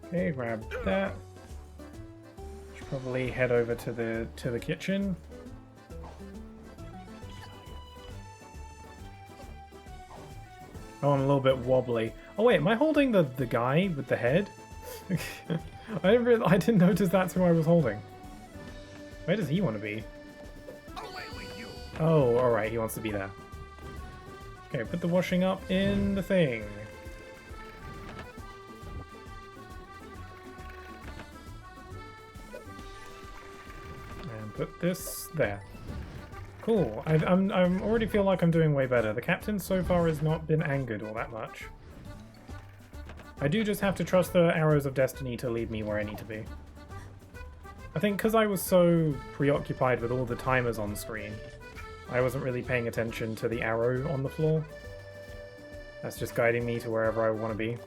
Okay, grab that. Should probably head over to the kitchen. Oh, I'm a little bit wobbly. Oh wait, am I holding the guy with the head? I didn't notice that's who I was holding. Where does he want to be? Oh, alright, he wants to be there. Okay, put the washing up in the thing. And put this there. Cool. I'm already feel like I'm doing way better. The captain so far has not been angered all that much. I do just have to trust the arrows of destiny to lead me where I need to be. I think because I was so preoccupied with all the timers on screen, I wasn't really paying attention to the arrow on the floor. That's just guiding me to wherever I want to be.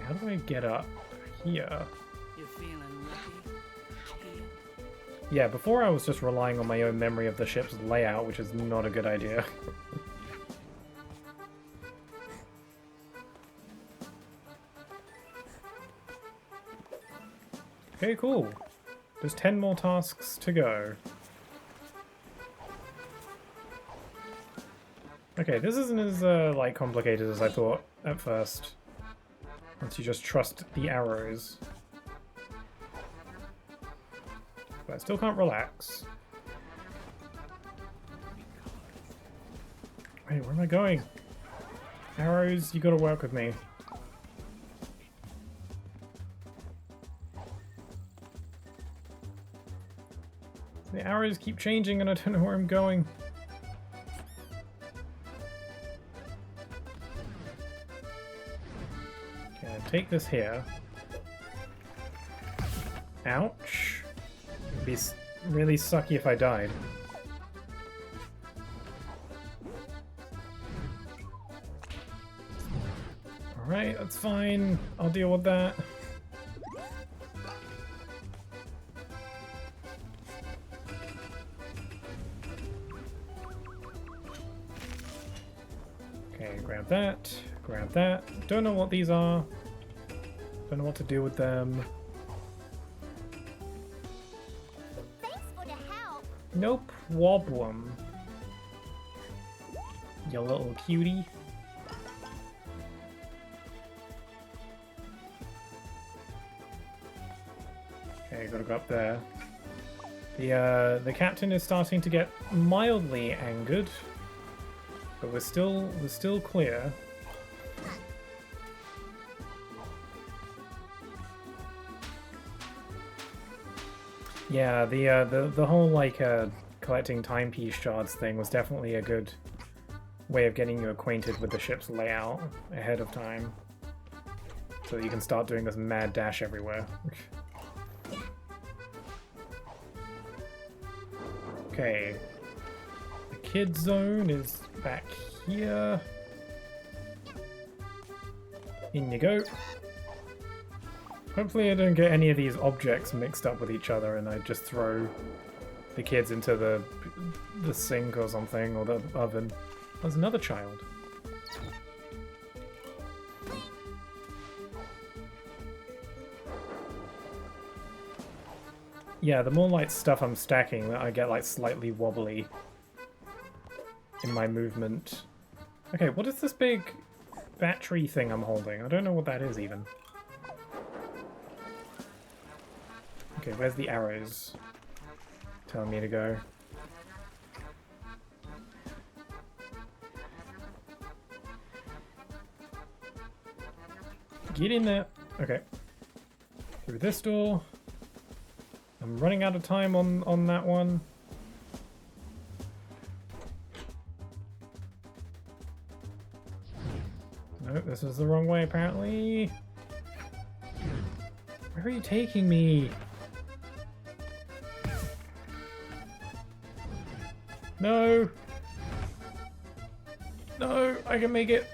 How do I get up here? You're feeling lucky? Yeah, before I was just relying on my own memory of the ship's layout, which is not a good idea. Okay, cool. There's 10 more tasks to go. Okay, this isn't as like complicated as I thought at first. Once you just trust the arrows. But I still can't relax. Wait, where am I going? Arrows, you gotta work with me. The arrows keep changing and I don't know where I'm going. Okay, I'll take this here. Ouch. It'd be really sucky if I died. Alright, that's fine. I'll deal with that. Okay, grab that. Grab that. Don't know what these are. Don't know what to do with them. Thanks for the help. No problem. You little cutie. Okay, gotta go up there. The captain is starting to get mildly angered, but we're still clear. Yeah, the whole like collecting timepiece shards thing was definitely a good way of getting you acquainted with the ship's layout ahead of time, so that you can start doing this mad dash everywhere. Okay, the kid zone is back here. In you go. Hopefully I don't get any of these objects mixed up with each other and I just throw the kids into the sink or something, or the oven. There's another child. Yeah, the more like stuff I'm stacking, I get like slightly wobbly in my movement. Okay, what is this big battery thing I'm holding? I don't know what that is even. Okay, where's the arrows telling me to go? Get in there. Okay. Through this door. I'm running out of time on that one. No, this is the wrong way apparently. Where are you taking me? No! No, I can make it.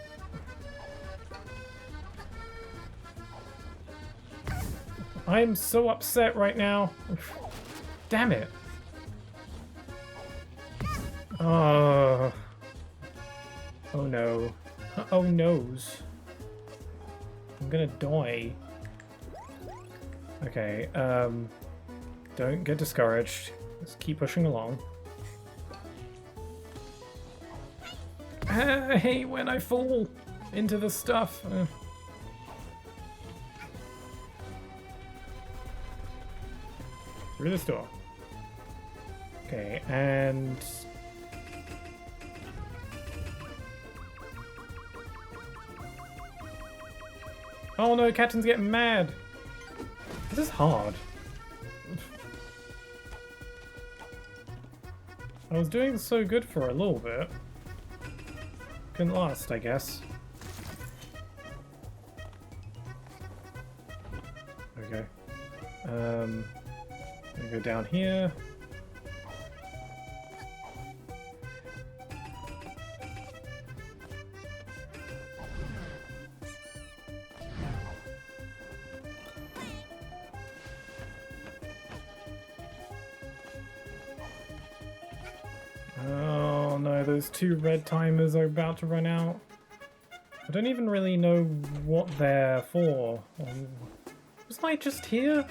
I'm so upset right now. Damn it. Oh. Oh no. Oh noes. I'm gonna die. Okay, don't get discouraged. Let's keep pushing along. I hate when I fall into the stuff. Through this door. Okay, and... oh no, Captain's getting mad! This is hard. I was doing so good for a little bit. Couldn't last, I guess. Okay. I'm gonna go down here. Oh no, those 2 red timers are about to run out. I don't even really know what they're for. Was I just here?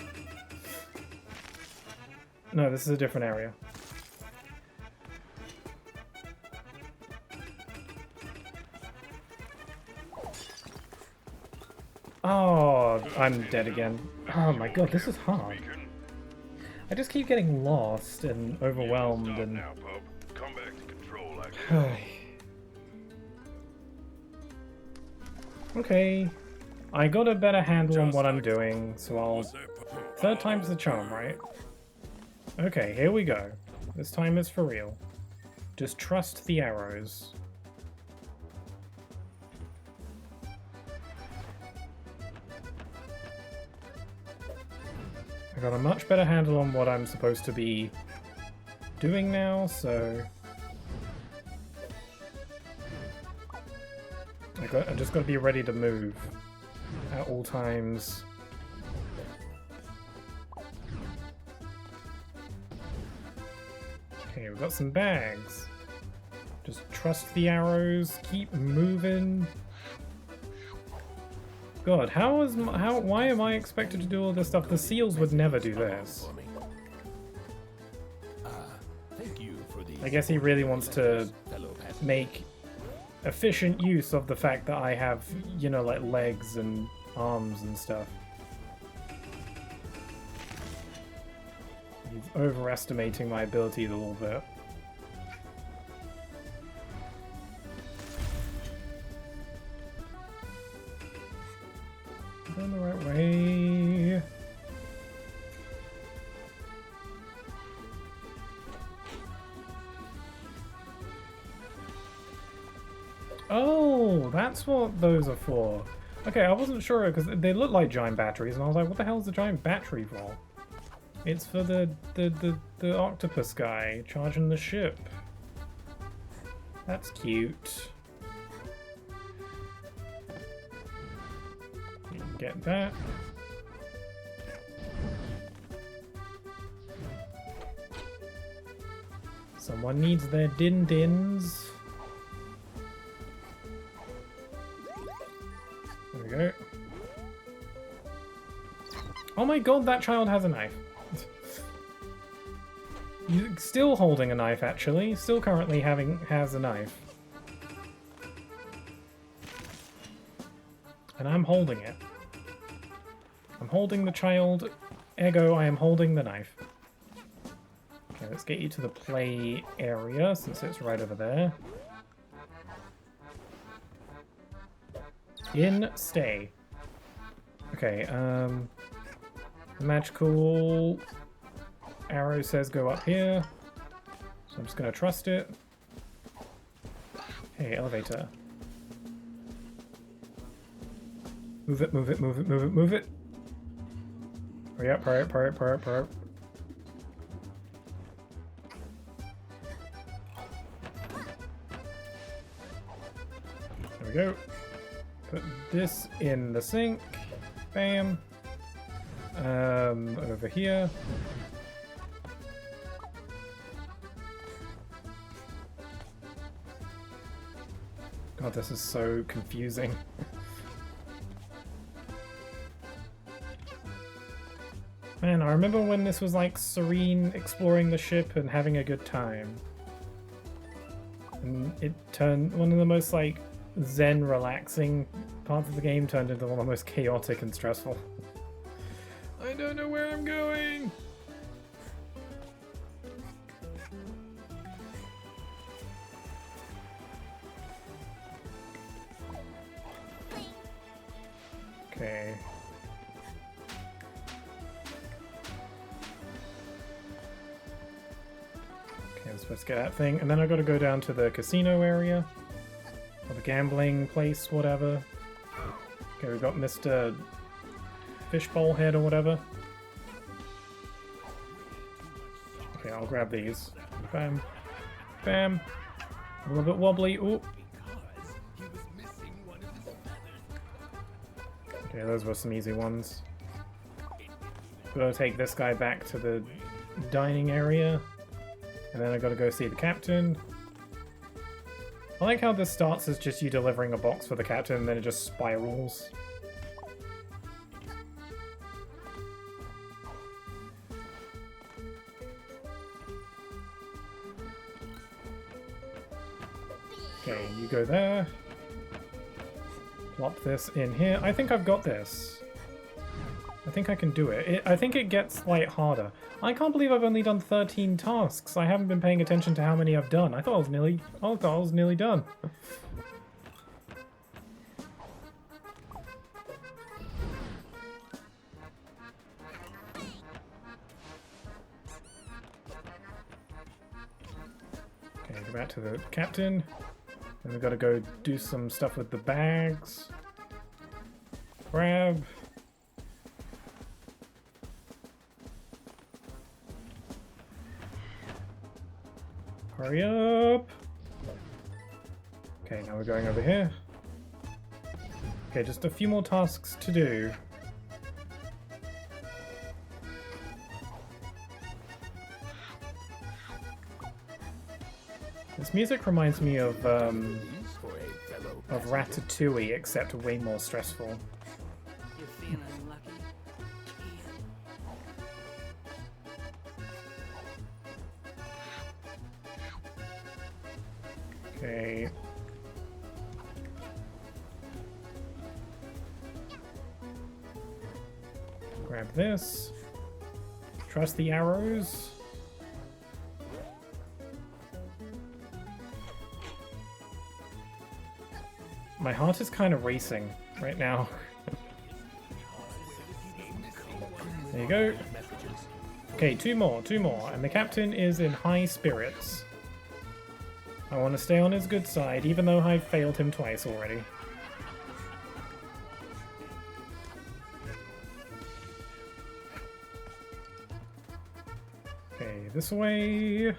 No, this is a different area. Oh, I'm dead again. Oh my god, this is hard. I just keep getting lost and overwhelmed and... Now, pup. Come back to control, I guess. Okay. I got a better handle on what I'm doing, so I'll... Third time's the charm, right? Okay, here we go. This time it's for real. Just trust the arrows. I got a much better handle on what I'm supposed to be doing now, so... I just gotta be ready to move at all times. Okay, we've got some bags. Just trust the arrows, keep moving. God, why am I expected to do all this stuff? The seals would never do this. I guess he really wants to make efficient use of the fact that I have, you know, like legs and arms and stuff. He's overestimating my abilities a little bit. Going the right way. Oh, that's what those are for. Okay, I wasn't sure because they look like giant batteries, and I was like, "What the hell is the giant battery for?" It's for the octopus guy charging the ship. That's cute. Get that. Someone needs their din-dins. There we go. Oh my god, that child has a knife. Still holding a knife, actually. Still currently has a knife. And I'm holding it. I'm holding the child, ergo I am holding the knife. Okay, let's get you to the play area, since it's right over there. Stay. Okay, the magical arrow says go up here, so I'm just gonna trust it. Hey, elevator. Move it, move it, move it, move it, move it. Hurry up, hurry up, hurry up, hurry up, hurry up. There we go. Put this in the sink. Bam. Over here. God, this is so confusing. Man, I remember when this was like serene, exploring the ship and having a good time. And it turned, one of the most like zen, relaxing parts of the game turned into one of the most chaotic and stressful. I don't know where I'm going! Okay. Okay, I'm supposed to get that thing, and then I gotta go down to the casino area. Or the gambling place, whatever. Okay, we've got Mr. Fishbowl Head or whatever. Okay, I'll grab these. Bam. Bam. A little bit wobbly. Ooh. Okay, those were some easy ones. Gotta take this guy back to the dining area. And then I gotta go see the captain. I like how this starts as just you delivering a box for the captain and then it just spirals. Okay, you go there. Plop this in here. I think I've got this. I think I can do it. I think it gets, like, harder. I can't believe I've only done 13 tasks. I haven't been paying attention to how many I've done. I thought I was nearly done. Go back to the captain. And we've got to go do some stuff with the bags. Grab. Hurry up! Okay, now we're going over here. Okay, just a few more tasks to do. This music reminds me of Ratatouille, except way more stressful. You're feeling lucky. Okay. Grab this. Trust the arrows. My heart is kind of racing right now. There you go. Okay, two more, and the captain is in high spirits. I want to stay on his good side, even though I've failed him twice already. Okay, this way.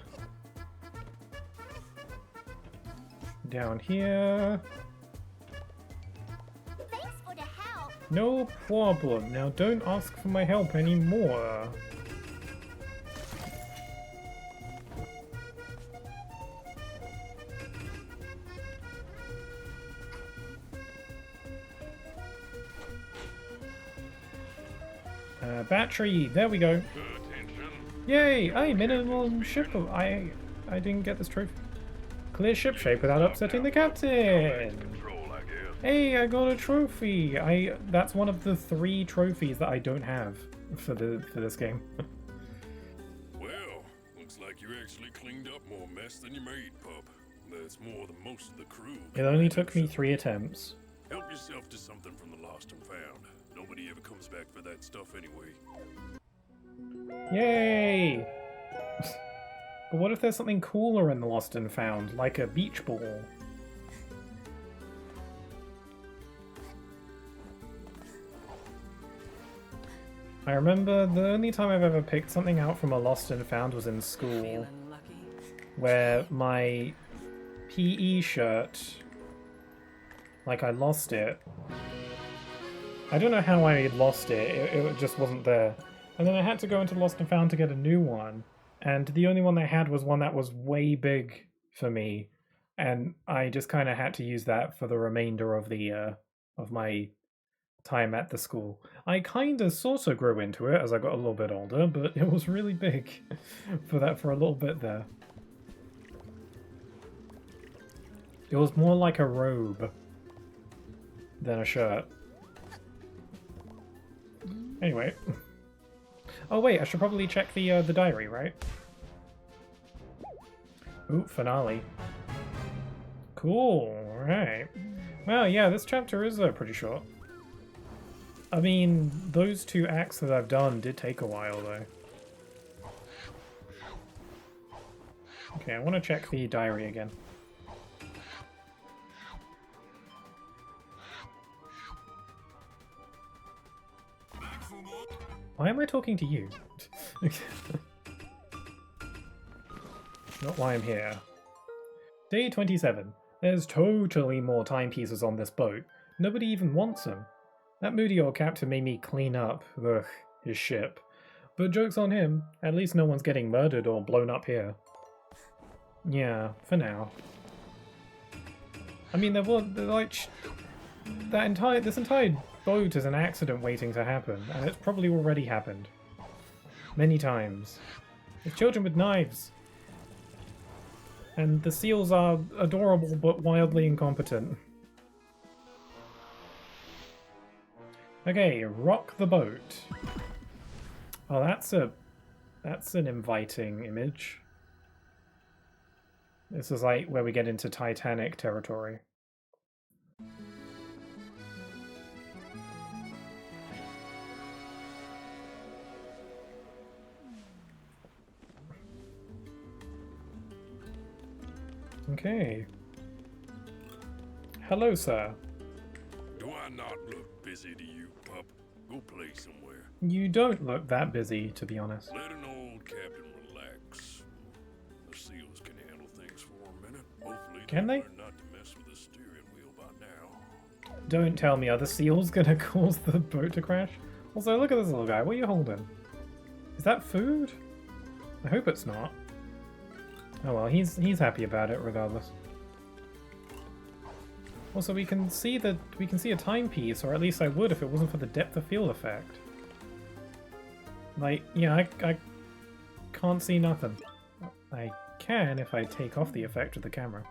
Down here. Thanks for the help. No problem. Now don't ask for my help anymore. Battery. There we go. Yay! Hey, minimum ship. I didn't get this trophy. Clear ship shape without upsetting the captain. Hey, I got a trophy. That's one of the 3 trophies that I don't have for this game. Well, looks like you actually cleaned up more mess than you made, pup. That's more than most of the crew. It only took me 3 attempts. Help yourself to something from the lost and found. Nobody ever comes back for that stuff anyway. Yay! But what if there's something cooler in the Lost and Found, like a beach ball? I remember the only time I've ever picked something out from a Lost and Found was in school, where my PE shirt, like I lost it. I don't know how I lost it, it just wasn't there. And then I had to go into Lost and Found to get a new one, and the only one they had was one that was way big for me, and I just kind of had to use that for the remainder of the of my time at the school. I kind of sort of grew into it as I got a little bit older, but it was really big for a little bit there. It was more like a robe than a shirt. Anyway. Oh wait, I should probably check the diary, right? Ooh, finale. Cool, right. Well, yeah, this chapter is pretty short. I mean, those 2 acts that I've done did take a while, though. Okay, I want to check the diary again. Why am I talking to you? Not why I'm here. Day 27. There's totally more timepieces on this boat. Nobody even wants them. That moody old captain made me clean up, his ship. But joke's on him, at least no one's getting murdered or blown up here. Yeah, for now. I mean, this entire boat is an accident waiting to happen, and it's probably already happened. Many times. There's children with knives. And the seals are adorable but wildly incompetent. Okay, rock the boat. Oh, that's an inviting image. This is like where we get into Titanic territory. Okay. Hello, sir. Do I not look busy to you, pup? Go play somewhere. You don't look that busy, to be honest. Let an old captain relax. The seals can handle things for a minute. Hopefully Can they? learn not to mess with the steering wheel by now. Don't tell me, are the seals gonna cause the boat to crash? Also, look at this little guy. What are you holding? Is that food? I hope it's not. Oh well, he's happy about it regardless. Also, we can see a timepiece, or at least I would if it wasn't for the depth of field effect. Like, yeah, I can't see nothing. I can if I take off the effect of the camera.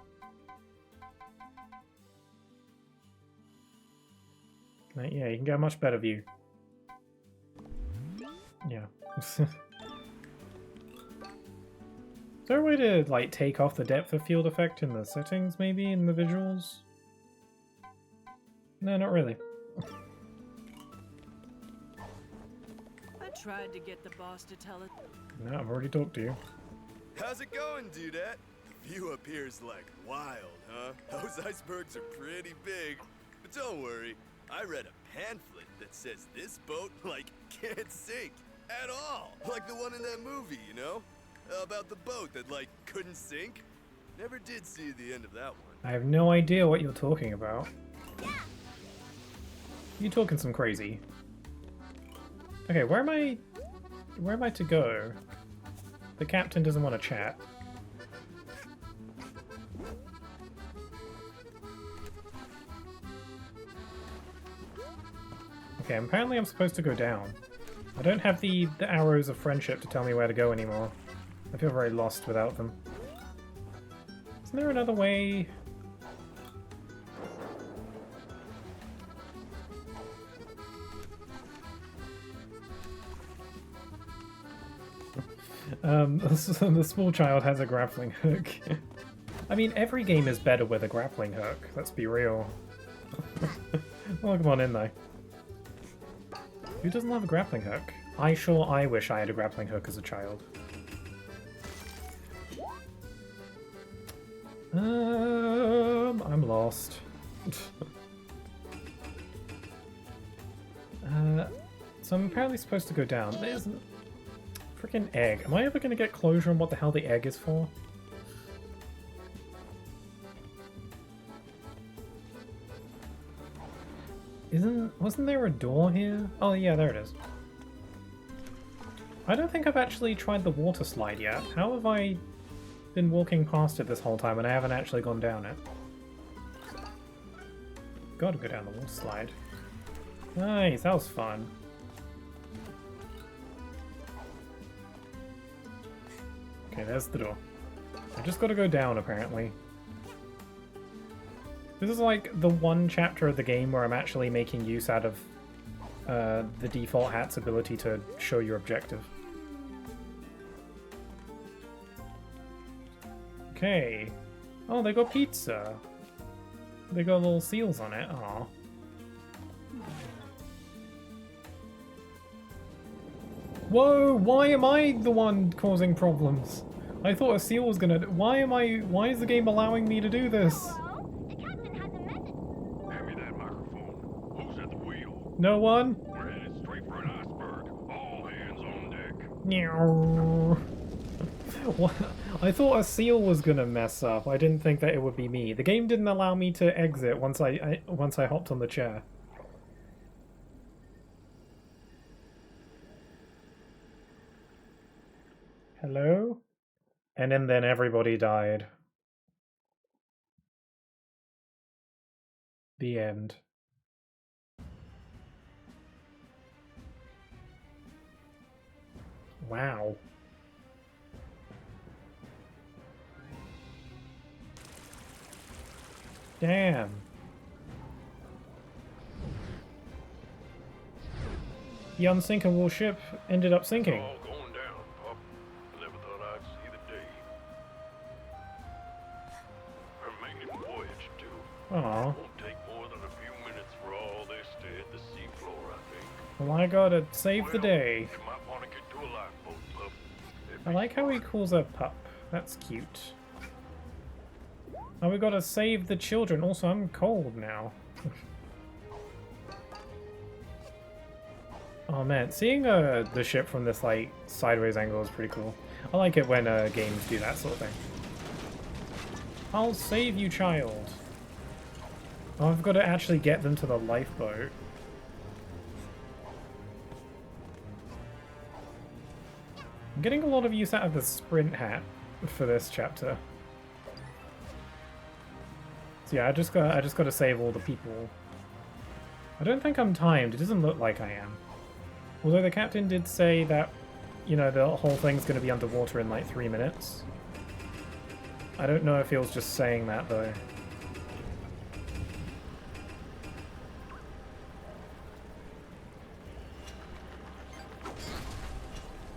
Like, yeah, you can get a much better view. Yeah. Is there a way to, like, take off the depth of field effect in the settings, maybe, in the visuals? No, not really. I tried to get the boss to tell it. No, I've already talked to you. How's it going, Dudette? The view up here is like wild, huh? Those icebergs are pretty big. But don't worry, I read a pamphlet that says this boat, like, can't sink at all. Like the one in that movie, you know? About the boat that, like, couldn't sink. Never did see the end of that one. I have no idea what you're talking about. You're talking some crazy. Okay, where am I to go? The captain doesn't want to chat. Okay, apparently I'm supposed to go down. I don't have the arrows of friendship to tell me where to go anymore. I feel very lost without them. Isn't there another way? The small child has a grappling hook. I mean, every game is better with a grappling hook, let's be real. Welcome on in, though. Who doesn't have a grappling hook? I wish I had a grappling hook as a child. I'm lost. So I'm apparently supposed to go down. There's a freaking egg. Am I ever going to get closure on what the hell the egg is for? Wasn't there a door here? Oh yeah, there it is. I don't think I've actually tried the water slide yet. How have I been walking past it this whole time and I haven't actually gone down it? Gotta go down the water slide. Nice, that was fun. Okay, there's the door. I just gotta go down, apparently. This is like the one chapter of the game where I'm actually making use out of the default hat's ability to show your objective. Okay. Oh, they got pizza. They got little seals on it. Aw. Whoa, why am I the one causing problems? I thought a seal was gonna... Why is the game allowing me to do this? Hand me that microphone. Who's at the wheel? No one? We're headed straight for an iceberg. All hands on deck. Meow. What? I thought a seal was gonna mess up. I didn't think that it would be me. The game didn't allow me to exit once I hopped on the chair. Hello? And then everybody died. The end. Wow. Damn. The unsinkable ship ended up sinking. All going down, pup. Never thought I'd see the day. Her maiden voyage, too. Aw. Won't take more than a few minutes for all this to hit the seafloor, I think. Well, I gotta save the day. You might want to get to a lifeboat, pup. I like how he calls her pup. That's cute. Oh, we gotta save the children. Also, I'm cold now. Oh man, seeing the ship from this like sideways angle is pretty cool. I like it when games do that sort of thing. I'll save you, child. Oh, I've got to actually get them to the lifeboat. I'm getting a lot of use out of the sprint hat for this chapter. So yeah, I just got to save all the people. I don't think I'm timed. It doesn't look like I am. Although the captain did say that, you know, the whole thing's going to be underwater in like 3 minutes. I don't know if he was just saying that though.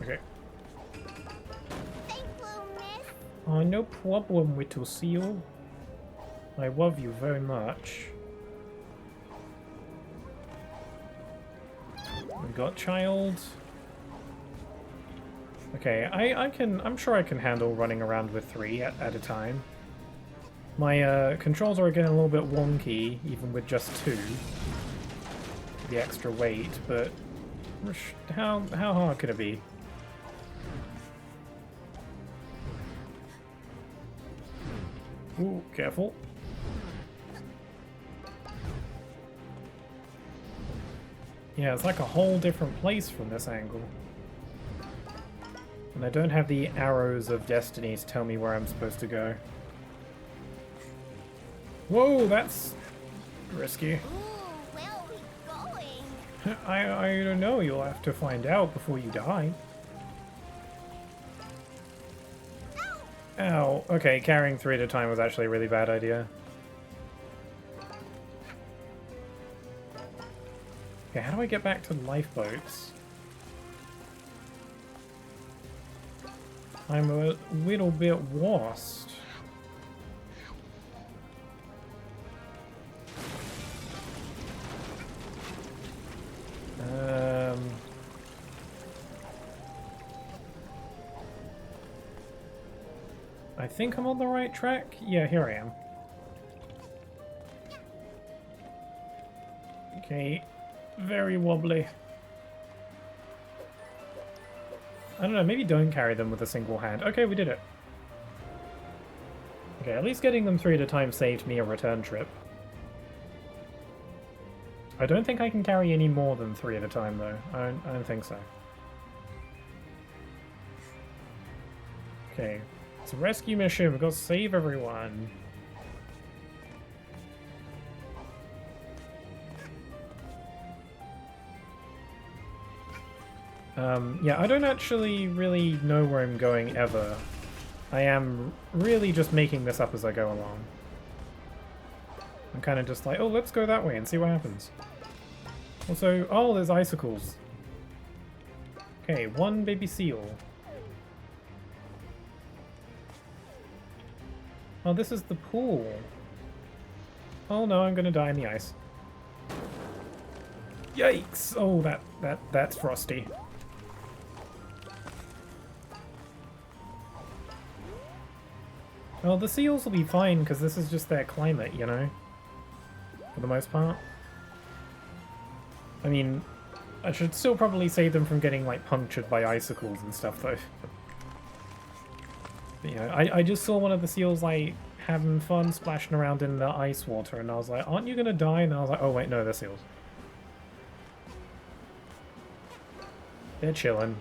Okay. Thank you, miss. Oh, no problem, Whittle Seal. I love you very much. We got child. Okay, I'm sure I can handle running around with 3 at a time. My controls are getting a little bit wonky, even with just 2. The extra weight, but how hard could it be? Ooh, careful. Yeah, it's like a whole different place from this angle. And I don't have the arrows of destiny to tell me where I'm supposed to go. Whoa, that's risky. Ooh, where are we going? I don't know, you'll have to find out before you die. Ow. Okay, carrying 3 at a time was actually a really bad idea. Okay, how do I get back to lifeboats? I'm a little bit lost. I think I'm on the right track. Yeah, here I am. Okay, very wobbly. I don't know, maybe don't carry them with a single hand. Okay, we did it. Okay, at least getting them 3 at a time saved me a return trip. I don't think I can carry any more than 3 at a time, though. I don't think so. Okay, it's a rescue mission. We've got to save everyone. Yeah, I don't actually really know where I'm going ever. I am really just making this up as I go along. I'm kind of just like, oh, let's go that way and see what happens. Also, oh, there's icicles. Okay, 1 baby seal. Oh, this is the pool. Oh no, I'm gonna die in the ice. Yikes! Oh, that's frosty. Well, the seals will be fine because this is just their climate, you know? For the most part. I mean, I should still probably save them from getting, like, punctured by icicles and stuff, though. But, you know, I just saw one of the seals, like, having fun splashing around in the ice water, and I was like, aren't you gonna die? And I was like, oh wait, no, they're seals. They're chilling.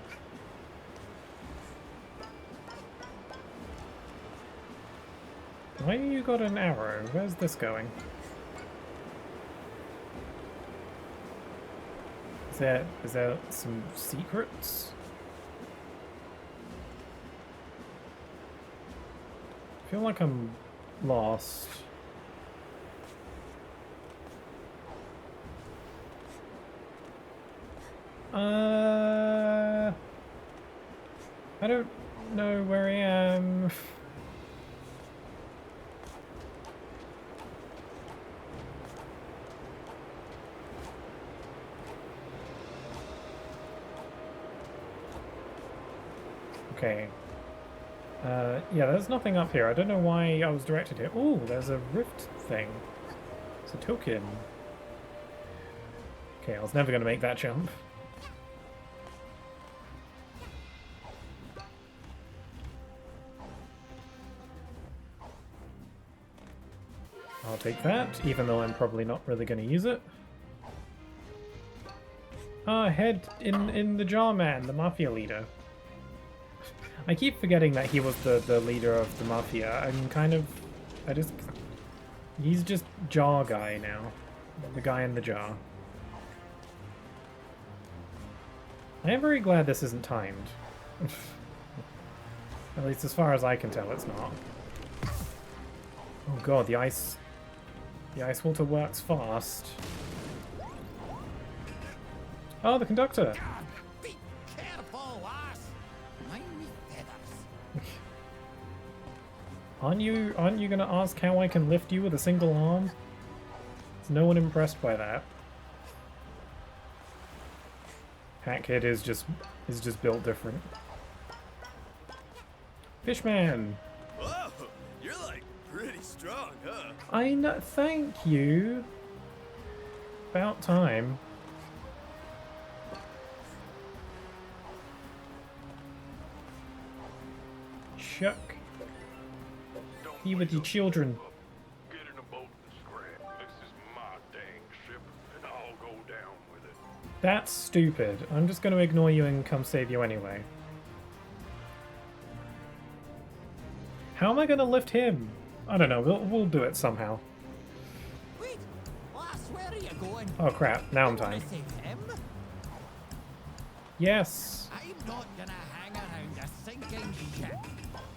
Why you got an arrow? Where's this going? Is there some secrets? I feel like I'm lost. I don't know where I am. Okay. Yeah, there's nothing up here. I don't know why I was directed here. Oh, there's a rift thing. It's a token. Okay, I was never going to make that jump. I'll take that, even though I'm probably not really going to use it. Ah, head in the jar man, the mafia leader. I keep forgetting that he was the leader of the mafia. I'm kind of... He's just jar guy now. The guy in the jar. I am very glad this isn't timed. At least as far as I can tell, it's not. Oh god, the ice water works fast. Oh, the conductor! God, be careful, lass! Mind me feathers. Aren't you gonna ask how I can lift you with a single arm? Is no one impressed by that? Hat Kid is just built different. Fishman! Whoa, you're like pretty strong, huh? I know, thank you. About time. Chuck. Be with your children. Get in a boat and scrap. This is my dang ship, and I'll go down with it. That's stupid. I'm just going to ignore you and come save you anyway. How am I going to lift him? I don't know. We'll do it somehow. Wait, lass, where are you going? Oh crap! Now I'm Gonna dying. save him? Yes. I'm not gonna hang around a sinking ship.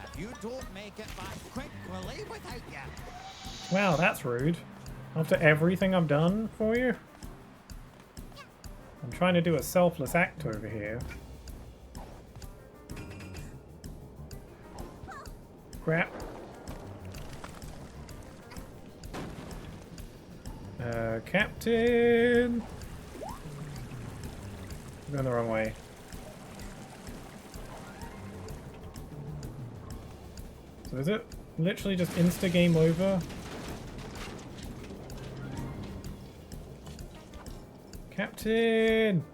If you don't make it back quick, we'll leave without you. Wow, that's rude. After everything I've done for you? I'm trying to do a selfless act over here. Crap. Captain! I'm going the wrong way. So is it literally just insta-game over? Captain!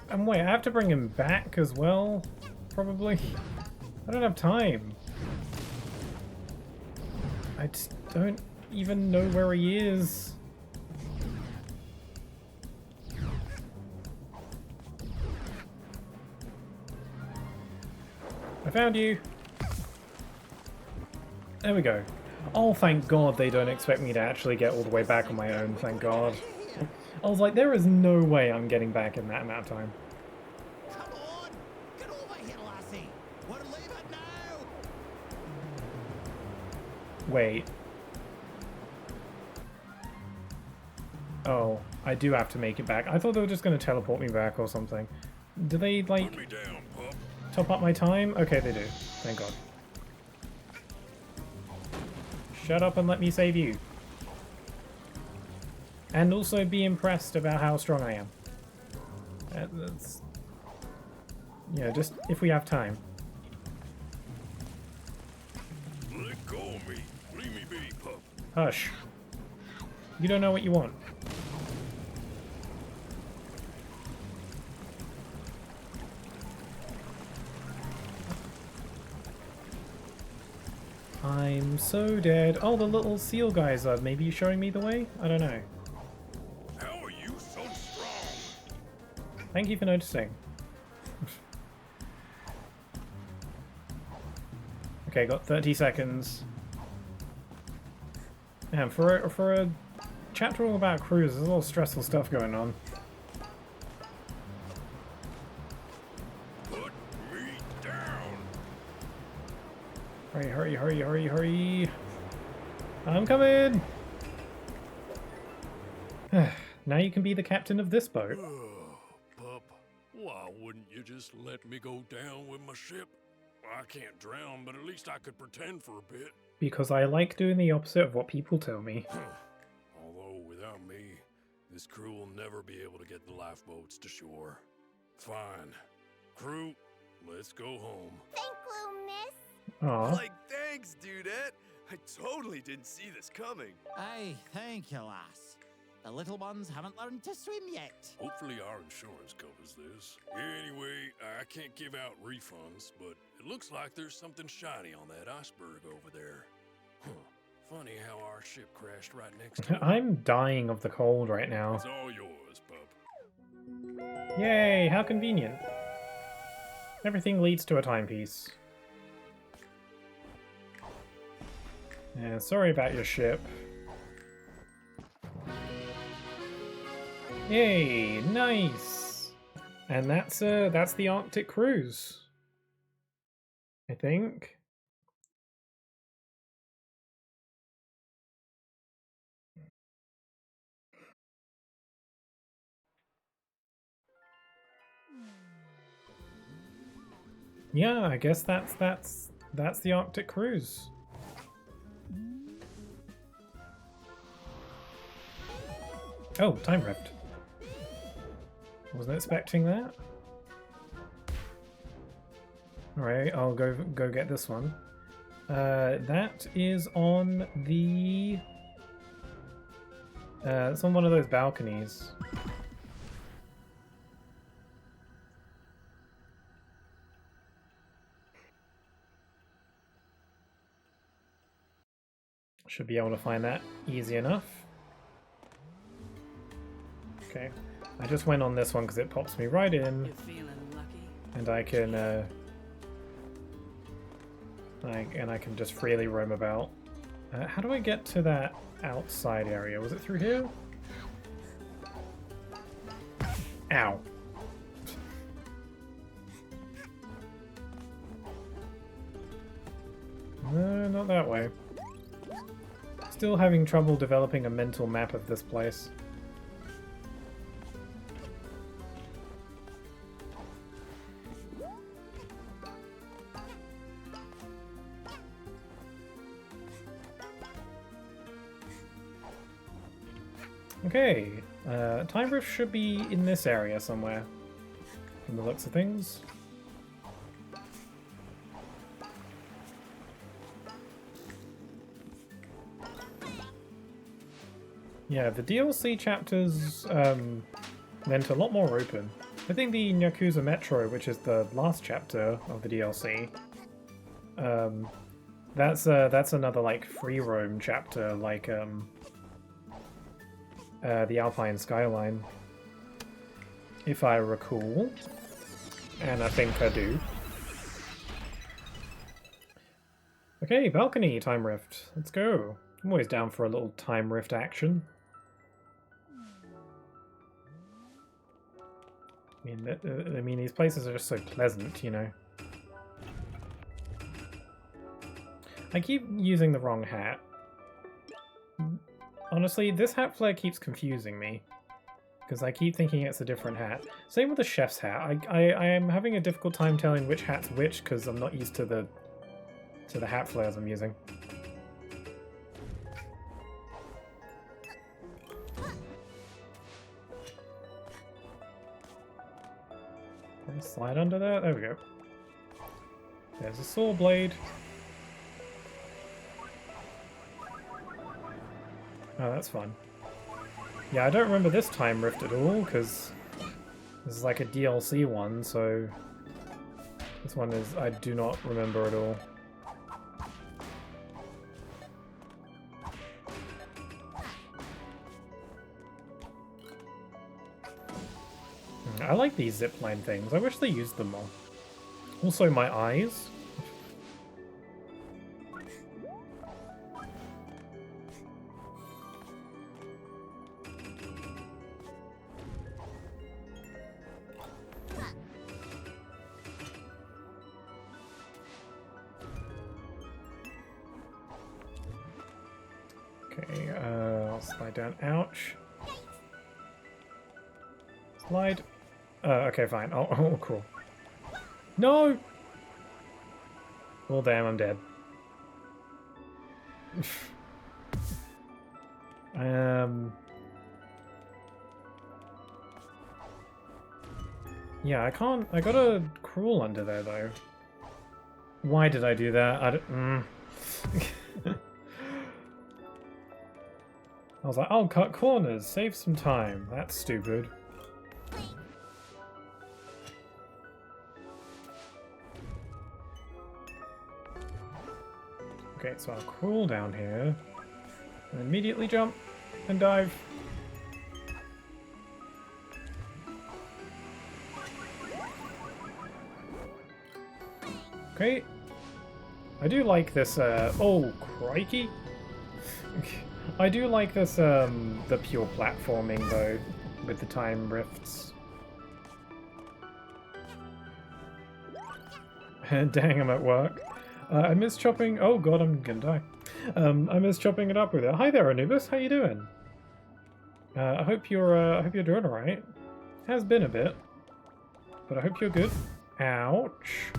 And wait, I have to bring him back as well? Probably? I don't have time. I just don't even know where he is. I found you! There we go. Oh, thank God they don't expect me to actually get all the way back on my own, thank God. I was like, there is no way I'm getting back in that amount of time. Come on! Get over here, lassie! We're leaving now! Wait. Oh, I do have to make it back. I thought they were just going to teleport me back or something. Do they, like, Put me down, pup. top up my time? Okay, they do. Thank God. Shut up and let me save you. And also be impressed about how strong I am. That's... Yeah, just if we have time. Let go of me. Leave me be, pup. Hush. You don't know what you want. I'm so dead. Oh, the little seal guys are maybe showing me the way? I don't know. How are you so strong? Thank you for noticing. Okay, got 30 seconds. Man, for a chapter all about crews, there's a lot of stressful stuff going on. Put me down. Hurry, hurry, hurry, hurry, hurry. I'm coming! Now you can be the captain of this boat. Pup, why wouldn't you just let me go down with my ship? I can't drown, but at least I could pretend for a bit. Because I like doing the opposite of what people tell me. Although without me, This crew will never be able to get the lifeboats to shore. Fine. Crew, let's go home. Thank you, miss. Aw. Like, thanks, dudette. I totally didn't see this coming. Aye, thank you, lass. The little ones haven't learned to swim yet. Hopefully our insurance covers this. Anyway, I can't give out refunds, but it looks like there's something shiny on that iceberg over there. Huh. Funny how our ship crashed right next to it. I'm dying of the cold right now. It's all yours, pup. Yay, how convenient. Everything leads to a timepiece. Yeah, sorry about your ship. Yay, nice. And that's the Arctic cruise, I think. Yeah, I guess that's the Arctic cruise. Oh, time rift. Wasn't expecting that. Alright, I'll go get this one. That is on the... it's on one of those balconies. Should be able to find that easy enough. Okay, I just went on this one because it pops me right in. You're feeling lucky. And I can I can just freely roam about. How do I get to that outside area? Was it through here? Ow. No, not that way. Still having trouble developing a mental map of this place. Okay, time rift should be in this area somewhere, from the looks of things. Yeah, the DLC chapters went a lot more open. I think the Yakuza Metro, which is the last chapter of the DLC, that's another like free roam chapter, like the Alpine Skyline, if I recall, and I think I do. Okay, balcony time rift. Let's go. I'm always down for a little time rift action. I mean, these places are just so pleasant, you know. I keep using the wrong hat. Honestly, this hat flare keeps confusing me, because I keep thinking it's a different hat. Same with the chef's hat. I am having a difficult time telling which hat's which, because I'm not used to the hat flares I'm using. Slide under there. There we go. There's a saw blade. Oh, that's fun. Yeah, I don't remember this time rift at all, because this is like a DLC one, so this one is I do not remember at all. I like these zipline things. I wish they used them more. Also, my eyes. Okay, I'll slide down. Ouch. Slide. Okay, fine. Oh, cool. No! Well, damn, I'm dead. Yeah, I can't... I gotta crawl under there, though. Why did I do that? I don't... I was like, I'll cut corners, save some time. That's stupid. Okay, so I'll crawl down here, and immediately jump and dive. Okay. I do like this, oh, crikey! I do like this, the pure platforming, though, with the time rifts. Dang, I'm at work. I miss chopping... Oh god, I'm gonna die. I miss chopping it up with it. Hi there, Anubis. How you doing? I hope you're doing alright. Has been a bit. But I hope you're good. Ouch.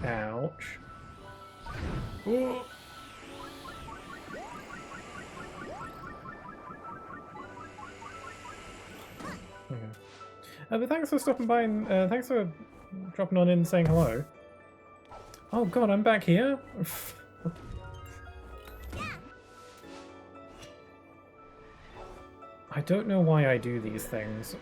Ouch. Ooh. Okay. But thanks for stopping by and thanks for dropping on in and saying hello. Oh god, I'm back here? I don't know why I do these things.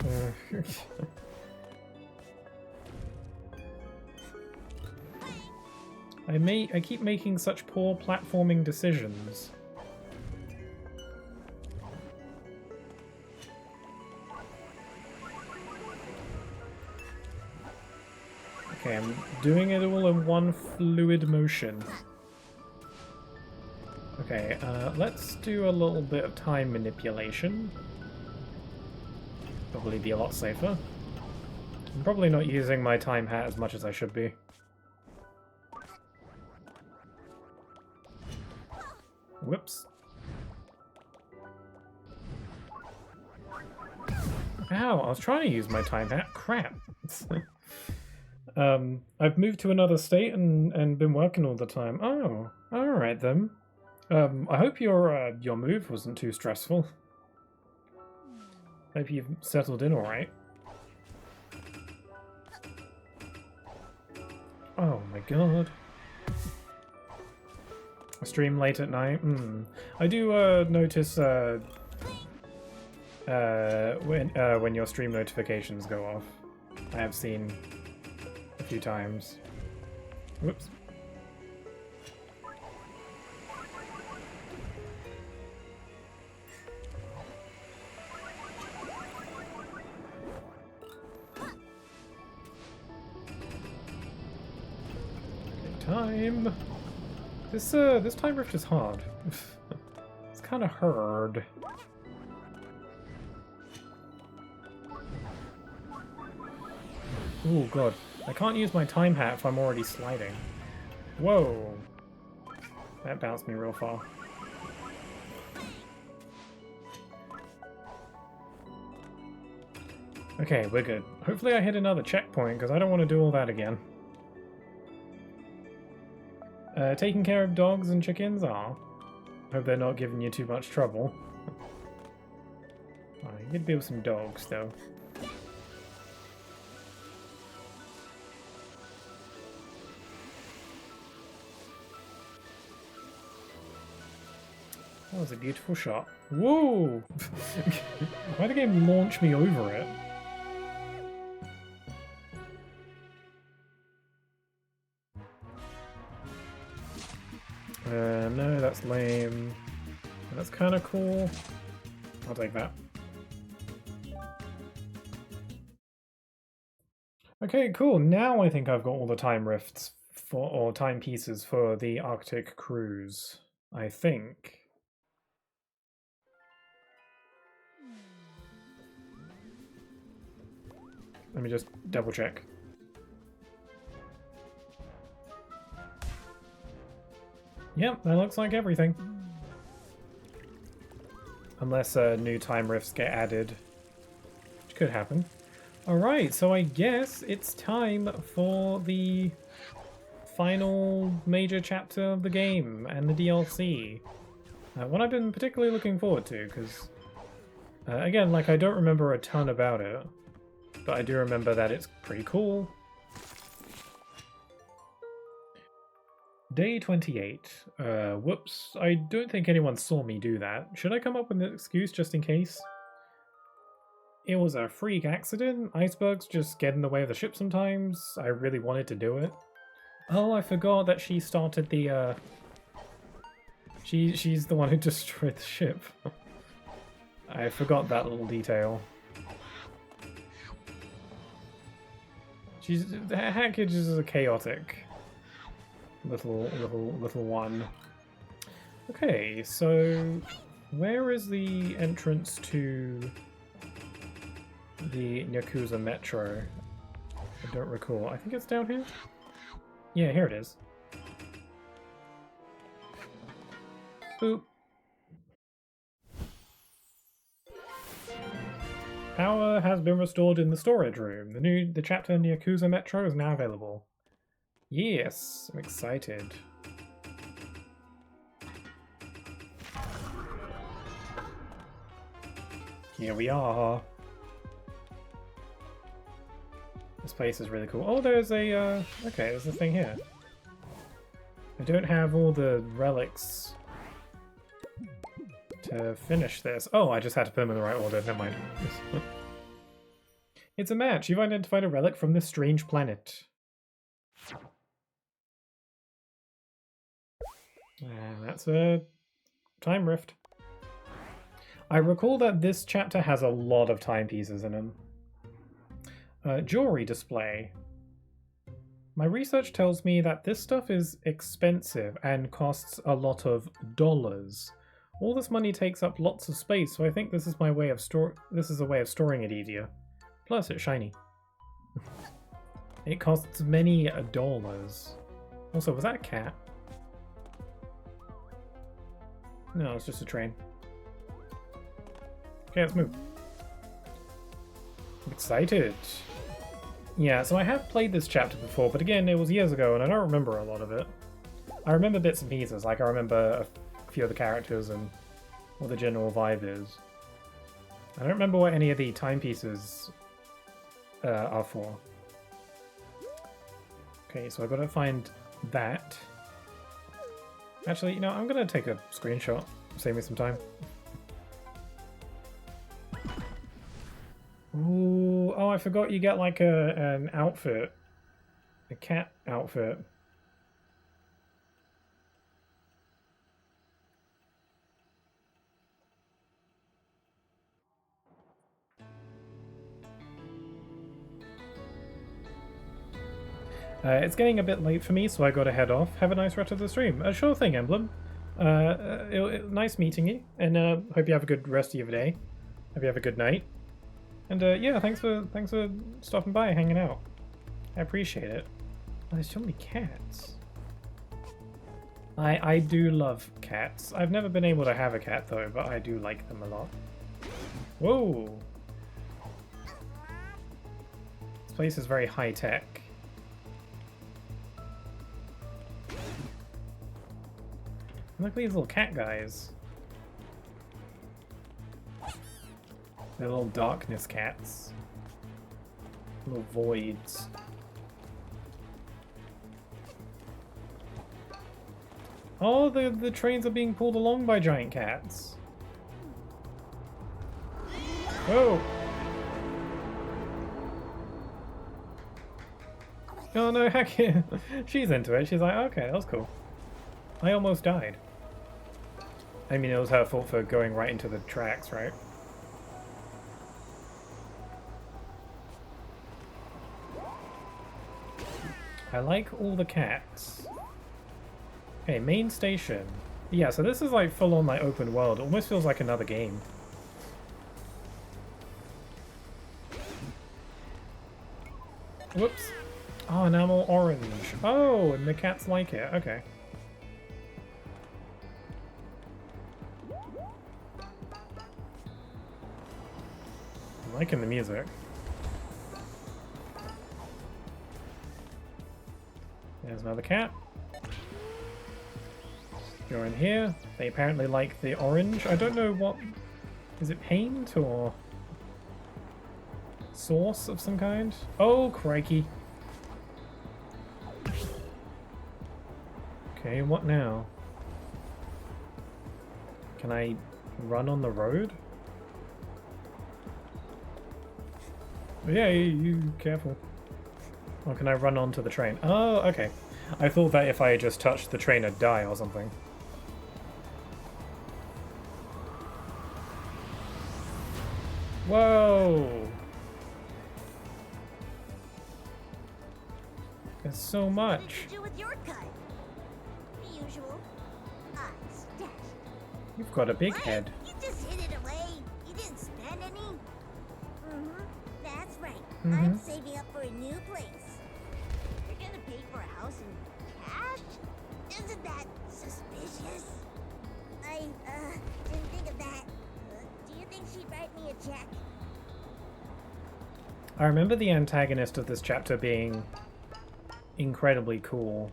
I keep making such poor platforming decisions. Okay, I'm doing it all in one fluid motion. Okay, let's do a little bit of time manipulation. Probably be a lot safer. I'm probably not using my time hat as much as I should be. Whoops. Ow, I was trying to use my time hat. Crap. I've moved to another state and been working all the time. Oh, alright then. I hope your move wasn't too stressful. Hope you've settled in alright. Oh my god. I stream late at night? I do notice when your stream notifications go off. I have seen a few times. Whoops. Time. This time rift is hard. It's kind of hard. Oh god, I can't use my time hat if I'm already sliding. Whoa, that bounced me real far. Okay, we're good. Hopefully I hit another checkpoint because I don't want to do all that again. Taking care of dogs and chickens? Aw. Hope they're not giving you too much trouble. Oh, you could be with some dogs, though. That was a beautiful shot. Whoa! Why'd the game launch me over it? No, that's lame. That's kind of cool. I'll take that. Okay, cool. Now I think I've got all the time rifts for, or time pieces for the Arctic cruise. I think. Let me just double check. Yep, that looks like everything. Unless new time rifts get added, which could happen. Alright, so I guess it's time for the final major chapter of the game and the DLC. One I've been particularly looking forward to, because, again, like, I don't remember a ton about it, but I do remember that it's pretty cool. Day 28. Whoops, I don't think anyone saw me do that. Should I come up with an excuse just in case? It was a freak accident. Icebergs just get in the way of the ship sometimes. I really wanted to do it. Oh, I forgot that she started the, She's the one who destroyed the ship. I forgot that little detail. Hackage is a chaotic little one. Okay, so where is the entrance to the Yakuza Metro? I don't recall. I think it's down here? Yeah, here it is. Boop. Power has been restored in the storage room. The chapter in Yakuza Metro is now available. Yes, I'm excited. Here we are. This place is really cool. Oh, there's a, okay, there's a thing here. I don't have all the relics to finish this. Oh, I just had to put them in the right order. Never mind. It's a match. You've identified a relic from this strange planet. And that's a time rift. I recall that this chapter has a lot of timepieces in them. Jewelry display. My research tells me that this stuff is expensive and costs a lot of dollars. All this money takes up lots of space, so I think this is a way of storing it easier. Plus, it's shiny. It costs many dollars. Also, was that a cat? No, it's just a train. Okay, let's move. I'm excited. Yeah, so I have played this chapter before, but again, it was years ago, and I don't remember a lot of it. I remember bits and pieces, like I remember a few of the characters and what the general vibe is. I don't remember what any of the timepieces are for. Okay, so I've got to find that. Actually, you know, I'm going to take a screenshot. Save me some time. Ooh, oh, I forgot you get like an outfit. A cat outfit. It's getting a bit late for me, so I gotta head off. Have a nice rest of the stream. Sure thing, Emblem. Nice meeting you, and hope you have a good rest of your day. Hope you have a good night. And yeah, thanks for stopping by, hanging out. I appreciate it. Oh, there's so many cats. I do love cats. I've never been able to have a cat though, but I do like them a lot. Whoa! This place is very high tech. Look at these little cat guys. They're little darkness cats. Little voids. Oh, the trains are being pulled along by giant cats. Whoa! Oh no, heck yeah. She's into it. She's like, okay, that was cool. I almost died. I mean, it was her fault for going right into the tracks, right? I like all the cats. Okay, main station. Yeah, so this is like full-on like open world. It almost feels like another game. Whoops. Oh, enamel orange. Oh, and the cats like it. Okay. I'm liking the music. There's another cat. You're in here. They apparently like the orange. I don't know what... Is it paint or source of some kind? Oh, crikey. Okay, what now? Can I run on the road? Yeah, you careful. Or can I run onto the train? Oh, okay. I thought that if I just touched the train I'd die or something. Whoa! There's so much. What did you do with your cut? The usual. Stashed. You've got a big What? head. You just hid it away. You didn't spend any. Mm-hmm. That's right. Mhm. I'm saving up for a new place. You're gonna pay for a house in cash? Isn't that suspicious? I didn't think of that. Do you think she'd write me a check? I remember the antagonist of this chapter being incredibly cool.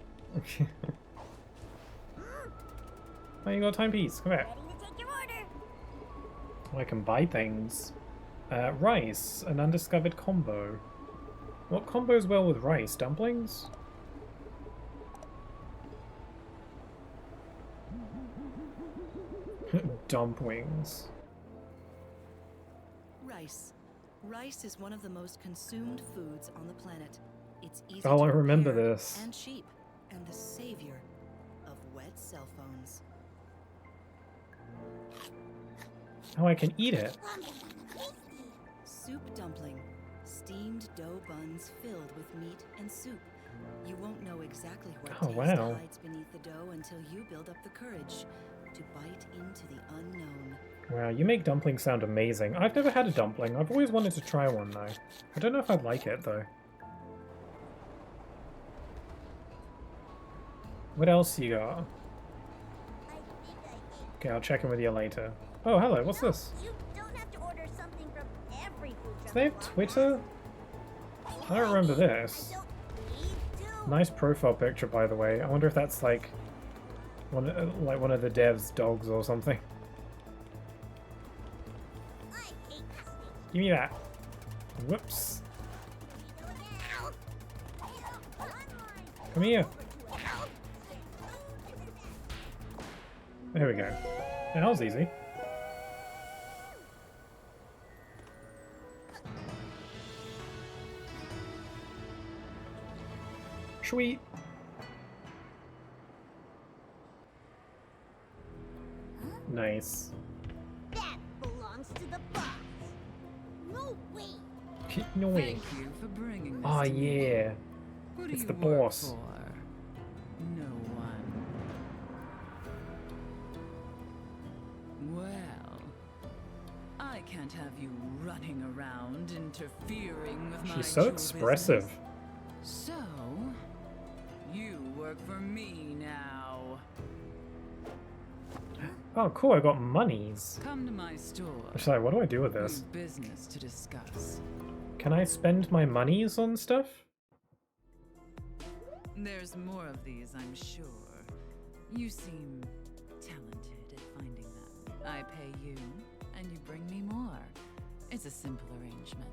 Oh, you got a timepiece. Come back. Ready to take your order. Oh, I can buy things. Rice, an undiscovered combo. What combos well with rice? Dumplings? Dumplings. Rice. Rice is one of the most consumed foods on the planet. It's easy Oh, to I remember prepare this. and cheap, and the savior of wet cell phones. Oh, I can eat it. Soup dumpling. Steamed dough buns filled with meat and soup. You won't know exactly what Oh, taste wow. hides beneath the dough until you build up the courage to bite into the unknown. Wow, you make dumplings sound amazing. I've never had a dumpling. I've always wanted to try one, though. I don't know if I'd like it, though. What else you got? Okay, I'll check in with you later. Oh, hello, what's this? You don't have to order something from every food truck. Do they have Twitter? I don't remember this. Nice profile picture, by the way. I wonder if that's like one of the devs' dogs or something. Give me that. Whoops. Come here. There we go. That was easy. Sweet. Nice. That belongs to the boss. No way. No way. Thank you for bringing this Oh to me. yeah. Who do It's you the work boss. for? No one. Well, I can't have you running around interfering with my She's so jewel expressive. business. So, you work for me now. Oh cool, I got monies. Come to my store. Sorry, what do I do with this? We've business to discuss. Can I spend my monies on stuff? There's more of these, I'm sure. You seem talented at finding them. I pay you, and you bring me more. It's a simple arrangement.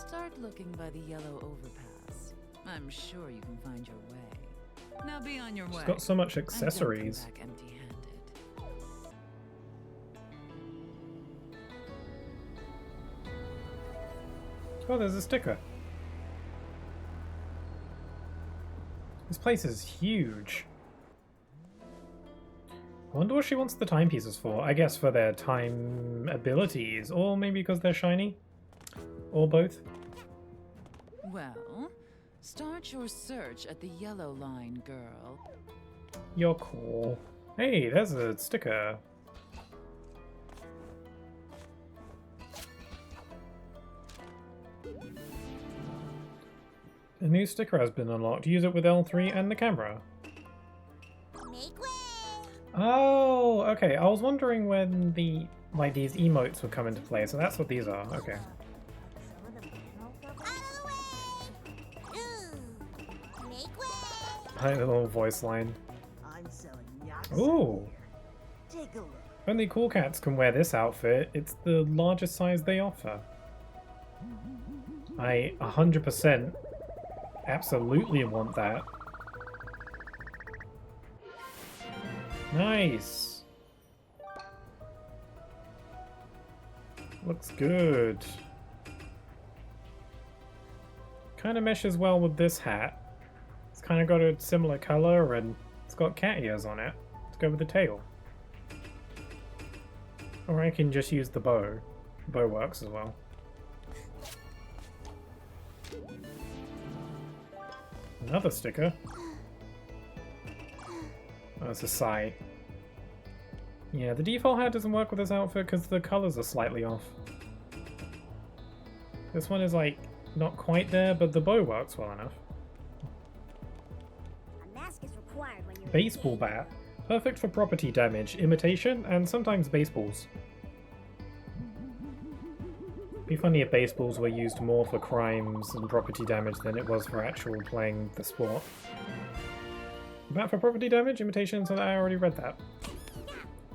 Start looking by the yellow overpass. I'm sure you can find your way. Now be on your way. She's got so much and don't come accessories. back empty-handed. Oh, there's a sticker. This place is huge. I wonder what she wants the timepieces for. I guess for their time abilities, or maybe because they're shiny? Or both? Well, start your search at the yellow line, girl. You're cool. Hey, there's a sticker. A new sticker has been unlocked. Use it with L3 and the camera. Make way. Oh, okay. I was wondering when these emotes would come into play, so that's what these are. Okay. Make way. Hi, the little voice line. I'm selling yachts. Ooh. Take a look. Only cool cats can wear this outfit. It's the largest size they offer. I 100% absolutely want that. Nice. Looks good. Kind of meshes well with this hat. It's kind of got a similar color and it's got cat ears on it to go with the tail. Or I can just use the bow. The bow works as well. Another sticker. Oh, it's a sigh. Yeah, the default hat doesn't work with this outfit because the colors are slightly off. This one is like not quite there, but the bow works well enough. A mask is required when you're Baseball bat. Perfect for property damage, imitation, and sometimes baseballs. Be funny if baseballs were used more for crimes and property damage than it was for actual playing the sport. Bat for property damage, imitation, so I already read that.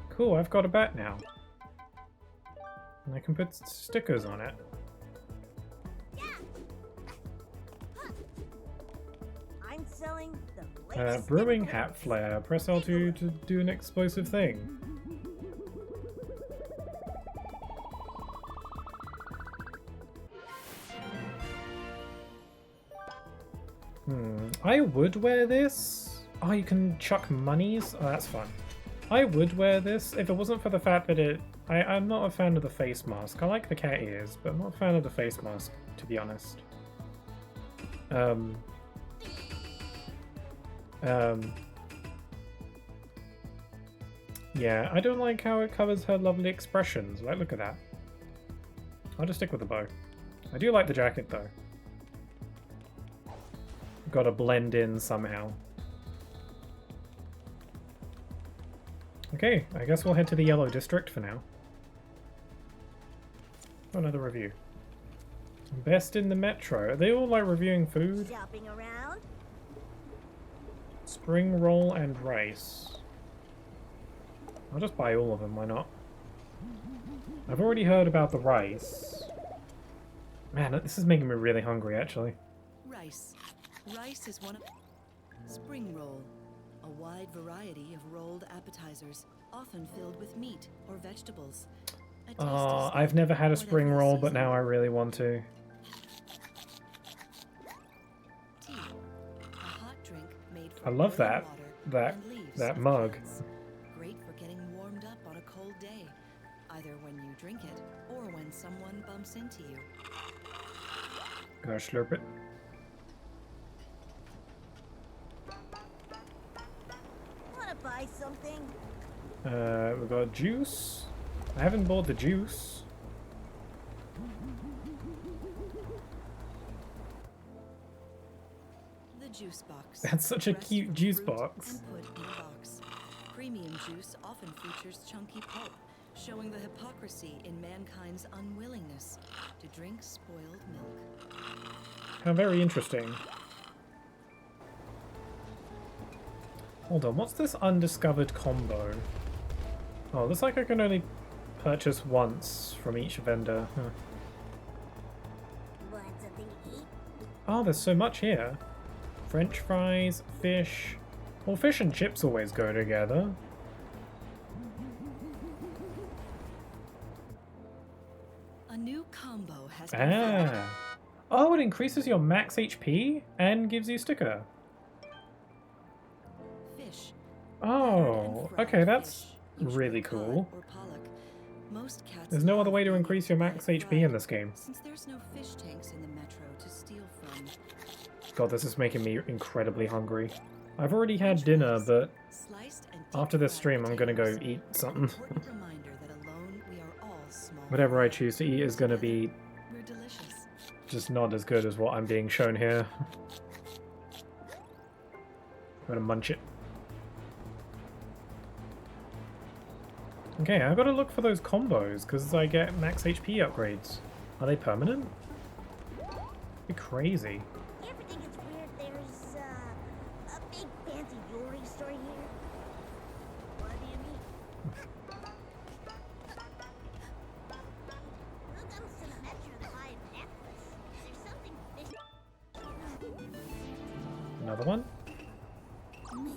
Cool, I've got a bat now. And I can put stickers on it. I'm selling the latest Brewing hat flare. Press L2 to do an explosive thing. I would wear this. Oh, you can chuck monies? Oh, that's fun. I would wear this if it wasn't for the fact that I'm not a fan of the face mask. I like the cat ears, but I'm not a fan of the face mask, to be honest. Yeah, I don't like how it covers her lovely expressions. Like, look at that. I'll just stick with the bow. I do like the jacket, though. Gotta blend in somehow. Okay, I guess we'll head to the Yellow District for now. Another review. Best in the Metro. Are they all like reviewing food? Shopping around? Spring roll and rice. I'll just buy all of them, why not? I've already heard about the rice. Man, this is making me really hungry, actually. Rice. Rice is one of... Spring roll. A wide variety of rolled appetizers, often filled with meat or vegetables. Oh, I've never had a spring roll, but now I really want to. Tea. A hot drink made I from love boiling that water and leaves that of mug. plants. Great for getting warmed up on a cold day, either when you drink it or when someone bumps into you. Gotta slurp it. Wanna buy something? We got juice. I haven't bought the juice. The juice box. That's such a Pressed cute from juice fruit box. And put in a box. Premium juice often features chunky pulp, showing the hypocrisy in mankind's unwillingness to drink spoiled milk. How very interesting. Hold on, what's this undiscovered combo? Oh, looks like I can only purchase once from each vendor. Huh. Want something to eat? Oh, there's so much here. French fries, fish. Well, fish and chips always go together. A new combo has been found. Ah. Oh, it increases your max HP and gives you sticker. Fish. Oh, okay, that's really cool. Or pollock. Most cats There's no other love way to being increase your max fried, HP in this game. since there's no fish tanks in the metro to steal from. God, this is making me incredibly hungry. I've already had dinner, but Sliced and after this stream I'm gonna go eat something. Whatever I choose to eat is gonna be We're delicious. just not as good as what I'm being shown here. I'm gonna munch it. Okay, I've got to look for those combos, because I get max HP upgrades. Are they permanent? Be crazy. You ever think it's weird there's a big fancy jewelry store here? What do you mean? Who comes to the metro to buy a necklace? another one. Money,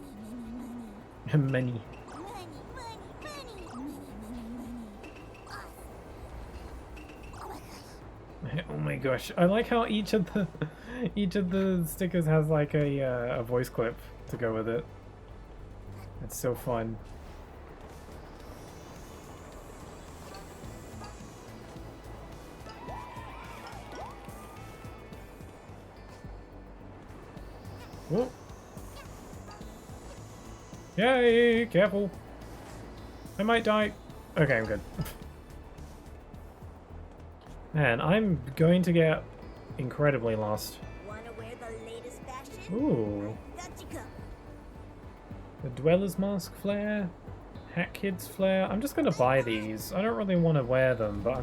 Many. money, money, money, money, money. Awesome. Oh my gosh! I like how each of the stickers has like a voice clip to go with it. It's so fun. Whoa. Yay! Careful. I might die. Okay, I'm good. Man, I'm going to get incredibly lost. Wanna wear the latest fashion? Ooh. Got you covered. The Dweller's Mask flare. Hat Kids flare. I'm just gonna buy these. I don't really want to wear them, but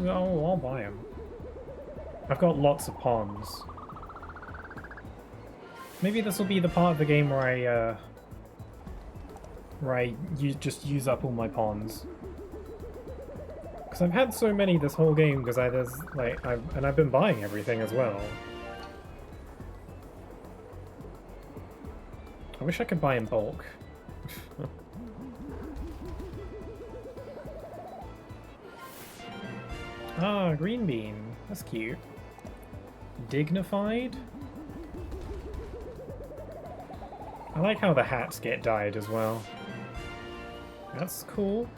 I'll buy them. I've got lots of pawns. Maybe this will be the part of the game where I just use up all my pawns. Because I've had so many this whole game because I've been buying everything as well. I wish I could buy in bulk. Ah, green bean. That's cute. Dignified? I like how the hats get dyed as well. That's cool.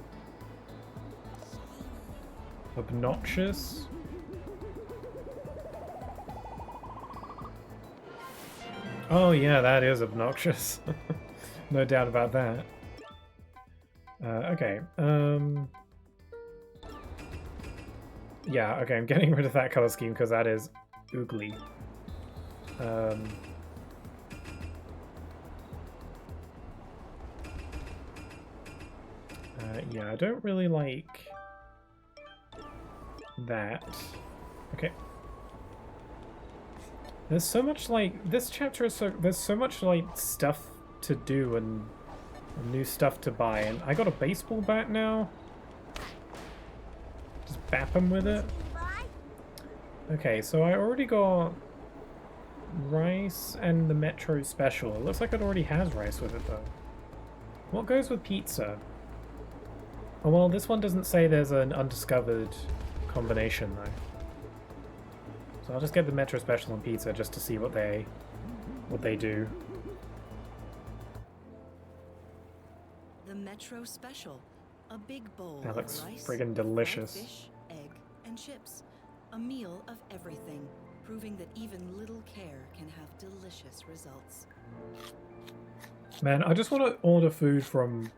Obnoxious. Oh yeah, that is obnoxious. No doubt about that. Okay. Yeah, okay, I'm getting rid of that color scheme because that is ugly. Yeah, I don't really like that. Okay. There's so much, like, this chapter is there's so much, like, stuff to do and new stuff to buy, and I got a baseball bat now. Just bap him with it. Okay, so I already got rice and the Metro Special. It looks like it already has rice with it, though. What goes with pizza? Oh, well, this one doesn't say there's an undiscovered combination, though. So I'll just get the Metro Special and pizza just to see what they do. The Metro Special. A big bowl That looks of rice, friggin' delicious. fried fish, egg, and chips. A meal of everything, proving that even little care can have delicious results. Man, I just want to order food from,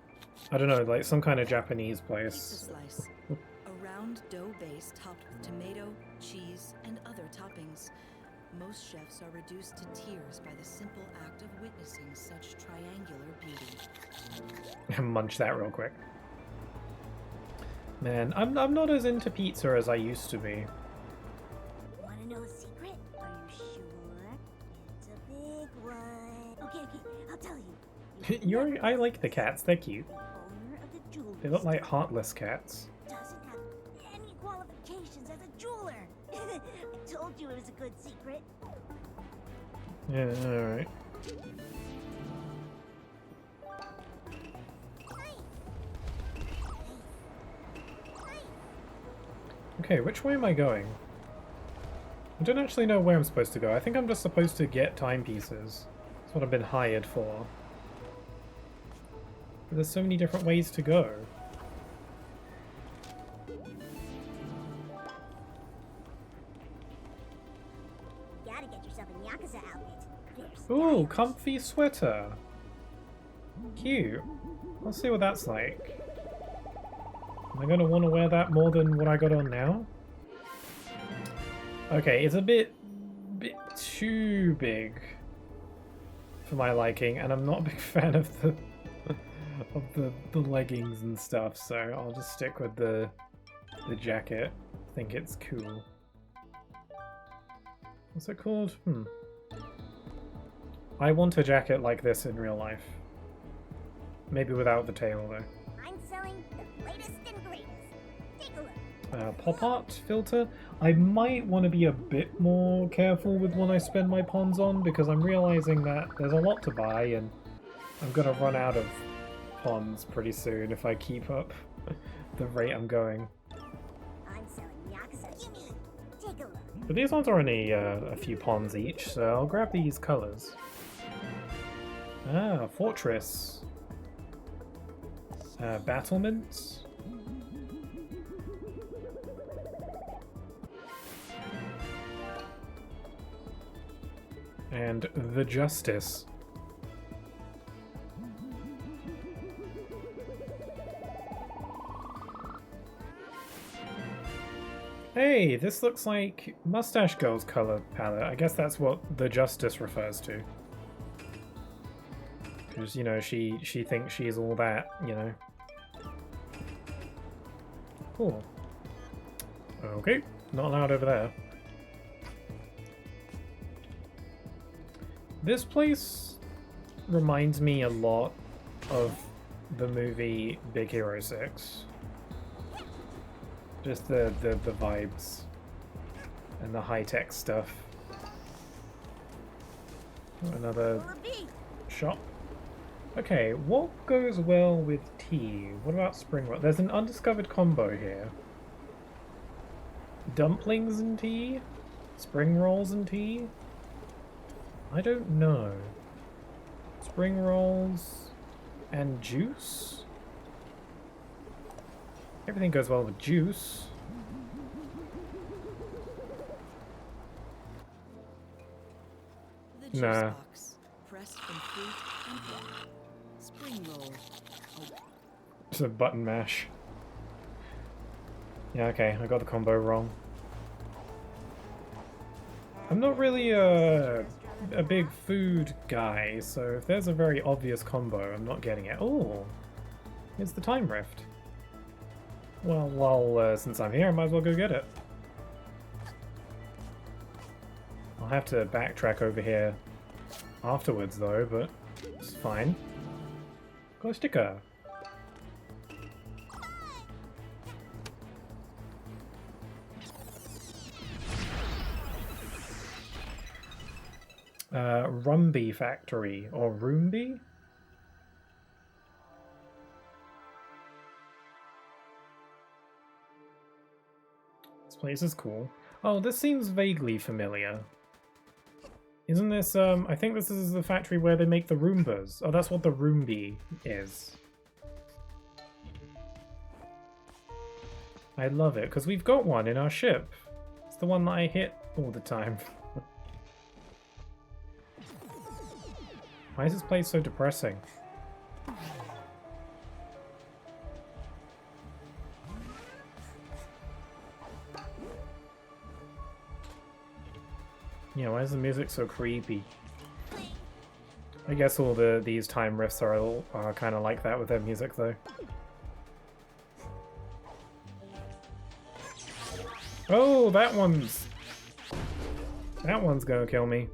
I don't know, like some kind of Japanese Pizza place. slice. A round dough base topped with tomato, cheese, and other toppings. Most chefs are reduced to tears by the simple act of witnessing such triangular beauty. Munch that real quick. Man, I'm not as into pizza as I used to be. Wanna know a secret? Are you sure? It's a big one. Okay, I'll tell you. I like the cats, they're cute. The owner of the jewelry They look like store heartless cats. doesn't have any qualifications as a jeweler. I told you it was a good secret. Yeah, alright. Okay, which way am I going? I don't actually know where I'm supposed to go. I think I'm just supposed to get timepieces. That's what I've been hired for. But there's so many different ways to go. You gotta get yourself a Yakuza outfit. There's Ooh, comfy sweater. Cute. Let's see what that's like. Am I going to want to wear that more than what I got on now? Okay, it's a bit too big for my liking, and I'm not a big fan of the leggings and stuff, so I'll just stick with the jacket. I think it's cool. What's it called? I want a jacket like this in real life. Maybe without the tail, though. I'm selling the latest and greatest. Take a look. Pop art filter? I might want to be a bit more careful with what I spend my pawns on, because I'm realizing that there's a lot to buy and I'm gonna run out of pawns pretty soon if I keep up the rate I'm going. I'm selling Yakuza. You mean, take a look. But these ones are only a few pawns each, so I'll grab these colors. Ah, fortress. Battlements. And the Justice. Hey, this looks like Mustache Girl's color palette. I guess that's what the Justice refers to. Because, you know, she thinks she's all that, you know. Cool. Okay, not allowed over there. This place reminds me a lot of the movie Big Hero 6. Just the vibes and the high-tech stuff. Another shop. Okay, what goes well with tea? What about spring roll? There's an undiscovered combo here. Dumplings and tea? Spring rolls and tea? I don't know. Spring rolls and juice? Everything goes well with juice. The juice Nah. box, pressed from fruit and fruit. Spring roll. Just a button mash. Yeah, okay, I got the combo wrong. I'm not really a big food guy, so if there's a very obvious combo, I'm not getting it. Oh, it's the time rift. Well, since I'm here, I might as well go get it. I'll have to backtrack over here afterwards, though, but it's fine. Got a sticker. Rumby Factory, or Roomby? This place is cool. Oh, this seems vaguely familiar. Isn't this, I think this is the factory where they make the Roombas. Oh, that's what the Roomby is. I love it, because we've got one in our ship. It's the one that I hit all the time. Why is this place so depressing? Yeah, why is the music so creepy? I guess all these time rifts are kind of like that with their music, though. Oh, that one's gonna kill me.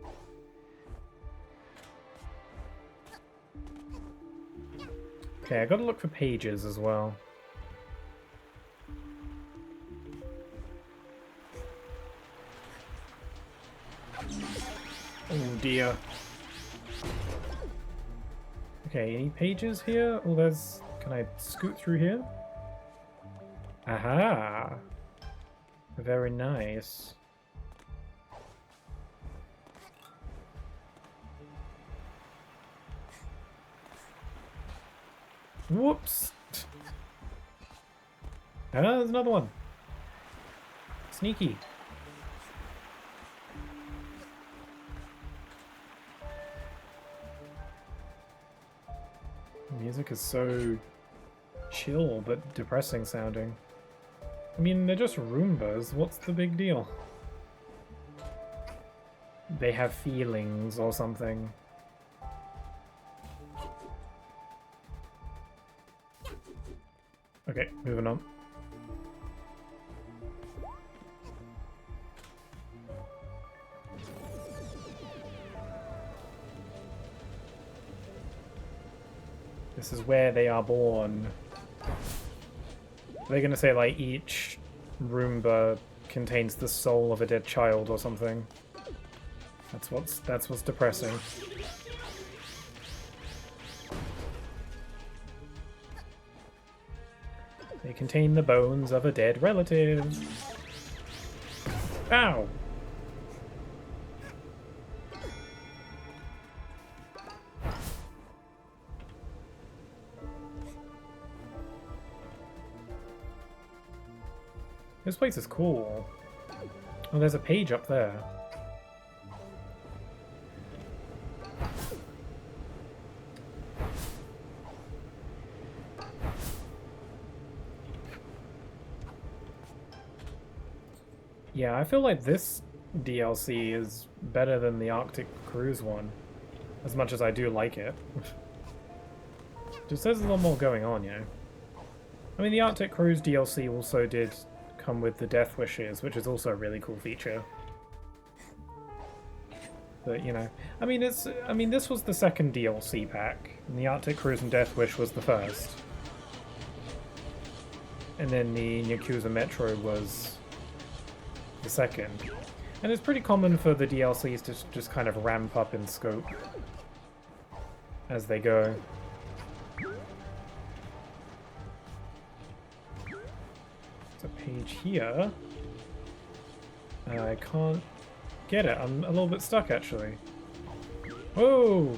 Okay, I gotta look for pages as well. Oh dear. Okay, any pages here? Oh, there's... Can I scoot through here? Aha! Very nice. Whoops! Ah, there's another one. Sneaky. The music is so chill but depressing sounding. I mean, they're just Roombas. What's the big deal? They have feelings or something. Okay, moving on. This is where they are born. They're gonna say like each Roomba contains the soul of a dead child or something. That's what's depressing. They contain the bones of a dead relative. Ow! This place is cool. Oh, there's a page up there. Yeah, I feel like this DLC is better than the Arctic Cruise one, as much as I do like it. Just there's a lot more going on, you know. I mean, the Arctic Cruise DLC also did come with the Death Wishes, which is also a really cool feature. But, you know, I mean, this was the second DLC pack, and the Arctic Cruise and Death Wish was the first. And then the Yakuza Metro was the second. And it's pretty common for the DLCs to just kind of ramp up in scope as they go. There's a page here. I can't get it. I'm a little bit stuck, actually. Whoa!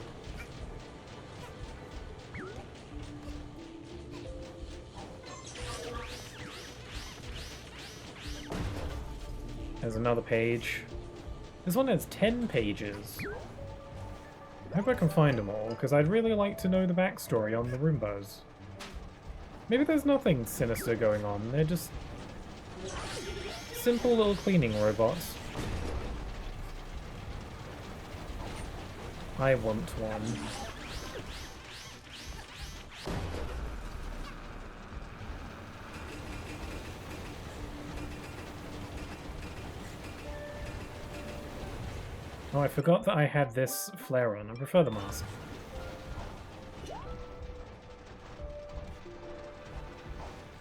There's another page. This one has 10 pages. I hope I can find them all, because I'd really like to know the backstory on the Roombas. Maybe there's nothing sinister going on. They're just simple little cleaning robots. I want one. Oh, I forgot that I had this flare on. I prefer the mask.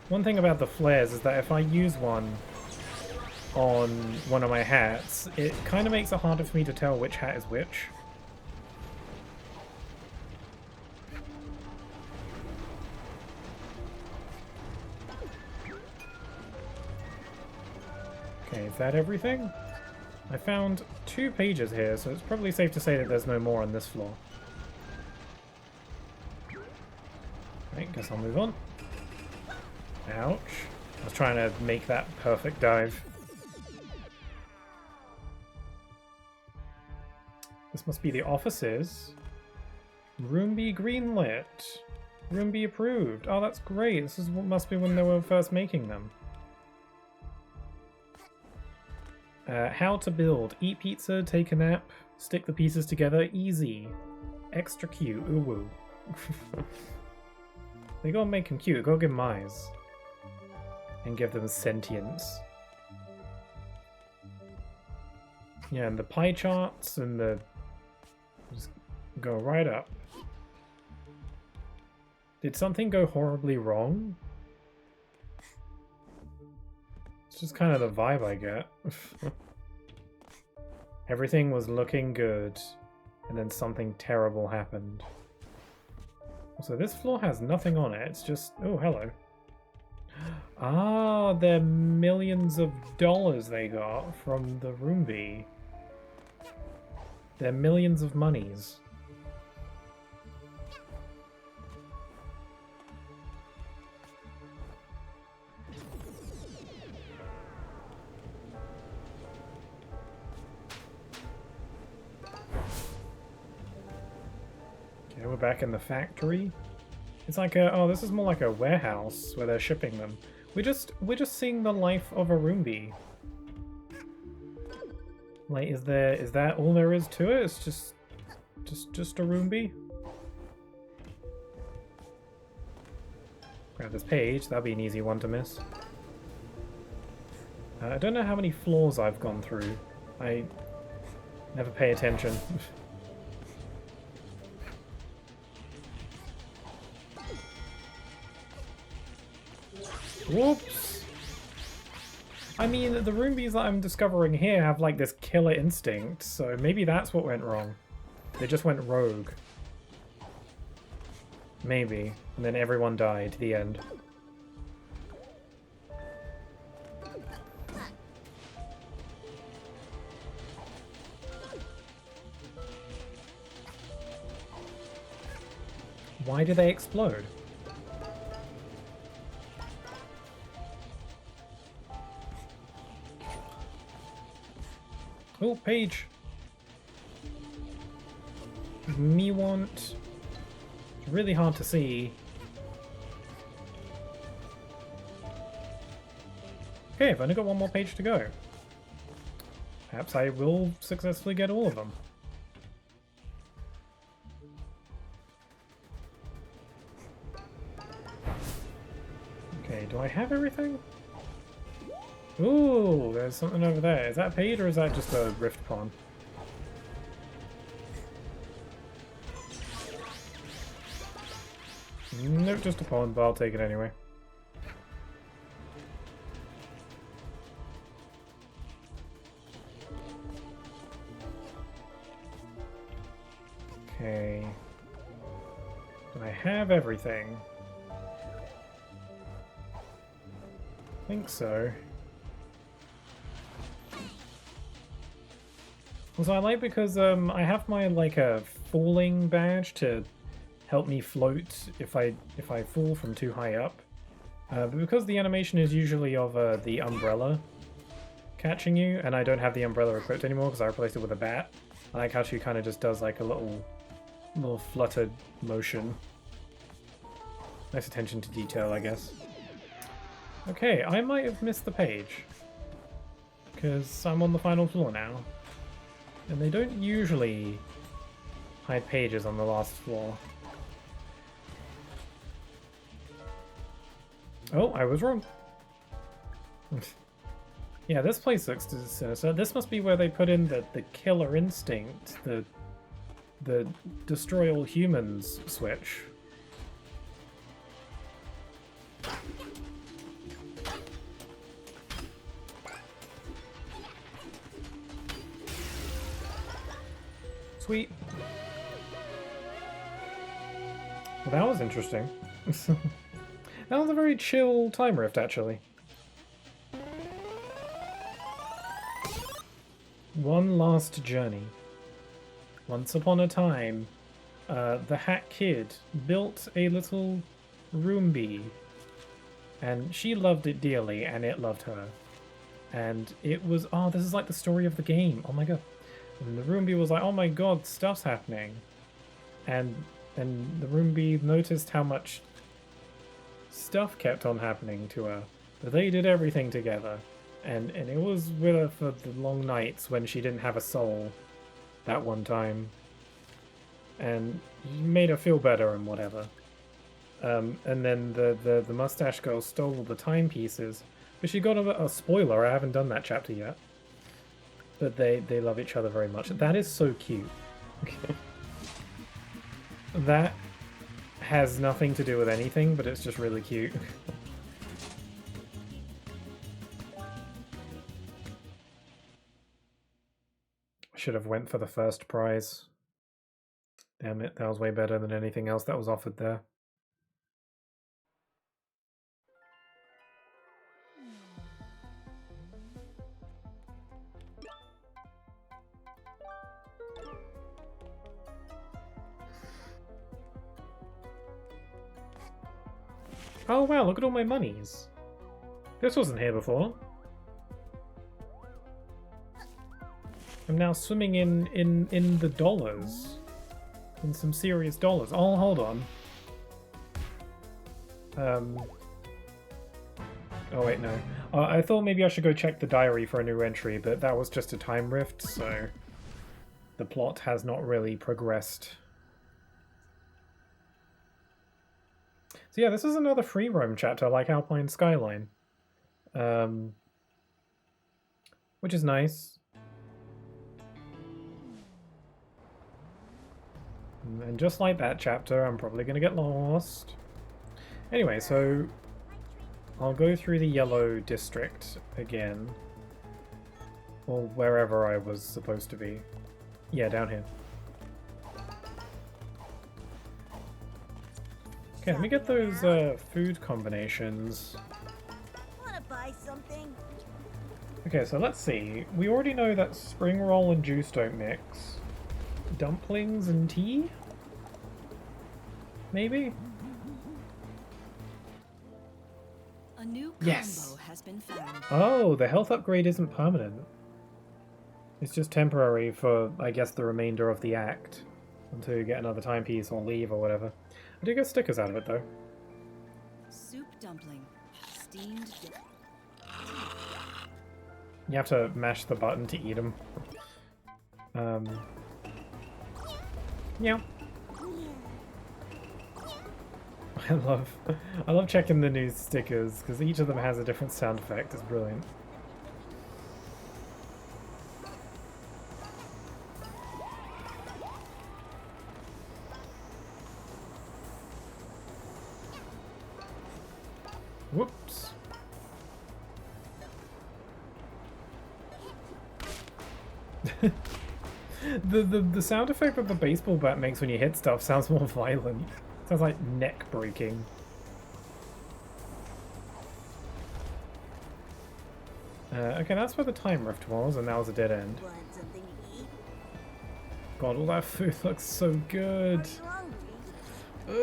One thing about the flares is that if I use one on one of my hats, it kind of makes it harder for me to tell which hat is which. Okay, is that everything? I found 2 pages here, so it's probably safe to say that there's no more on this floor. Right, guess I'll move on. Ouch. I was trying to make that perfect dive. This must be the offices. Room B greenlit. Room B approved. Oh, that's great. This is what must be when they were first making them. How to build. Eat pizza, take a nap, stick the pieces together, easy. Extra cute, ooh woo. They gotta make them cute, gotta give them eyes. And give them sentience. Yeah, and the pie charts and the... just go right up. Did something go horribly wrong? It's just kind of the vibe I get. Everything was looking good, and then something terrible happened. So this floor has nothing on it, it's just... oh, hello. Ah, they're millions of dollars they got from the Room B. They're millions of monies. Okay, we're back in the factory. It's like a, oh, this is more like a warehouse where they're shipping them. We're just seeing the life of a Room B. Like, is that all there is to it? It's just a Room B? Grab this page, that'll be an easy one to miss. I don't know how many floors I've gone through. I never pay attention. Whoops! I mean, the Roombies that I'm discovering here have like this killer instinct, so maybe that's what went wrong. They just went rogue. Maybe. And then everyone died at the end. Why do they explode? Oh, page. Me want. It's really hard to see. Okay, I've only got one more page to go. Perhaps I will successfully get all of them. Okay, do I have everything? Ooh, there's something over there. Is that a page or is that just a rift pawn? Nope, just a pawn, but I'll take it anyway. Okay. Do I have everything? I think so. Also, I like because I have my like a falling badge to help me float if I fall from too high up. But because the animation is usually of the umbrella catching you, and I don't have the umbrella equipped anymore because I replaced it with a bat, I like how she kind of just does like a little fluttered motion. Nice attention to detail, I guess. Okay, I might have missed the page because I'm on the final floor now. And they don't usually hide pages on the last floor. Oh, I was wrong. Yeah, this place looks sinister. This must be where they put in the killer instinct, the destroy all humans switch. Sweet. Well, that was interesting. That was a very chill time rift, actually. One last journey. Once upon a time, the Hat Kid built a little Roombi, and she loved it dearly, and it loved her. And it was, oh, this is like the story of the game. Oh my god. And the Roombi was like, oh my god, stuff's happening. And the Roombi noticed how much stuff kept on happening to her. But they did everything together. And it was with her for the long nights when she didn't have a soul that one time. And made her feel better and whatever. And then the mustache girl stole all the timepieces. But she got a spoiler, I haven't done that chapter yet. But they love each other very much. That is so cute. That has nothing to do with anything, but it's just really cute. Should have went for the first prize. Damn it, that was way better than anything else that was offered there. Oh wow, look at all my monies. This wasn't here before. I'm now swimming in the dollars. In some serious dollars. Oh, hold on. Oh wait, no. I thought maybe I should go check the diary for a new entry, but that was just a time rift, so the plot has not really progressed. So yeah, this is another free roam chapter like Alpine Skyline. Which is nice. And just like that chapter, I'm probably going to get lost. Anyway, so I'll go through the yellow district again. Or wherever I was supposed to be. Yeah, down here. Okay, let me get those food combinations. Wanna buy something? Okay, so let's see. We already know that spring roll and juice don't mix. Dumplings and tea? Maybe? A new Yes. combo has been found. Oh, the health upgrade isn't permanent. It's just temporary for, I guess, the remainder of the act. Until you get another timepiece or leave or whatever. I do get stickers out of it, though. Soup dumpling. Steamed. You have to mash the button to eat them. Yeah. I love checking the new stickers because each of them has a different sound effect. It's brilliant. Whoops. The sound effect that the baseball bat makes when you hit stuff sounds more violent. Sounds like neck breaking. Okay, that's where the time rift was, and that was a dead end. Want something to eat? God, all that food looks so good. Are you hungry? Get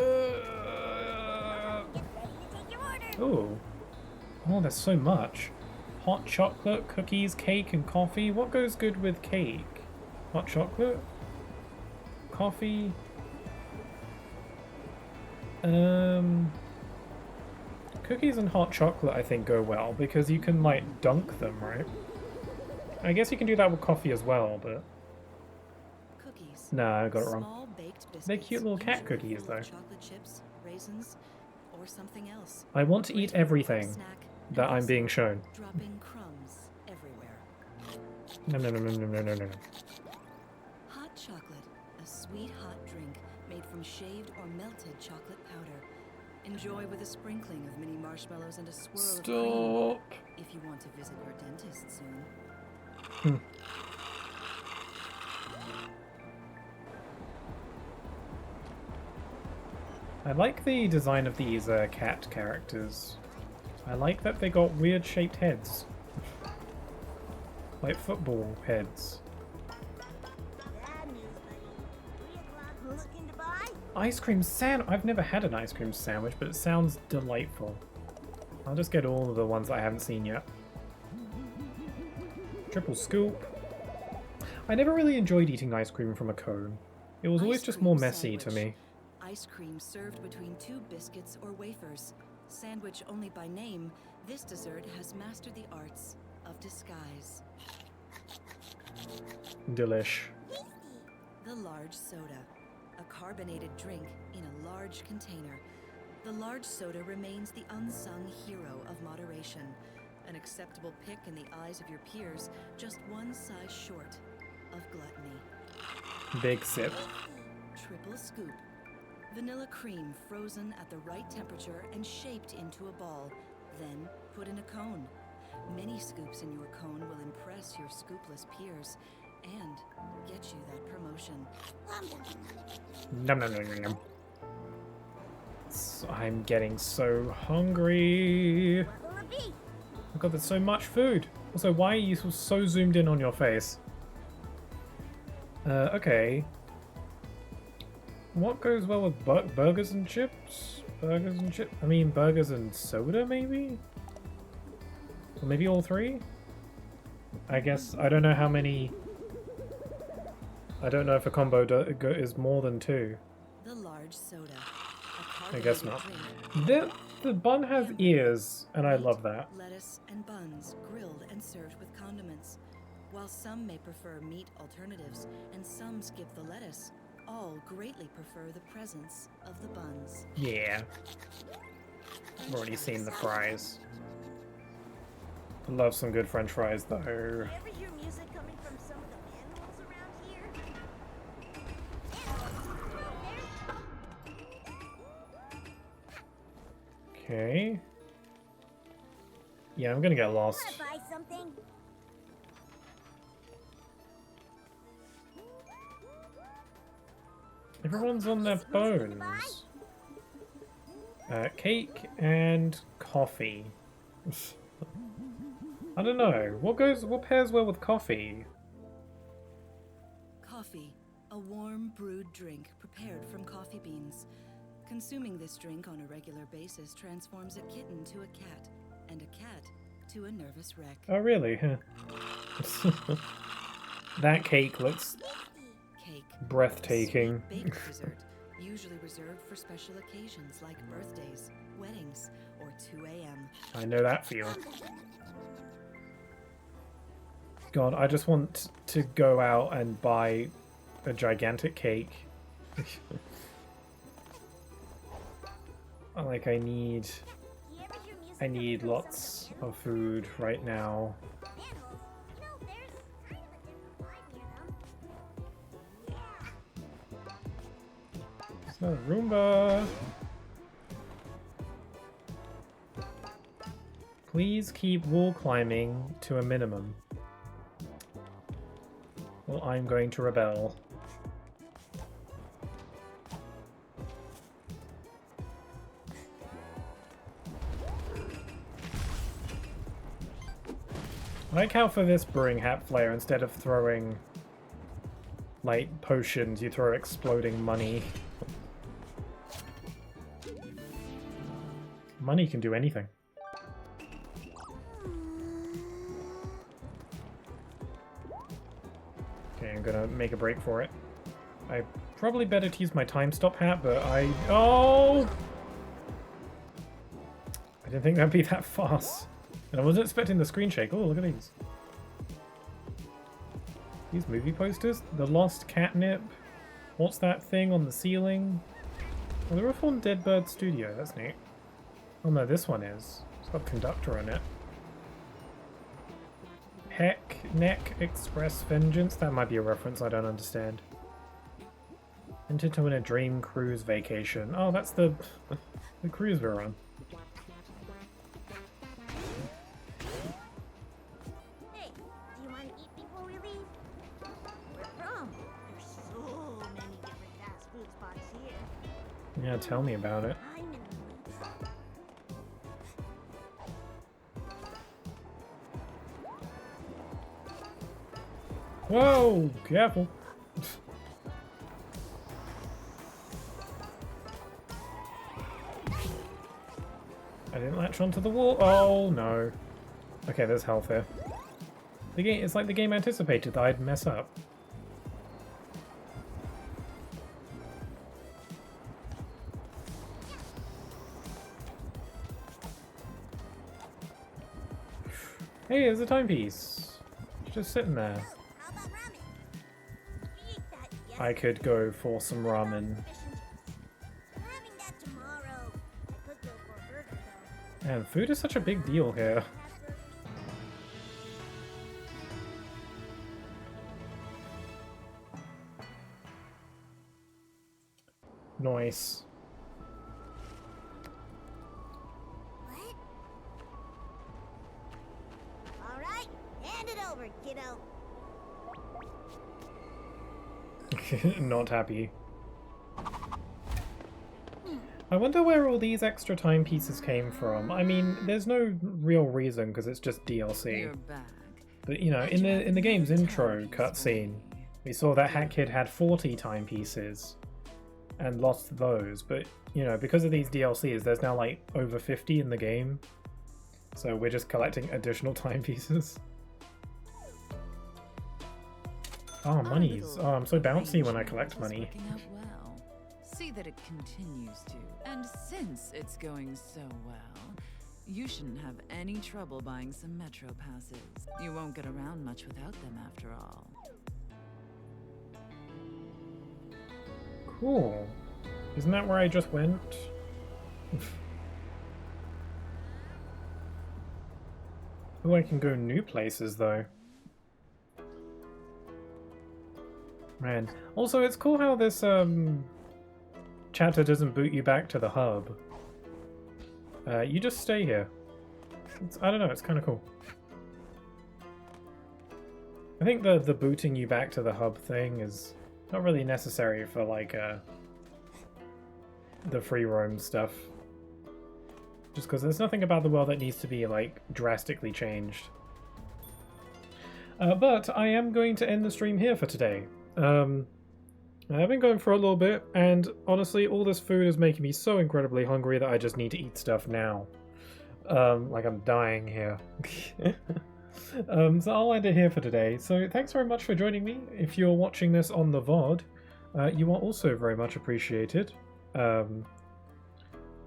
ready to take your order. Oh. Oh, there's so much. Hot chocolate, cookies, cake, and coffee. What goes good with cake? Hot chocolate? Coffee? Cookies and hot chocolate I think go well because you can like dunk them, right? I guess you can do that with coffee as well, but Cookies. nah, I got it wrong. Small baked They're biscuits, cute little cat usually cookies full of though. Chocolate chips, raisins, or something else. I want to eat Great for a everything snack, that and I'm also being shown. Dropping crumbs everywhere. No. Hot chocolate, a sweet hot drink made from shaved or melted chocolate powder. Enjoy with a sprinkling of mini marshmallows and a swirl of cream. Stop. If you want to visit your dentist soon. I like the design of these cat characters. I like that they got weird shaped heads. Like football heads. Bad news, buddy. 3 o'clock. Looking to buy? Ice cream sandwich. I've never had an ice cream sandwich, but it sounds delightful. I'll just get all of the ones that I haven't seen yet. Triple scoop. I never really enjoyed eating ice cream from a cone. It was always Ice just cream more messy to sandwich. me. Ice cream served between 2 biscuits or wafers. Sandwich only by name, this dessert has mastered the arts of disguise. Delish. The large soda. A carbonated drink in a large container. The large soda remains the unsung hero of moderation. An acceptable pick in the eyes of your peers, just one size short of gluttony. Big sip. Triple scoop. Vanilla cream frozen at the right temperature and shaped into a ball, then put in a cone. Many scoops in your cone will impress your scoopless peers and get you that promotion. Nom. I'm getting so hungry. Oh god, there's so much food. Also, why are you so zoomed in on your face? Okay. What goes well with burgers and chips? Burgers and chips? I mean, burgers and soda, maybe? Or maybe all three? I guess, I don't know how many... I don't know if a combo is more than 2. The large soda. I guess not. The bun has ears, and I love that. Lettuce and buns grilled and served with condiments. While some may prefer meat alternatives and some skip the lettuce, all greatly prefer the presence of the buns. Yeah. I've already seen the fries. Love some good french fries, though. You ever hear music coming from some of the manholes around here? Okay. Yeah, I'm gonna get lost. Wanna buy something? Everyone's on their phones. Cake and coffee. I don't know. What pairs well with coffee? Coffee, a warm brewed drink prepared from coffee beans. Consuming this drink on a regular basis transforms a kitten to a cat, and a cat to a nervous wreck. Oh, really? That cake looks breathtaking. Baked dessert, usually reserved for special occasions like birthdays, weddings, or 2 a.m. I know that feel. God, I just want to go out and buy a gigantic cake. Like, I need lots of food right now. It's not a Roomba. Please keep wall climbing to a minimum. Well, I'm going to rebel. I like how for this brewing hat flare, instead of throwing like potions, you throw exploding money. Money can do anything. Okay, I'm gonna make a break for it. I probably better to use my time stop hat, but oh! I didn't think that'd be that fast. And I wasn't expecting the screen shake. Oh, look at these. These movie posters? The Lost Catnip. What's that thing on the ceiling? Oh, they're off on Dead Bird Studio. That's neat. Oh no, this one is. It's got Conductor on it. Heck, Neck Express Vengeance. That might be a reference I don't understand. Entered to win a dream cruise vacation. Oh, that's the cruise we're on. Hey, do you want to eat before we leave? Where from? There's so many different fast food spots here. Yeah, tell me about it. I'm in the mood. Whoa! Careful. I didn't latch onto the wall. Oh no. Okay, there's health here. The game, it's like the game anticipated that I'd mess up. Hey, there's a timepiece. It's just sitting there. How about ramen? We eat that yesterday. I could go for some ramen. I'm having that tomorrow. I could go for a burger though. Man, food is such a big deal here. Nice. What? All right, hand it over, kiddo. Not happy. I wonder where all these extra timepieces came from. I mean, there's no real reason because it's just DLC. You're back. But you know, in the game's intro cutscene, we saw that Hat Kid had 40 timepieces and lost those. But you know, because of these DLCs, there's now like over 50 in the game. So we're just collecting additional timepieces. Oh, monies. Oh, I'm so bouncy when I collect money. Working out well. See that it continues to. And since it's going so well, you shouldn't have any trouble buying some Metro passes. You won't get around much without them after all. Cool. Isn't that where I just went? Oh, I can go new places though. Man. Also, it's cool how this chapter doesn't boot you back to the hub. You just stay here. I don't know, it's kind of cool. I think the booting you back to the hub thing is not really necessary for like the free roam stuff. Just because there's nothing about the world that needs to be like drastically changed. But I am going to end the stream here for today. I've been going for a little bit, and honestly, all this food is making me so incredibly hungry that I just need to eat stuff now. Like I'm dying here. So I'll end it here for today. So thanks very much for joining me. If you're watching this on the VOD, you are also very much appreciated.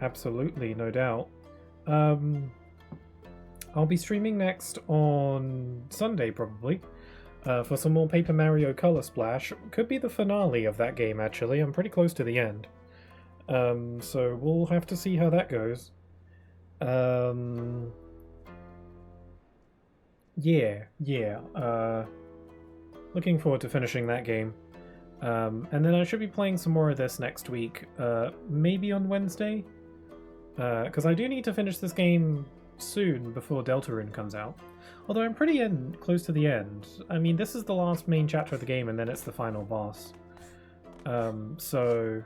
Absolutely, no doubt. I'll be streaming next on Sunday, probably, for some more Paper Mario Color Splash. Could be the finale of that game, actually. I'm pretty close to the end. So we'll have to see how that goes. Yeah. Looking forward to finishing that game. And then I should be playing some more of this next week, maybe on Wednesday. Because I do need to finish this game soon before Deltarune comes out. Although I'm pretty close to the end. I mean, this is the last main chapter of the game, and then it's the final boss. So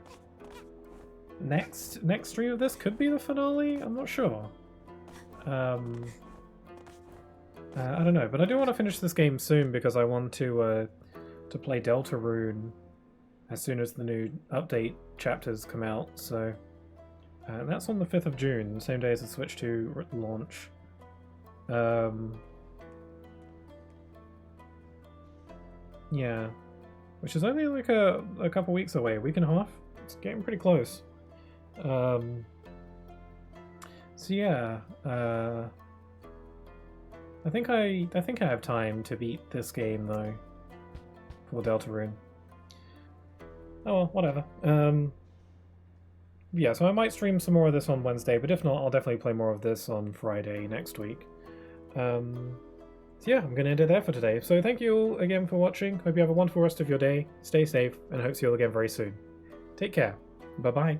next stream of this could be the finale. I'm not sure. I don't know, but I do want to finish this game soon because I want to play Deltarune as soon as the new update chapters come out. So. And that's on the 5th of June, the same day as the Switch 2 launch. Yeah. Which is only like a couple weeks away, a week and a half. It's getting pretty close. So yeah. I think I have time to beat this game though. For Deltarune. Oh well, whatever. Yeah, so I might stream some more of this on Wednesday, but if not, I'll definitely play more of this on Friday next week. So yeah, I'm going to end it there for today. So thank you all again for watching. Hope you have a wonderful rest of your day. Stay safe, and hope to see you all again very soon. Take care. Bye-bye.